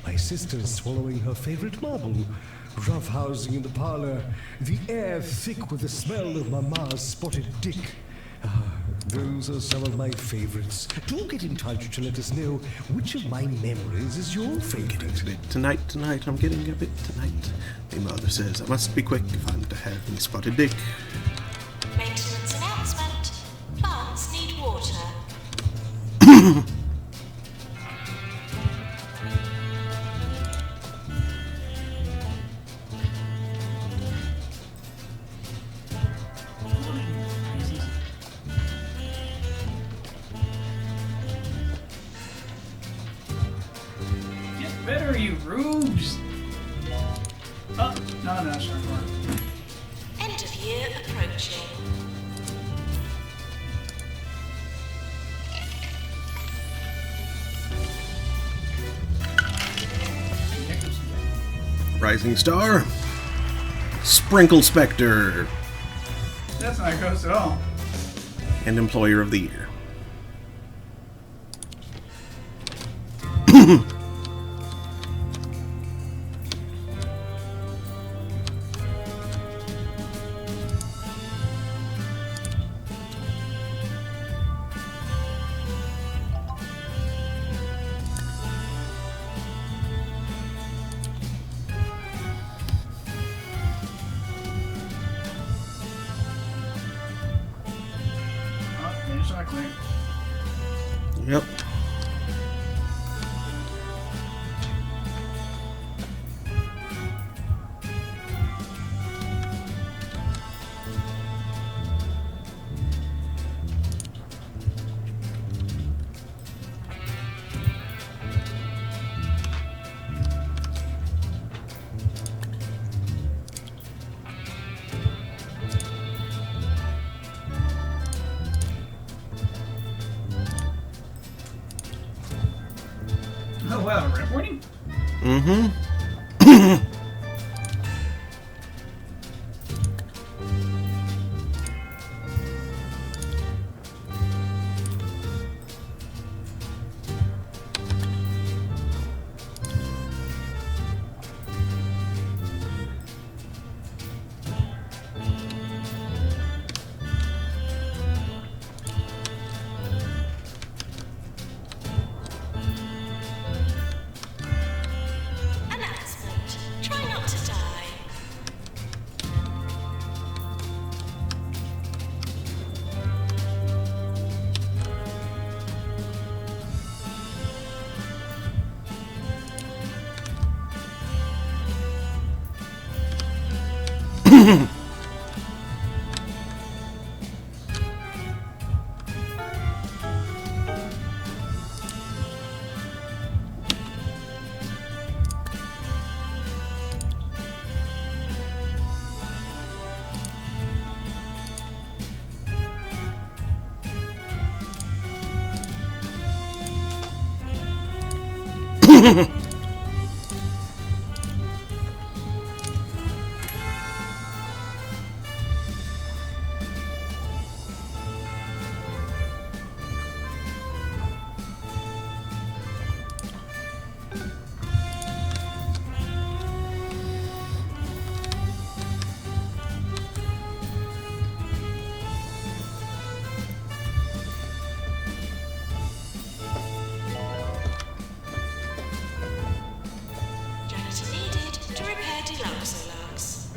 my sister swallowing her favorite marble, roughhousing in the parlor, the air thick with the smell of Mama's spotted dick. Ah, those are some of my favorites. Do get in touch to let us know which of my memories is your favorite. Tonight, I'm getting a bit tonight. My mother says I must be quick if I'm to have me spotted dick. Maintenance announcement. Plants need water. Get better, you rubes! Oh, no, sure. End of year approaching. Rising Star. Sprinkle Spectre. That's not gross at all. And Employer of the Year. quick. Yep. Oh wow, reporting? Mm-hmm. Announcement. Try not to die. Janitor needed to repair Deluxolux.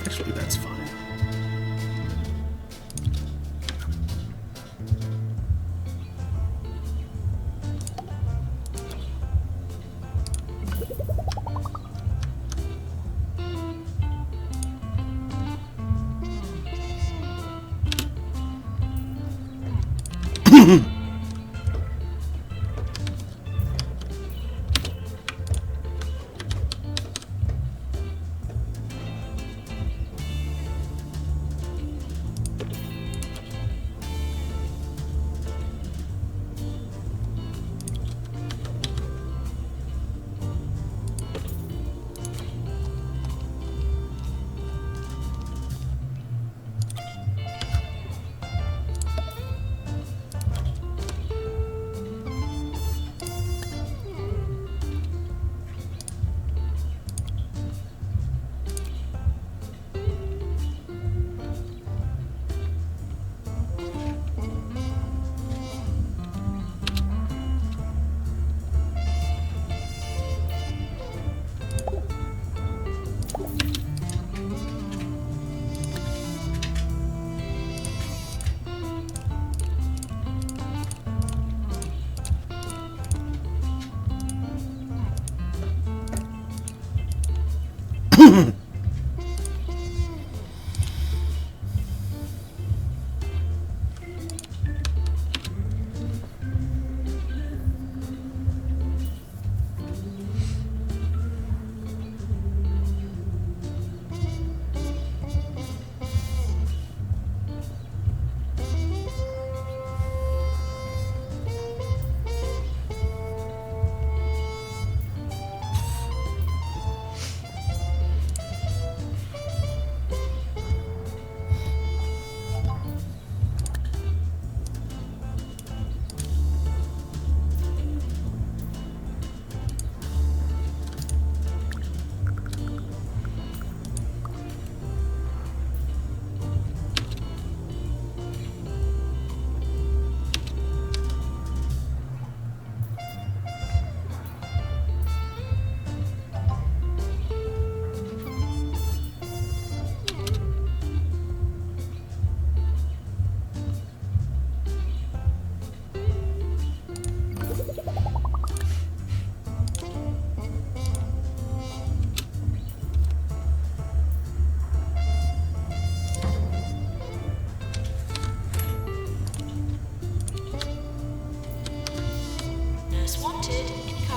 Actually, that's fine.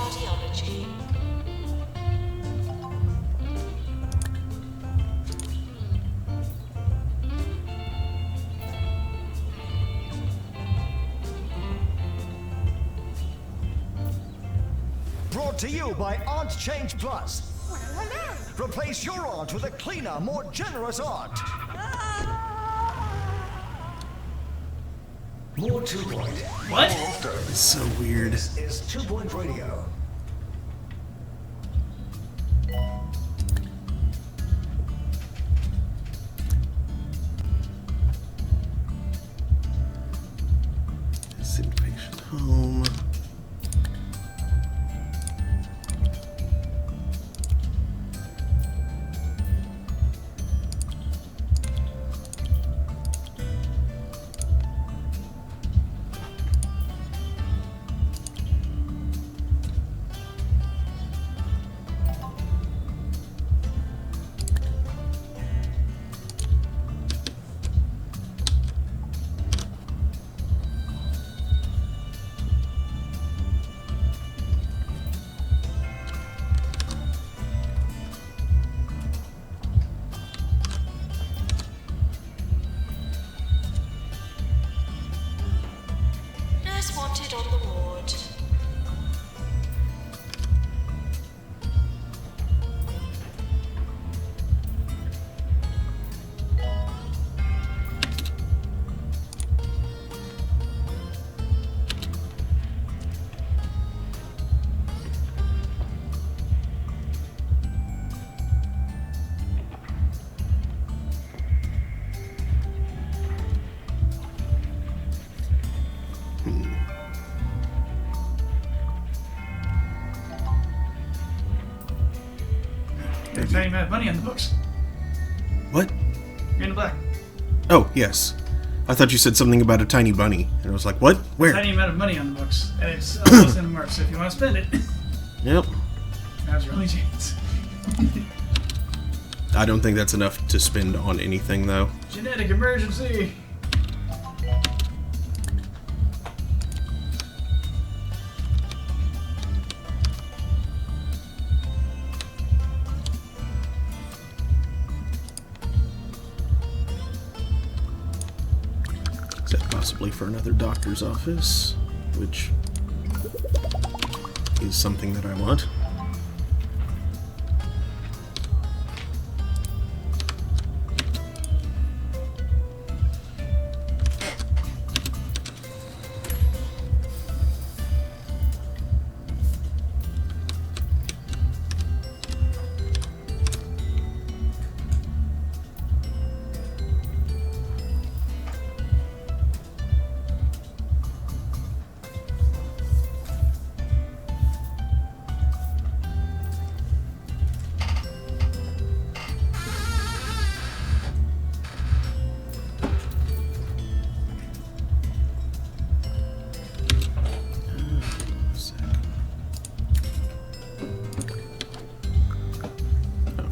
Cardiology. Brought to you by Aunt Change Plus. Replace your aunt with a cleaner, more generous aunt. More 2 Point. What? More often. It's so weird. This is 2 Point Radio. This inpatient home. Nurse wanted on the ward. You're tiny amount of money on the books. What? You're in the black. Oh, yes. I thought you said something about a tiny bunny. And I was like, what? Where? Tiny amount of money on the books, and it's almost in the mark. So if you want to spend it, Yep. now's your only chance. I don't think that's enough to spend on anything, though. Genetic emergency. Except possibly for another doctor's office, which is something that I want.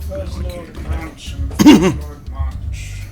First Lord March and First Lord March.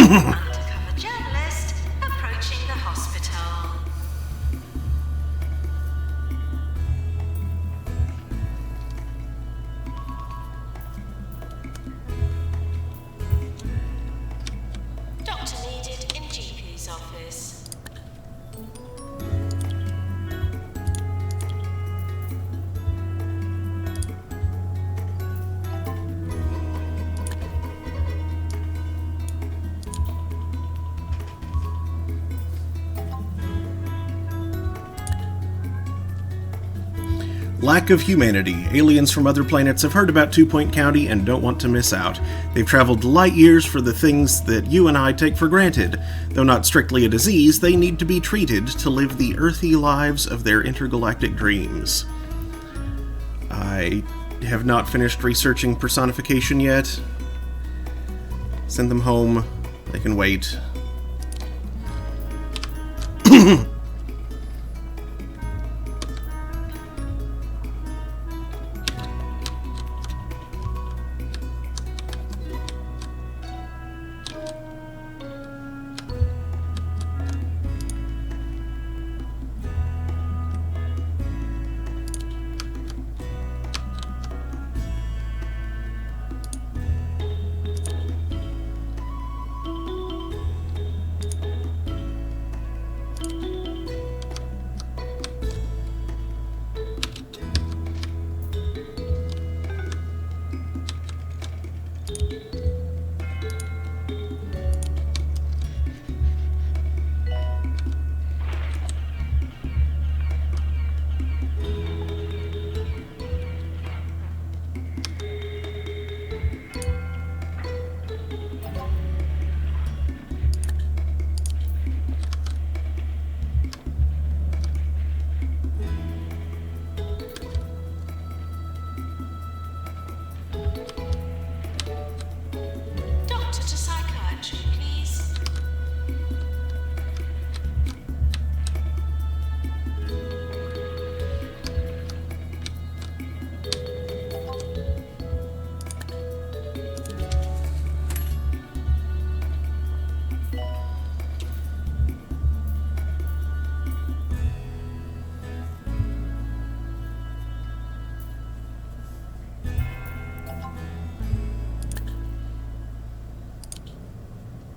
Undercover journalist approaching the hospital. Doctor needed in GP's office. Lack of humanity. Aliens from other planets have heard about Two Point County and don't want to miss out. They've traveled light years for the things that you and I take for granted. Though not strictly a disease, they need to be treated to live the earthy lives of their intergalactic dreams. I have not finished researching personification yet. Send them home. They can wait. Doctor to psychiatry, please.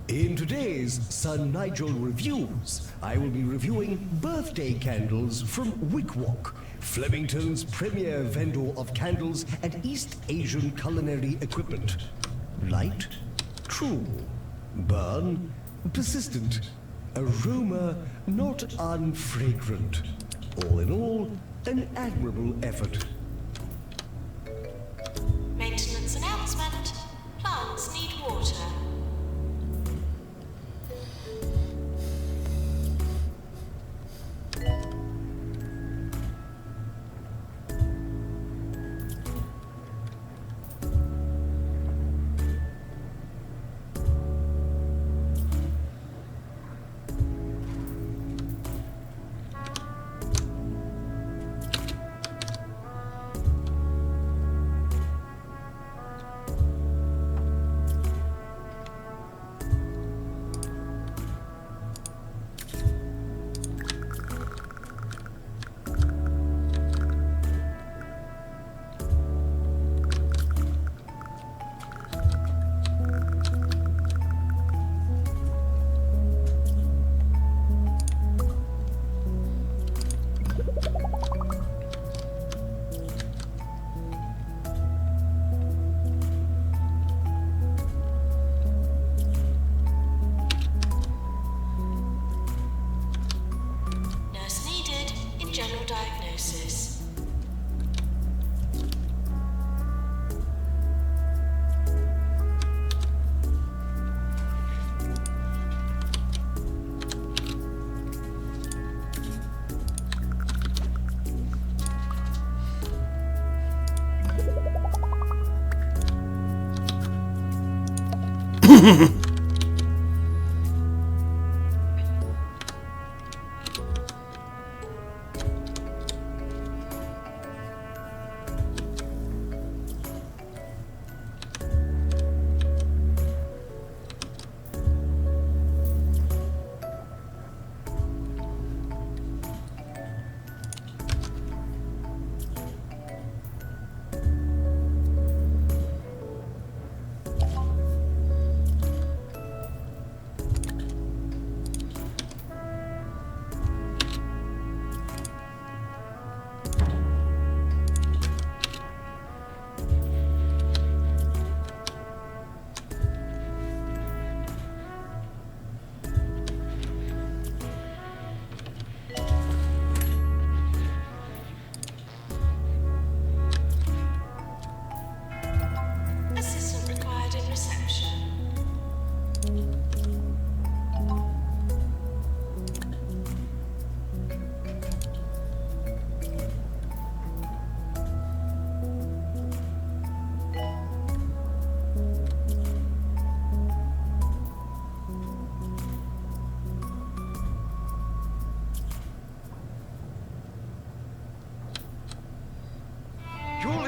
In today's Sir Nigel Reviews, I will be reviewing birthday candles from Wickwalk, Flemington's premier vendor of candles and East Asian culinary equipment. Light, true. Burn, persistent. Aroma, not unfragrant. All in all, an admirable effort. Maintenance announcement. Plants need water. Nurse needed in general diagnosis.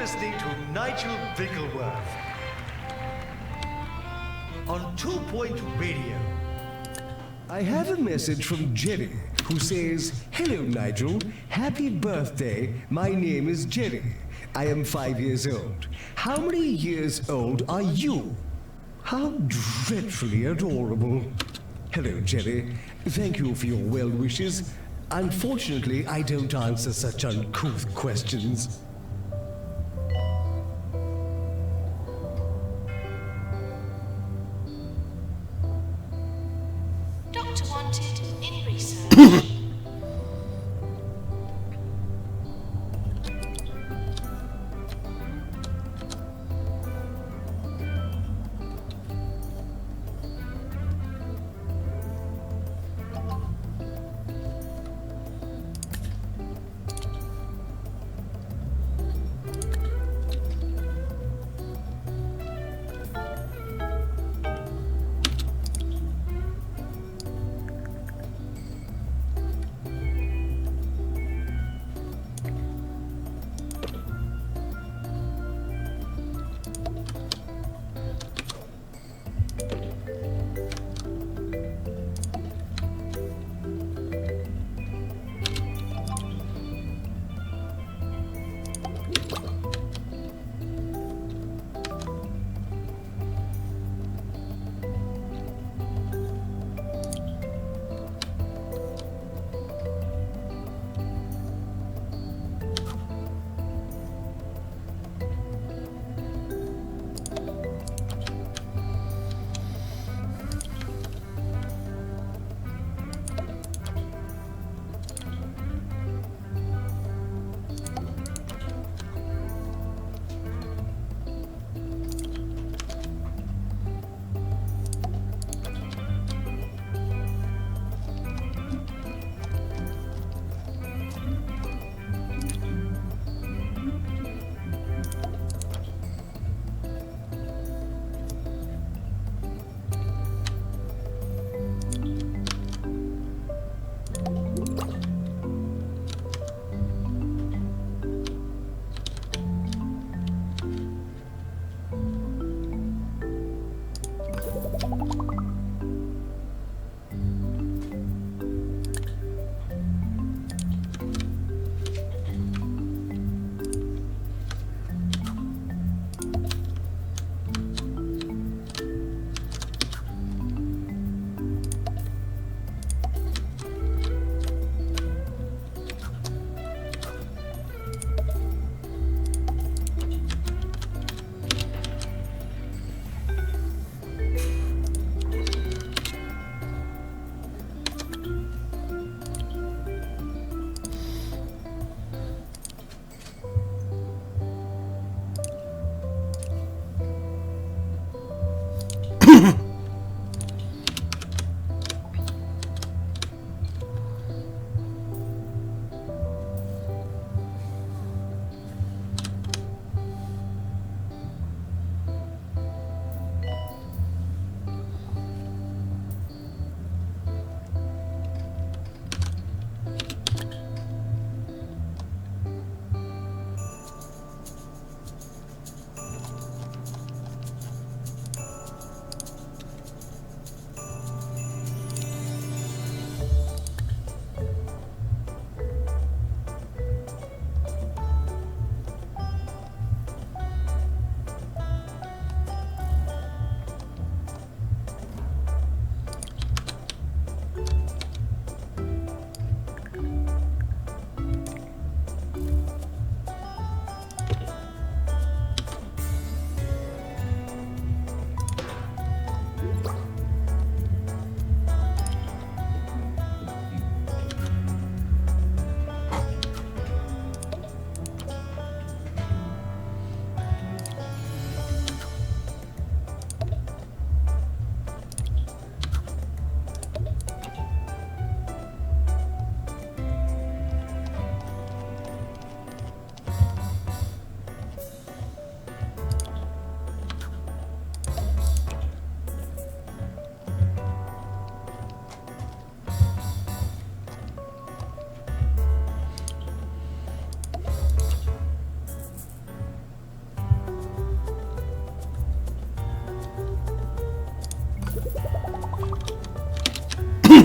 listening to Nigel Bickleworth on 2 Point Radio. I have a message from Jerry, who says, "Hello, Nigel. Happy birthday. My name is Jerry. I am 5 years old. How many years old are you?" How dreadfully adorable. Hello, Jerry. Thank you for your well wishes. Unfortunately, I don't answer such uncouth questions. Doctor wanted in research.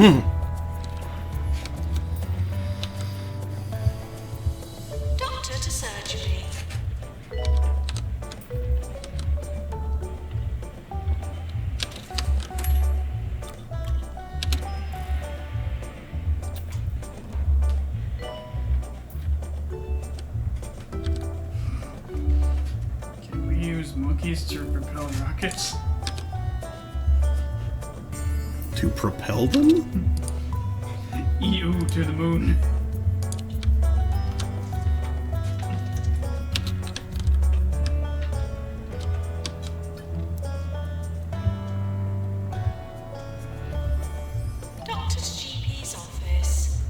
Doctor to surgery. Can we use monkeys to propel rockets? To propel them? EU to the moon. Doctor to GP's office.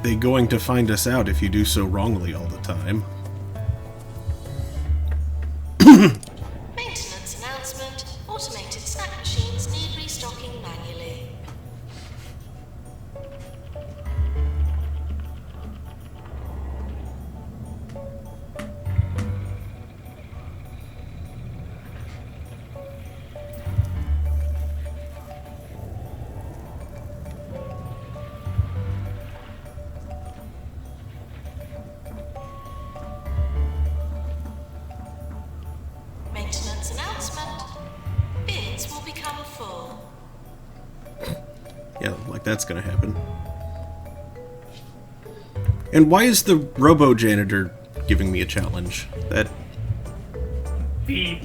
They going to find us out if you do so wrongly all the time. Maintenance announcement. Automated snack machines need restocking manually. Maintenance announcement. Bins will become full. Yeah, like that's gonna happen. And why is the robo-janitor giving me a challenge? That... Beep.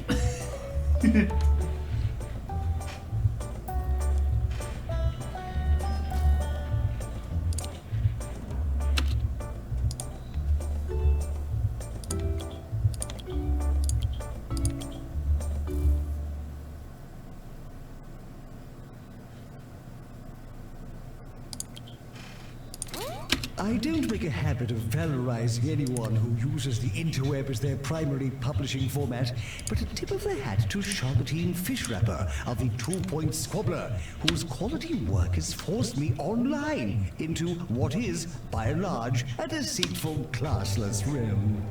I don't make a habit of valorizing anyone who uses the interweb as their primary publishing format, but a tip of the hat to Charlottine Fishwrapper of the 2 Point Squabbler, whose quality work has forced me online into what is, by and large, a deceitful, classless realm.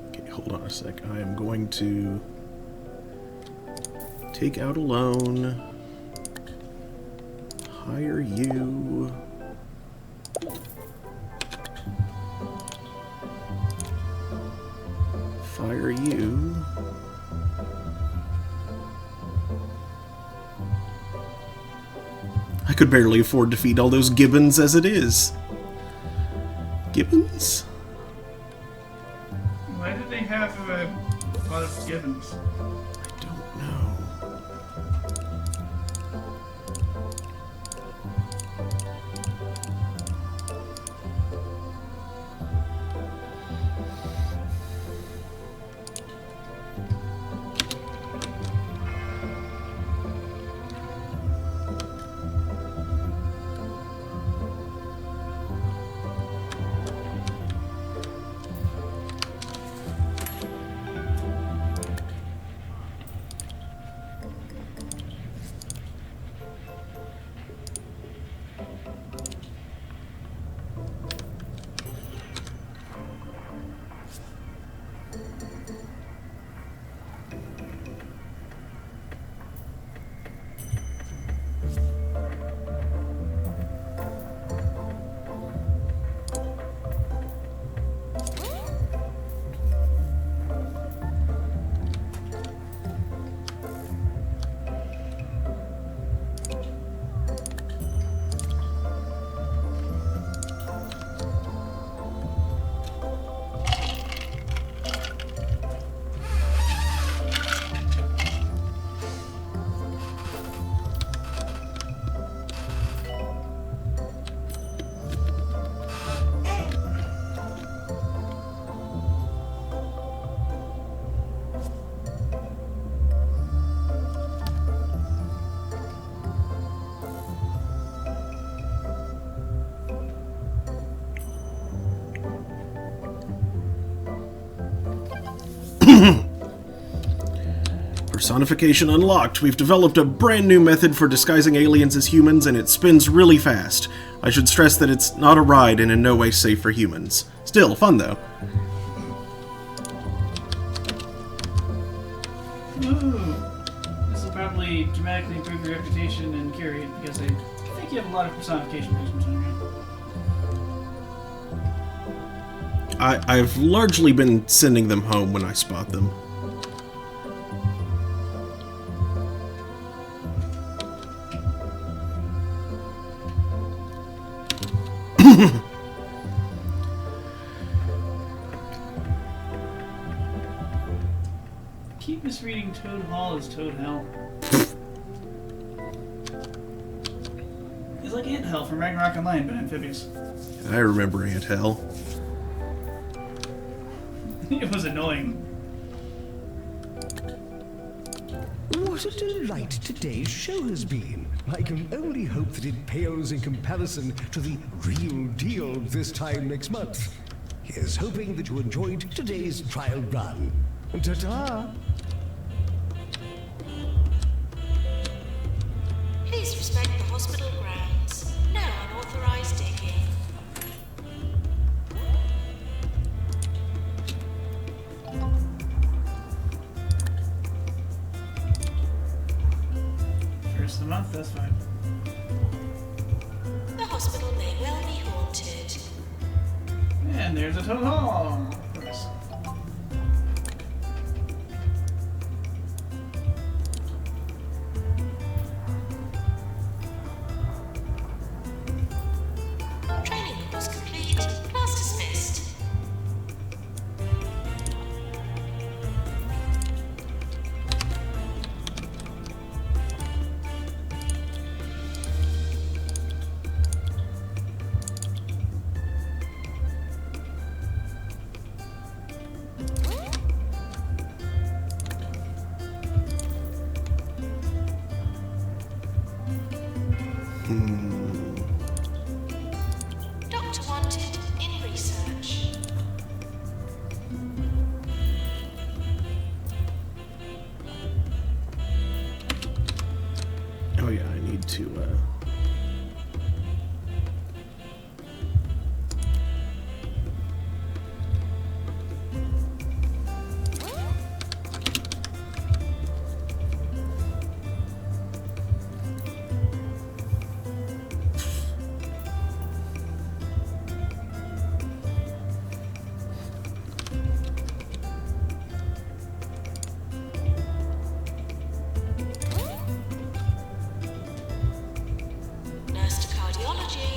Okay, hold on a sec. I am going to take out a loan. Hire you. Fire you. I could barely afford to feed all those gibbons as it is. Gibbons? Why did they have a lot of gibbons? I don't know. Personification unlocked. We've developed a brand new method for disguising aliens as humans, and it spins really fast. I should stress that it's not a ride and in no way safe for humans. Still, fun though. Ooh. This will probably dramatically improve your reputation and carry it, because I think you have a lot of personification patients on you. I've largely been sending them home when I spot them. Keep misreading Toad Hall as Toad Hell. It's like Ant Hell from Ragnarok Online, but amphibious. I remember Ant Hell. It was annoying. What a delight today's show has been. I can only hope that it pales in comparison to the real deal this time next month. Here's hoping that you enjoyed today's trial run. Ta-ta! Please respect the hospital grounds. No unauthorized digging. First of the month, that's fine. The hospital may well be haunted. And there's a Toad Hall! Of course. Training course complete. Class dismissed. Doctor wanted in research. Oh yeah, I need to, Nurse to cardiology.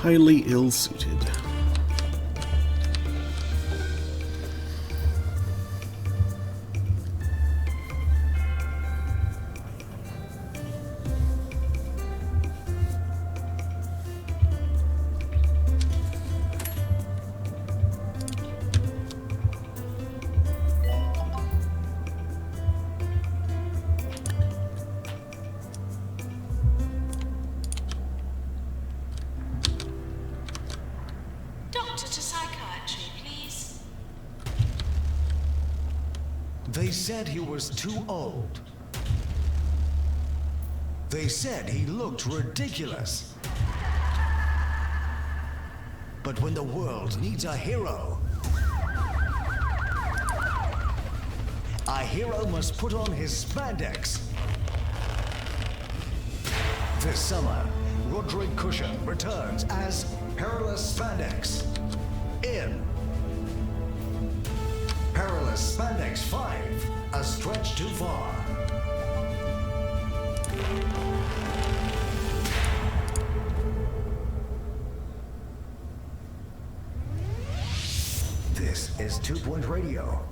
highly ill-suited. Doctor to psychiatry, please. They said he was too old. They said he looked ridiculous. But when the world needs a hero must put on his spandex. This summer, Roderick Cushion returns as Perilous Spandex in Perilous Spandex 5, A Stretch Too Far. This is 2 Point Radio.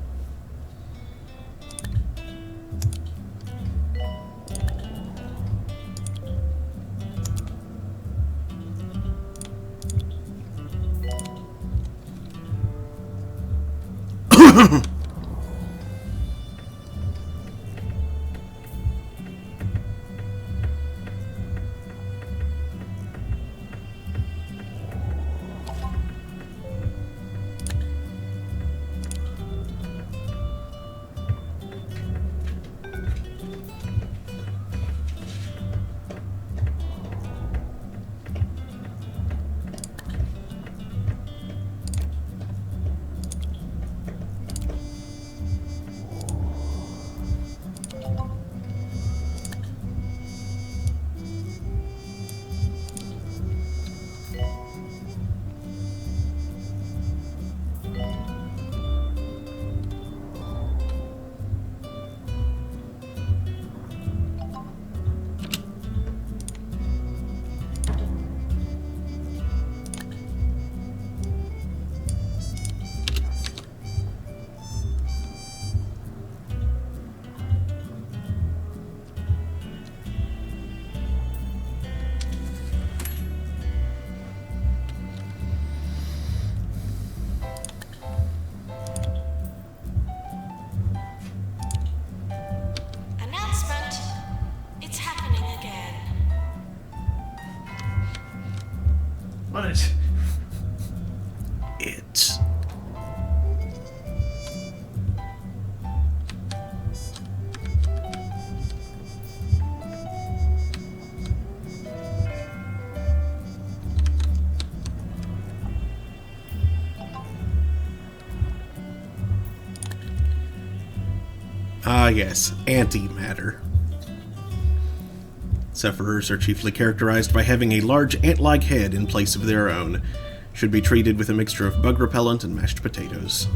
Announcement. It's happening again. What is... It. Ah, yes, antimatter. Sufferers are chiefly characterized by having a large ant-like head in place of their own. Should be treated with a mixture of bug repellent and mashed potatoes.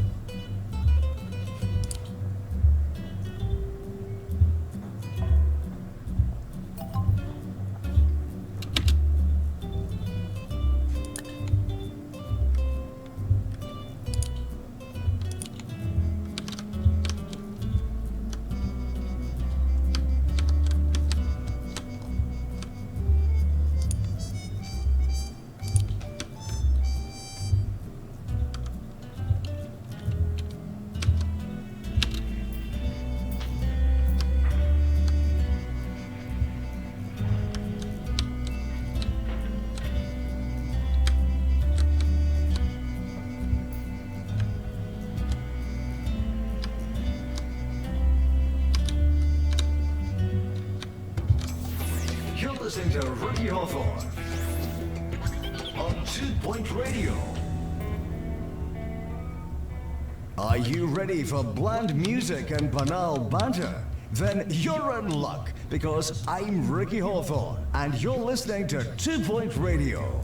You're listening to Ricky Hawthorne on 2 Point Radio. Are you ready for bland music and banal banter? Then you're in luck, because I'm Ricky Hawthorne, and you're listening to 2 Point Radio.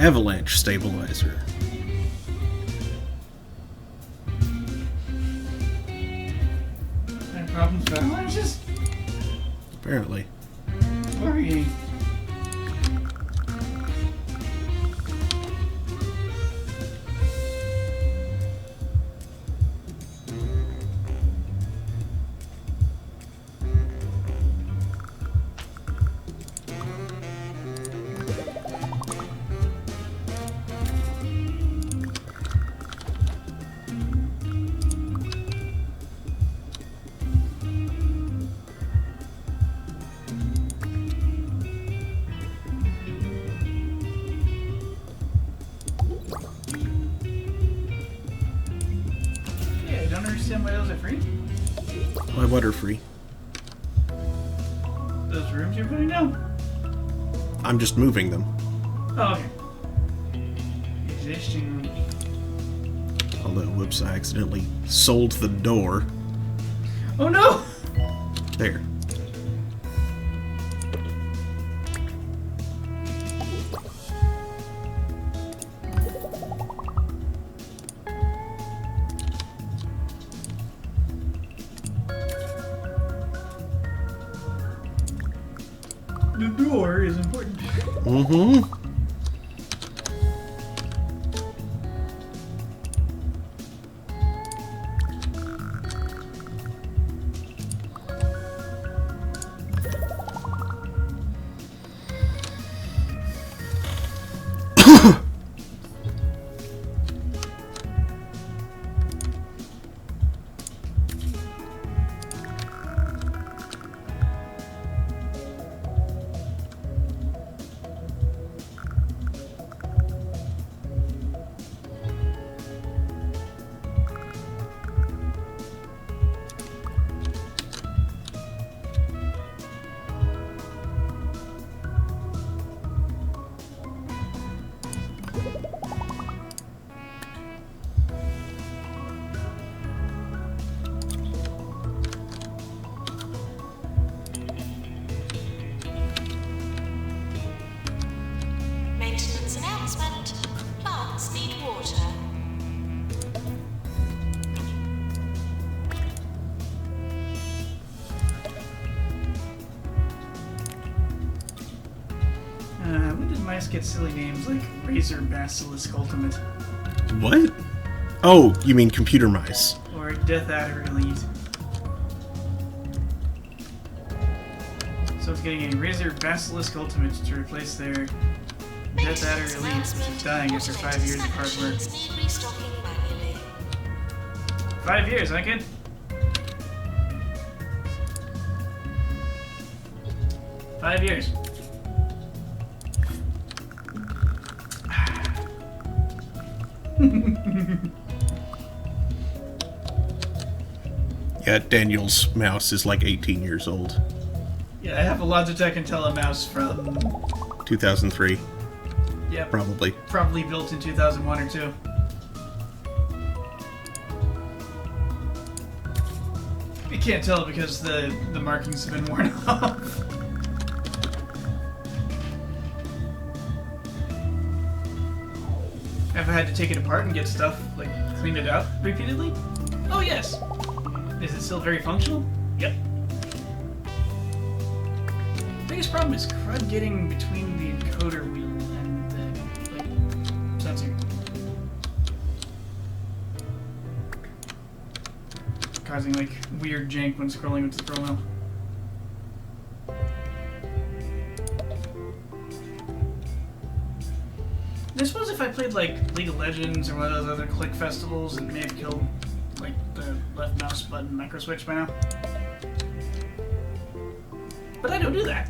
Avalanche stabilizer. Any problems with avalanches? Apparently. Worrying. Yeah, I don't understand why those are free. Why water free? Those rooms you're putting down? I'm just moving them. Oh, okay. Existing rooms. Although, whoops, I accidentally sold the door. Oh no! There. The door is important. Mm-hmm. Maintenance announcement. Plants need water. When did mice get silly names like Razor Basilisk Ultimate What? Oh, you mean computer mice. or Death Adder Elite? So it's getting a Razor Basilisk Ultimate to replace their Death Adder Elite, which is dying after 5 years of hard work. Need restocking manually. 5 years, huh, kid? Five years. Yeah, Daniel's mouse is like 18 years old. Yeah, I have a Logitech IntelliMouse from 2003, yeah, probably. probably built in 2001 or 2. You can't tell because the markings have been worn off. Have I had to take it apart and get stuff, like, cleaned it out repeatedly? Oh, yes. Is it still very functional? Yep. Biggest problem is crud getting between the encoder wheel and the, like, sensor. Causing, like, weird jank when scrolling with the scroll wheel. I suppose if I played like League of Legends or one of those other click festivals, it may have killed like the left mouse button micro switch by now. But I don't do that.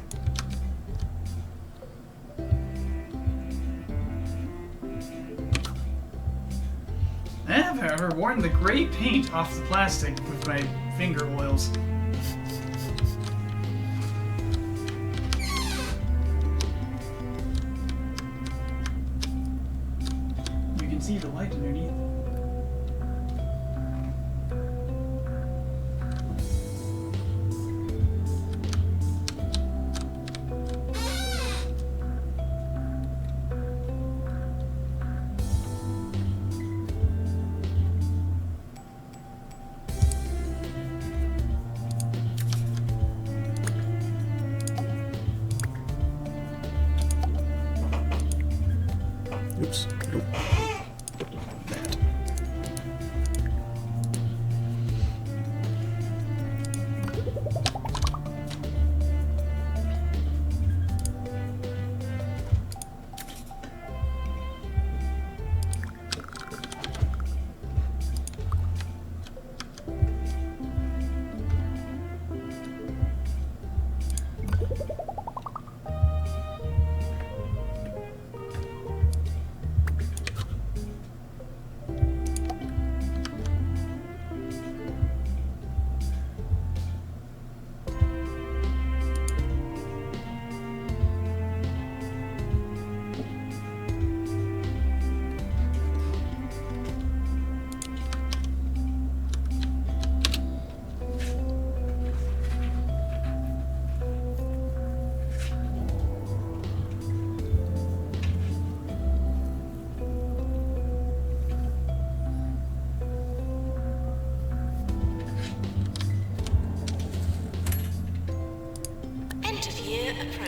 I have, however, worn the gray paint off the plastic with my finger oils. You can see the light underneath.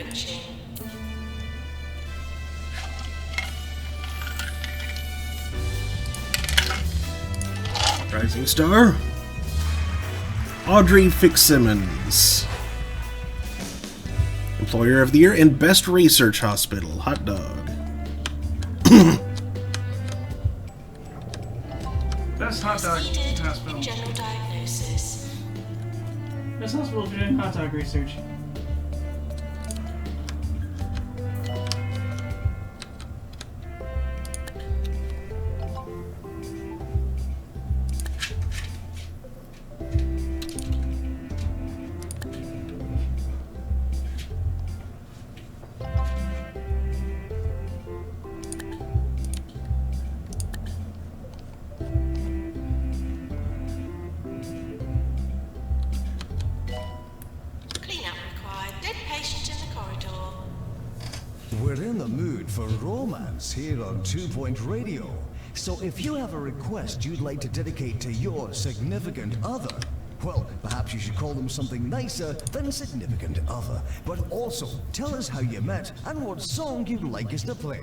approaching. Rising star. Audrey Fitzsimmons. Employer of the Year and Best Research Hospital. Hot dog. Best hot dog Needed hospital. in general diagnosis. Best hospital for doing hot dog research. Cleanup required. Dead patient in the corridor. We're in the mood for romance here on 2 Point Radio. So if you have a request you'd like to dedicate to your significant other, well, perhaps you should call them something nicer than significant other. But also, tell us how you met and what song you'd like us to play.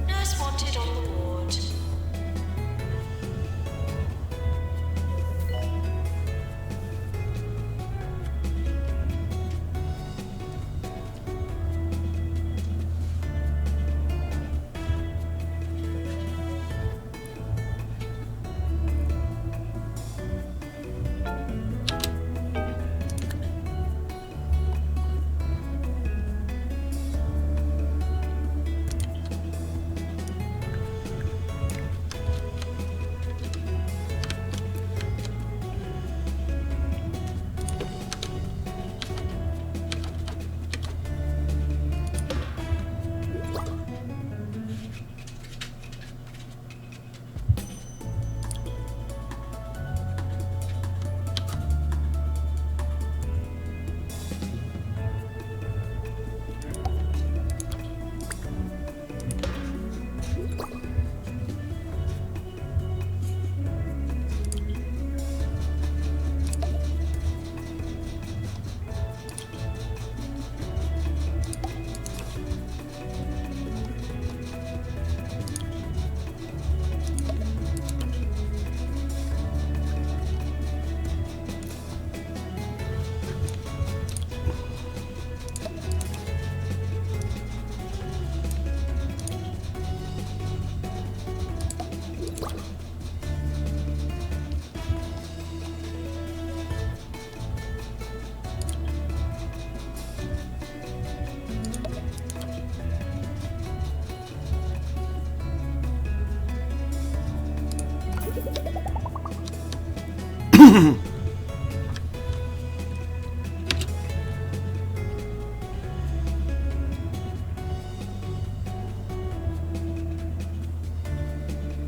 Nurse wanted on the ward.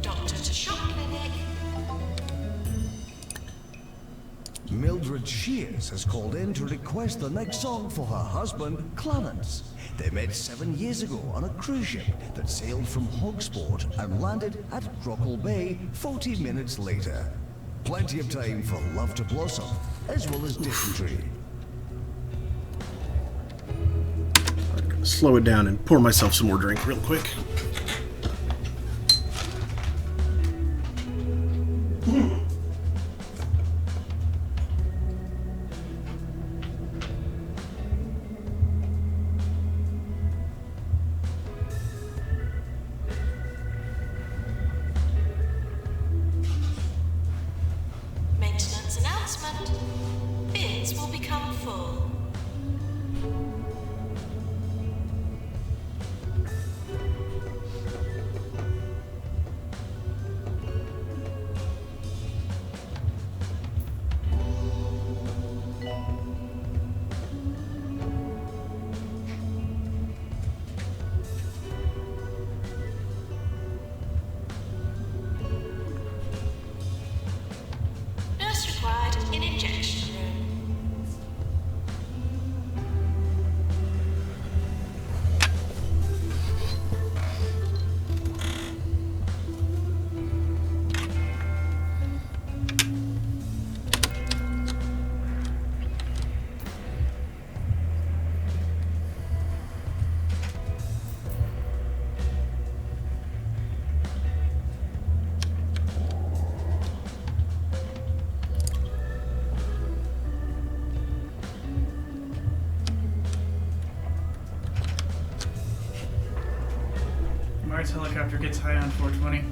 Doctor to shop clinic. Mildred Shears has called in to request the next song for her husband, Clarence. They met 7 years ago on a cruise ship that sailed from Hogsport and landed at Grockle Bay 40 minutes later. Plenty of time for love to blossom, as well as dysentery. I'm gonna slow it down and pour myself some more drink real quick. Maintenance announcement. Bids will become full. Lawrence helicopter gets high on 420.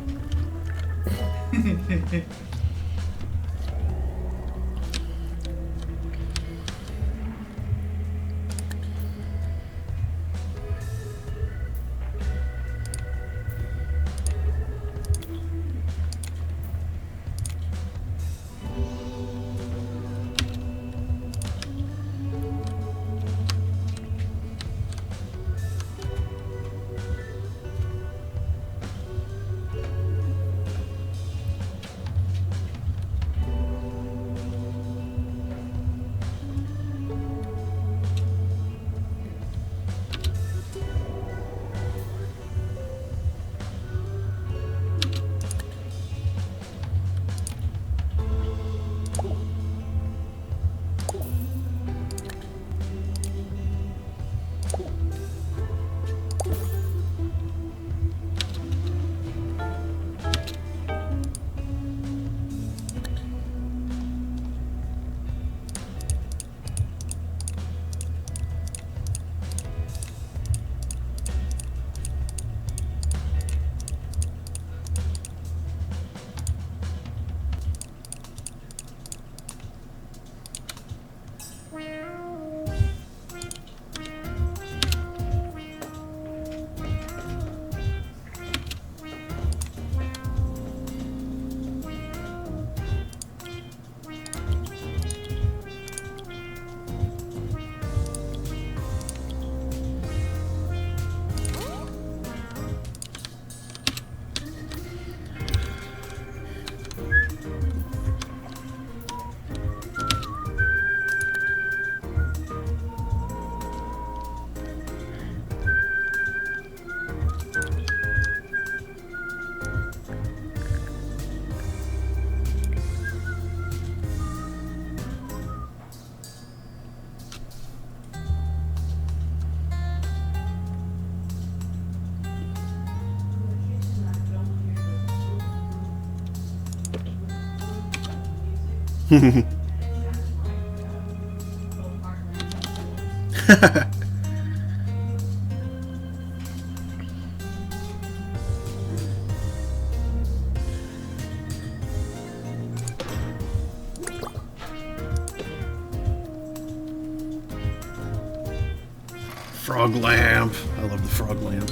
Frog lamp. I love the frog lamp.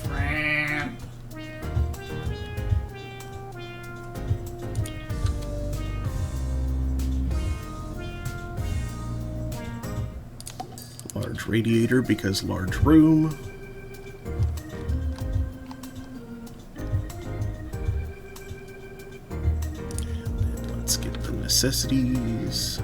Ramp. Large radiator because large room. And let's get the necessities.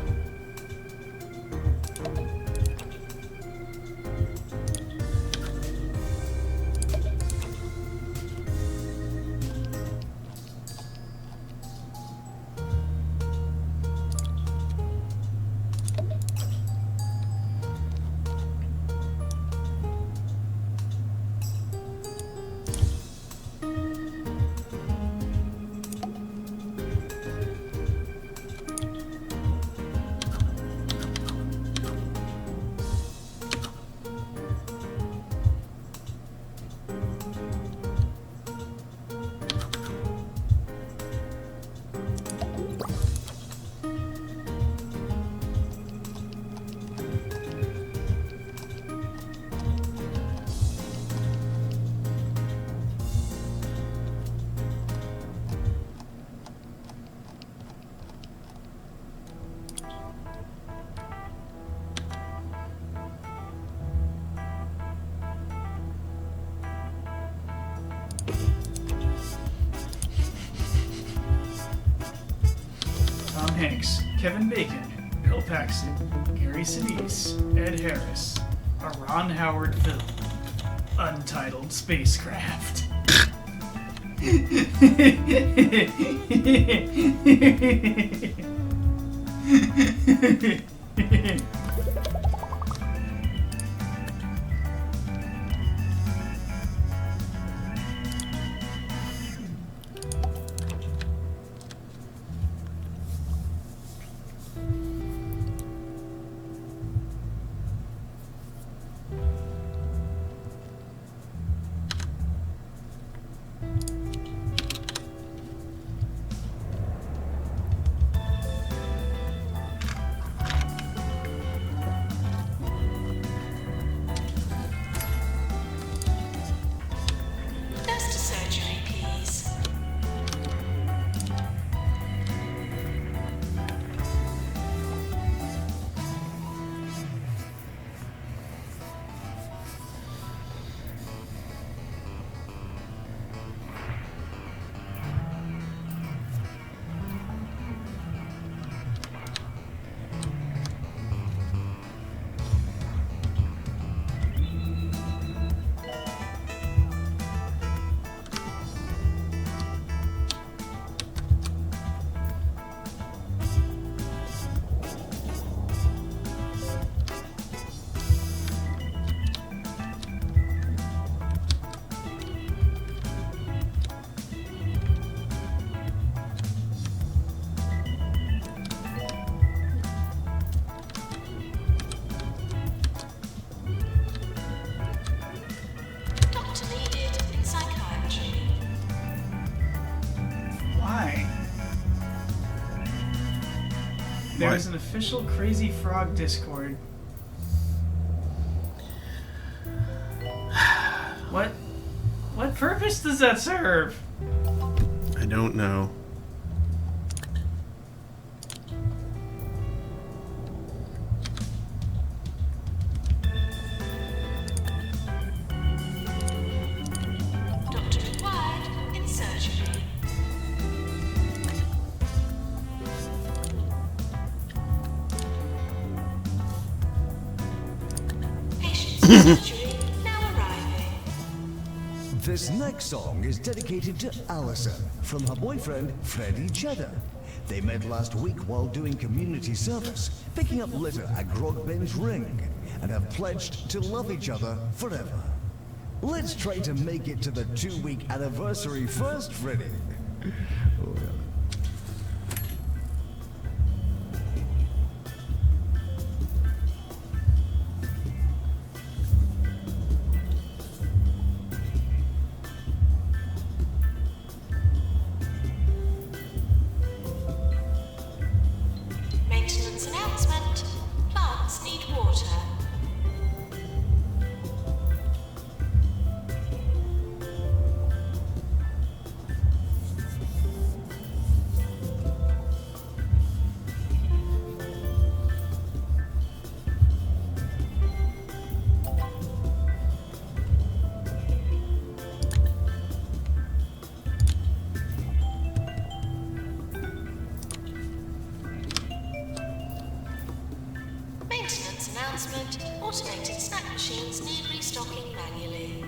Tom Hanks, Kevin Bacon, Bill Paxton, Gary Sinise, Ed Harris. A Ron Howard film. Untitled Spacecraft. There's an official Crazy Frog Discord. What purpose does that serve? I don't know. Doctor required in surgery. Patients in surgery now arriving. This next song is dedicated to Allison from her boyfriend, Freddie Cheddar. They met last week while doing community service, picking up litter at Grogben's Ring, and have pledged to love each other forever. Let's try to make it to the 2-week anniversary first, Freddie. Oh, yeah. Maintenance announcement. Plants need water. Maintenance announcement. Automated snack machines need restocking manually.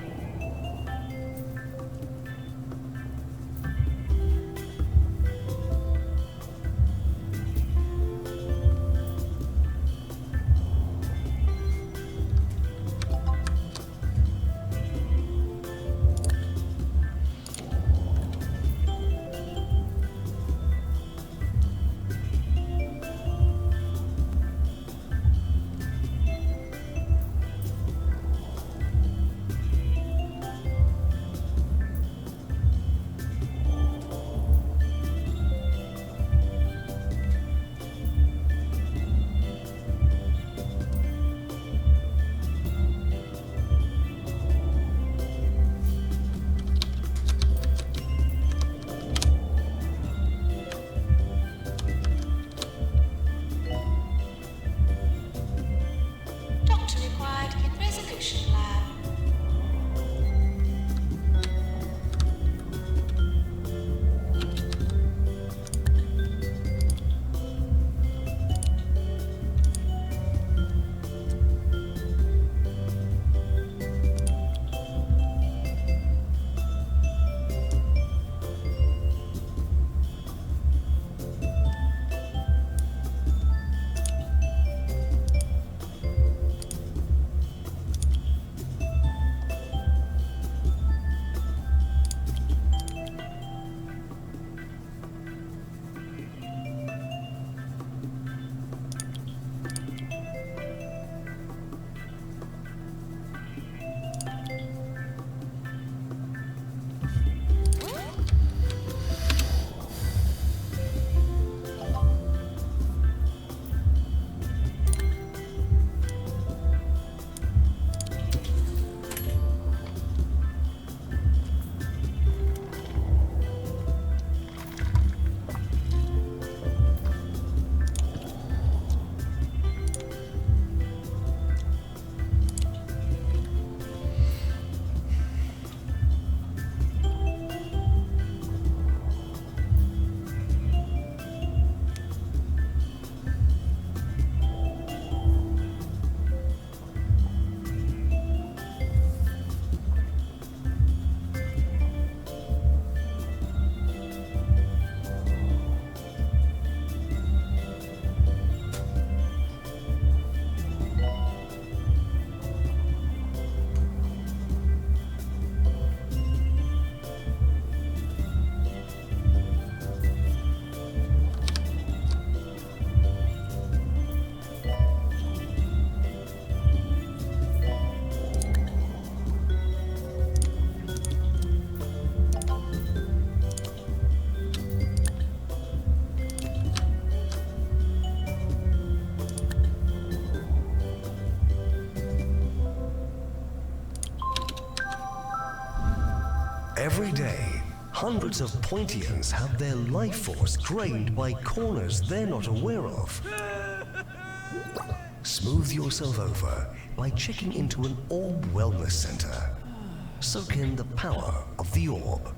Every day, hundreds of Pointians have their life force drained by corners they're not aware of. Smooth yourself over by checking into an Orb Wellness Center. Soak in the power of the Orb.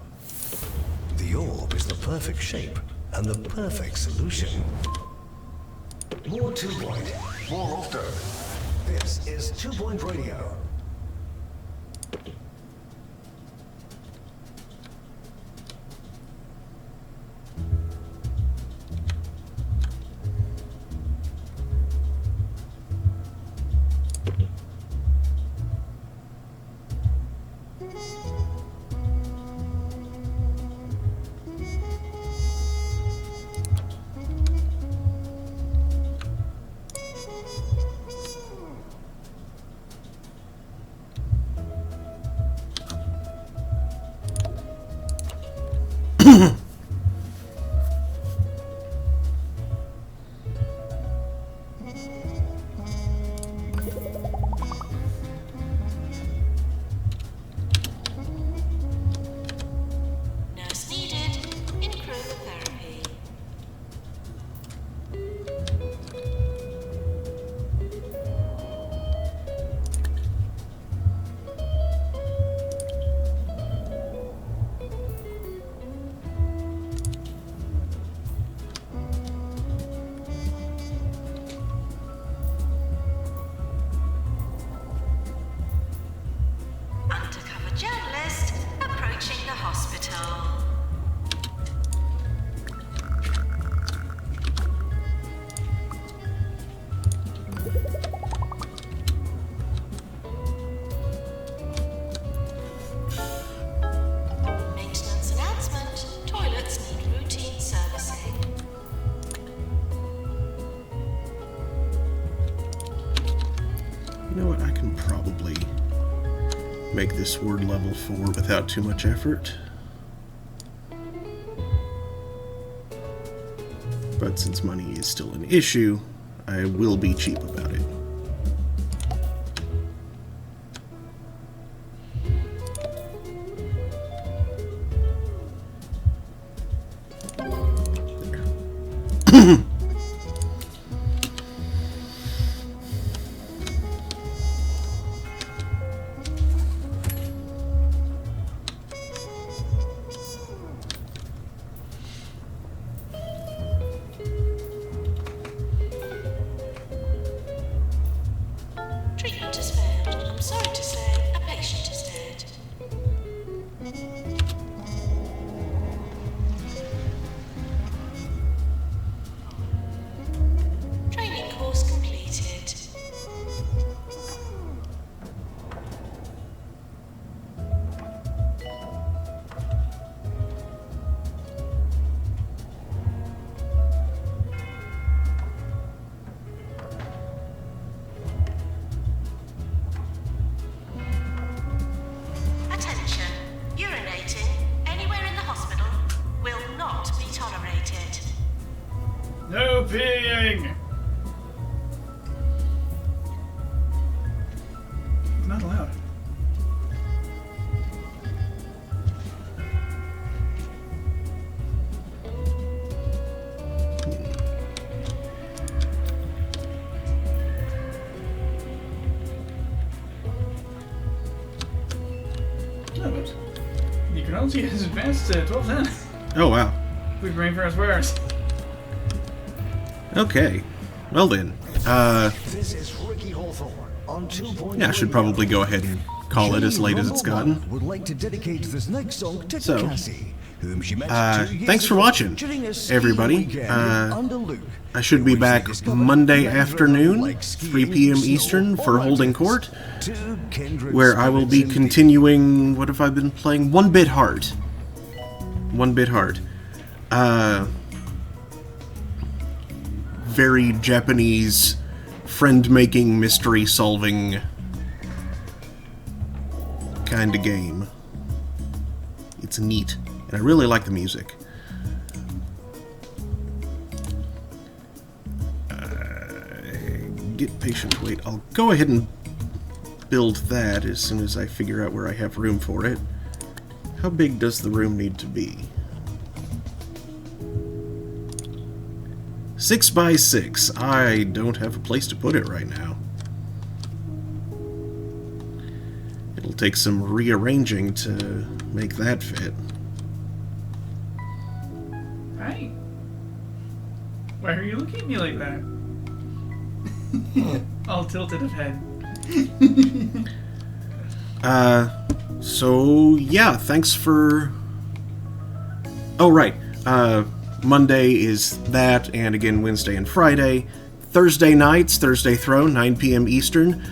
The Orb is the perfect shape and the perfect solution. More 2 Point, more often. This is 2 Point Radio. Nurse needed in chromotherapy. Undercover journalist approaching the hospital. Maintenance announcement. Toilets need routine servicing. You know what? I can probably make this word level 4 without too much effort. But since money is still an issue, I will be cheap about it. There. Treatment has failed. I'm sorry to say, a patient is dead. Training course completed. Attention. Urinating anywhere in the hospital will not be tolerated. No peeing! Not allowed. No, but the chronology has advanced to 1210. Oh, wow. We've brain for us wares. Okay. Well then. This is Ricky Hawthorne on 2 Point Yeah, I should probably go ahead and call it as late as it's gotten. Would like to dedicate this next song to So, Cassie, whom she met 2 years thanks for ago watching, during a ski everybody. weekend in Underlook, I should be in which they back discovered Monday that afternoon, like 3 skiing, p.m. snow, Eastern, or for Holding mountains. Court, 2 kindred where I will be spirits continuing. What have I been playing? One Bit Hard. One Bit Hard. Very Japanese, friend-making, mystery-solving kind of game. It's neat, and I really like the music. Get patient wait. I'll go ahead and build that as soon as I figure out where I have room for it. How big does the room need to be? 6 by 6. I don't have a place to put it right now. It'll take some rearranging to make that fit. Hi. Why are you looking at me like that? All tilted of head. So yeah, thanks for... Oh, right. Monday is that, and again Wednesday and Friday. Thursday nights, Thursday Throne, 9 p.m. Eastern.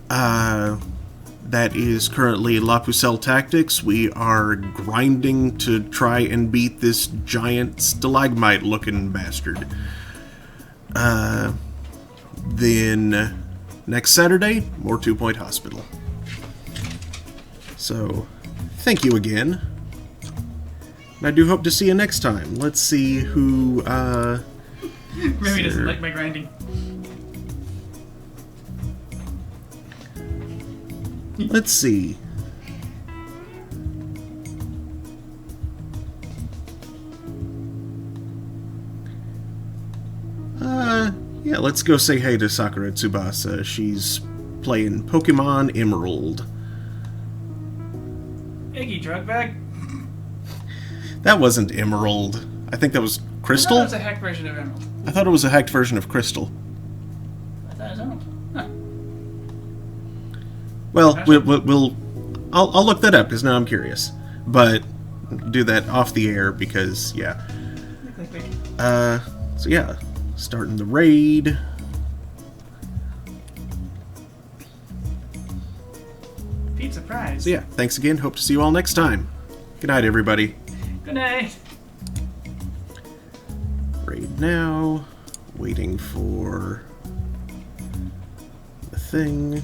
That is currently La Pucelle Tactics. We are grinding to try and beat this giant stalagmite-looking bastard. Then next Saturday, more 2 Point Hospital. So, thank you again. And I do hope to see you next time. Let's see who, Remy doesn't like my grinding. Let's see. Yeah, let's go say hey to Sakura Tsubasa. She's playing Pokemon Emerald. Iggy drug bag. That wasn't Emerald. I think that was Crystal? I thought it was a hacked version of Emerald. I thought it was a hacked version of Crystal. I thought it was Emerald. Huh. Well, I'll look that up because now I'm curious. But do that off the air because, yeah. So yeah, starting the raid. Pizza prize. So yeah, thanks again. Hope to see you all next time. Good night, everybody. Good night. Raid now. Waiting for the thing.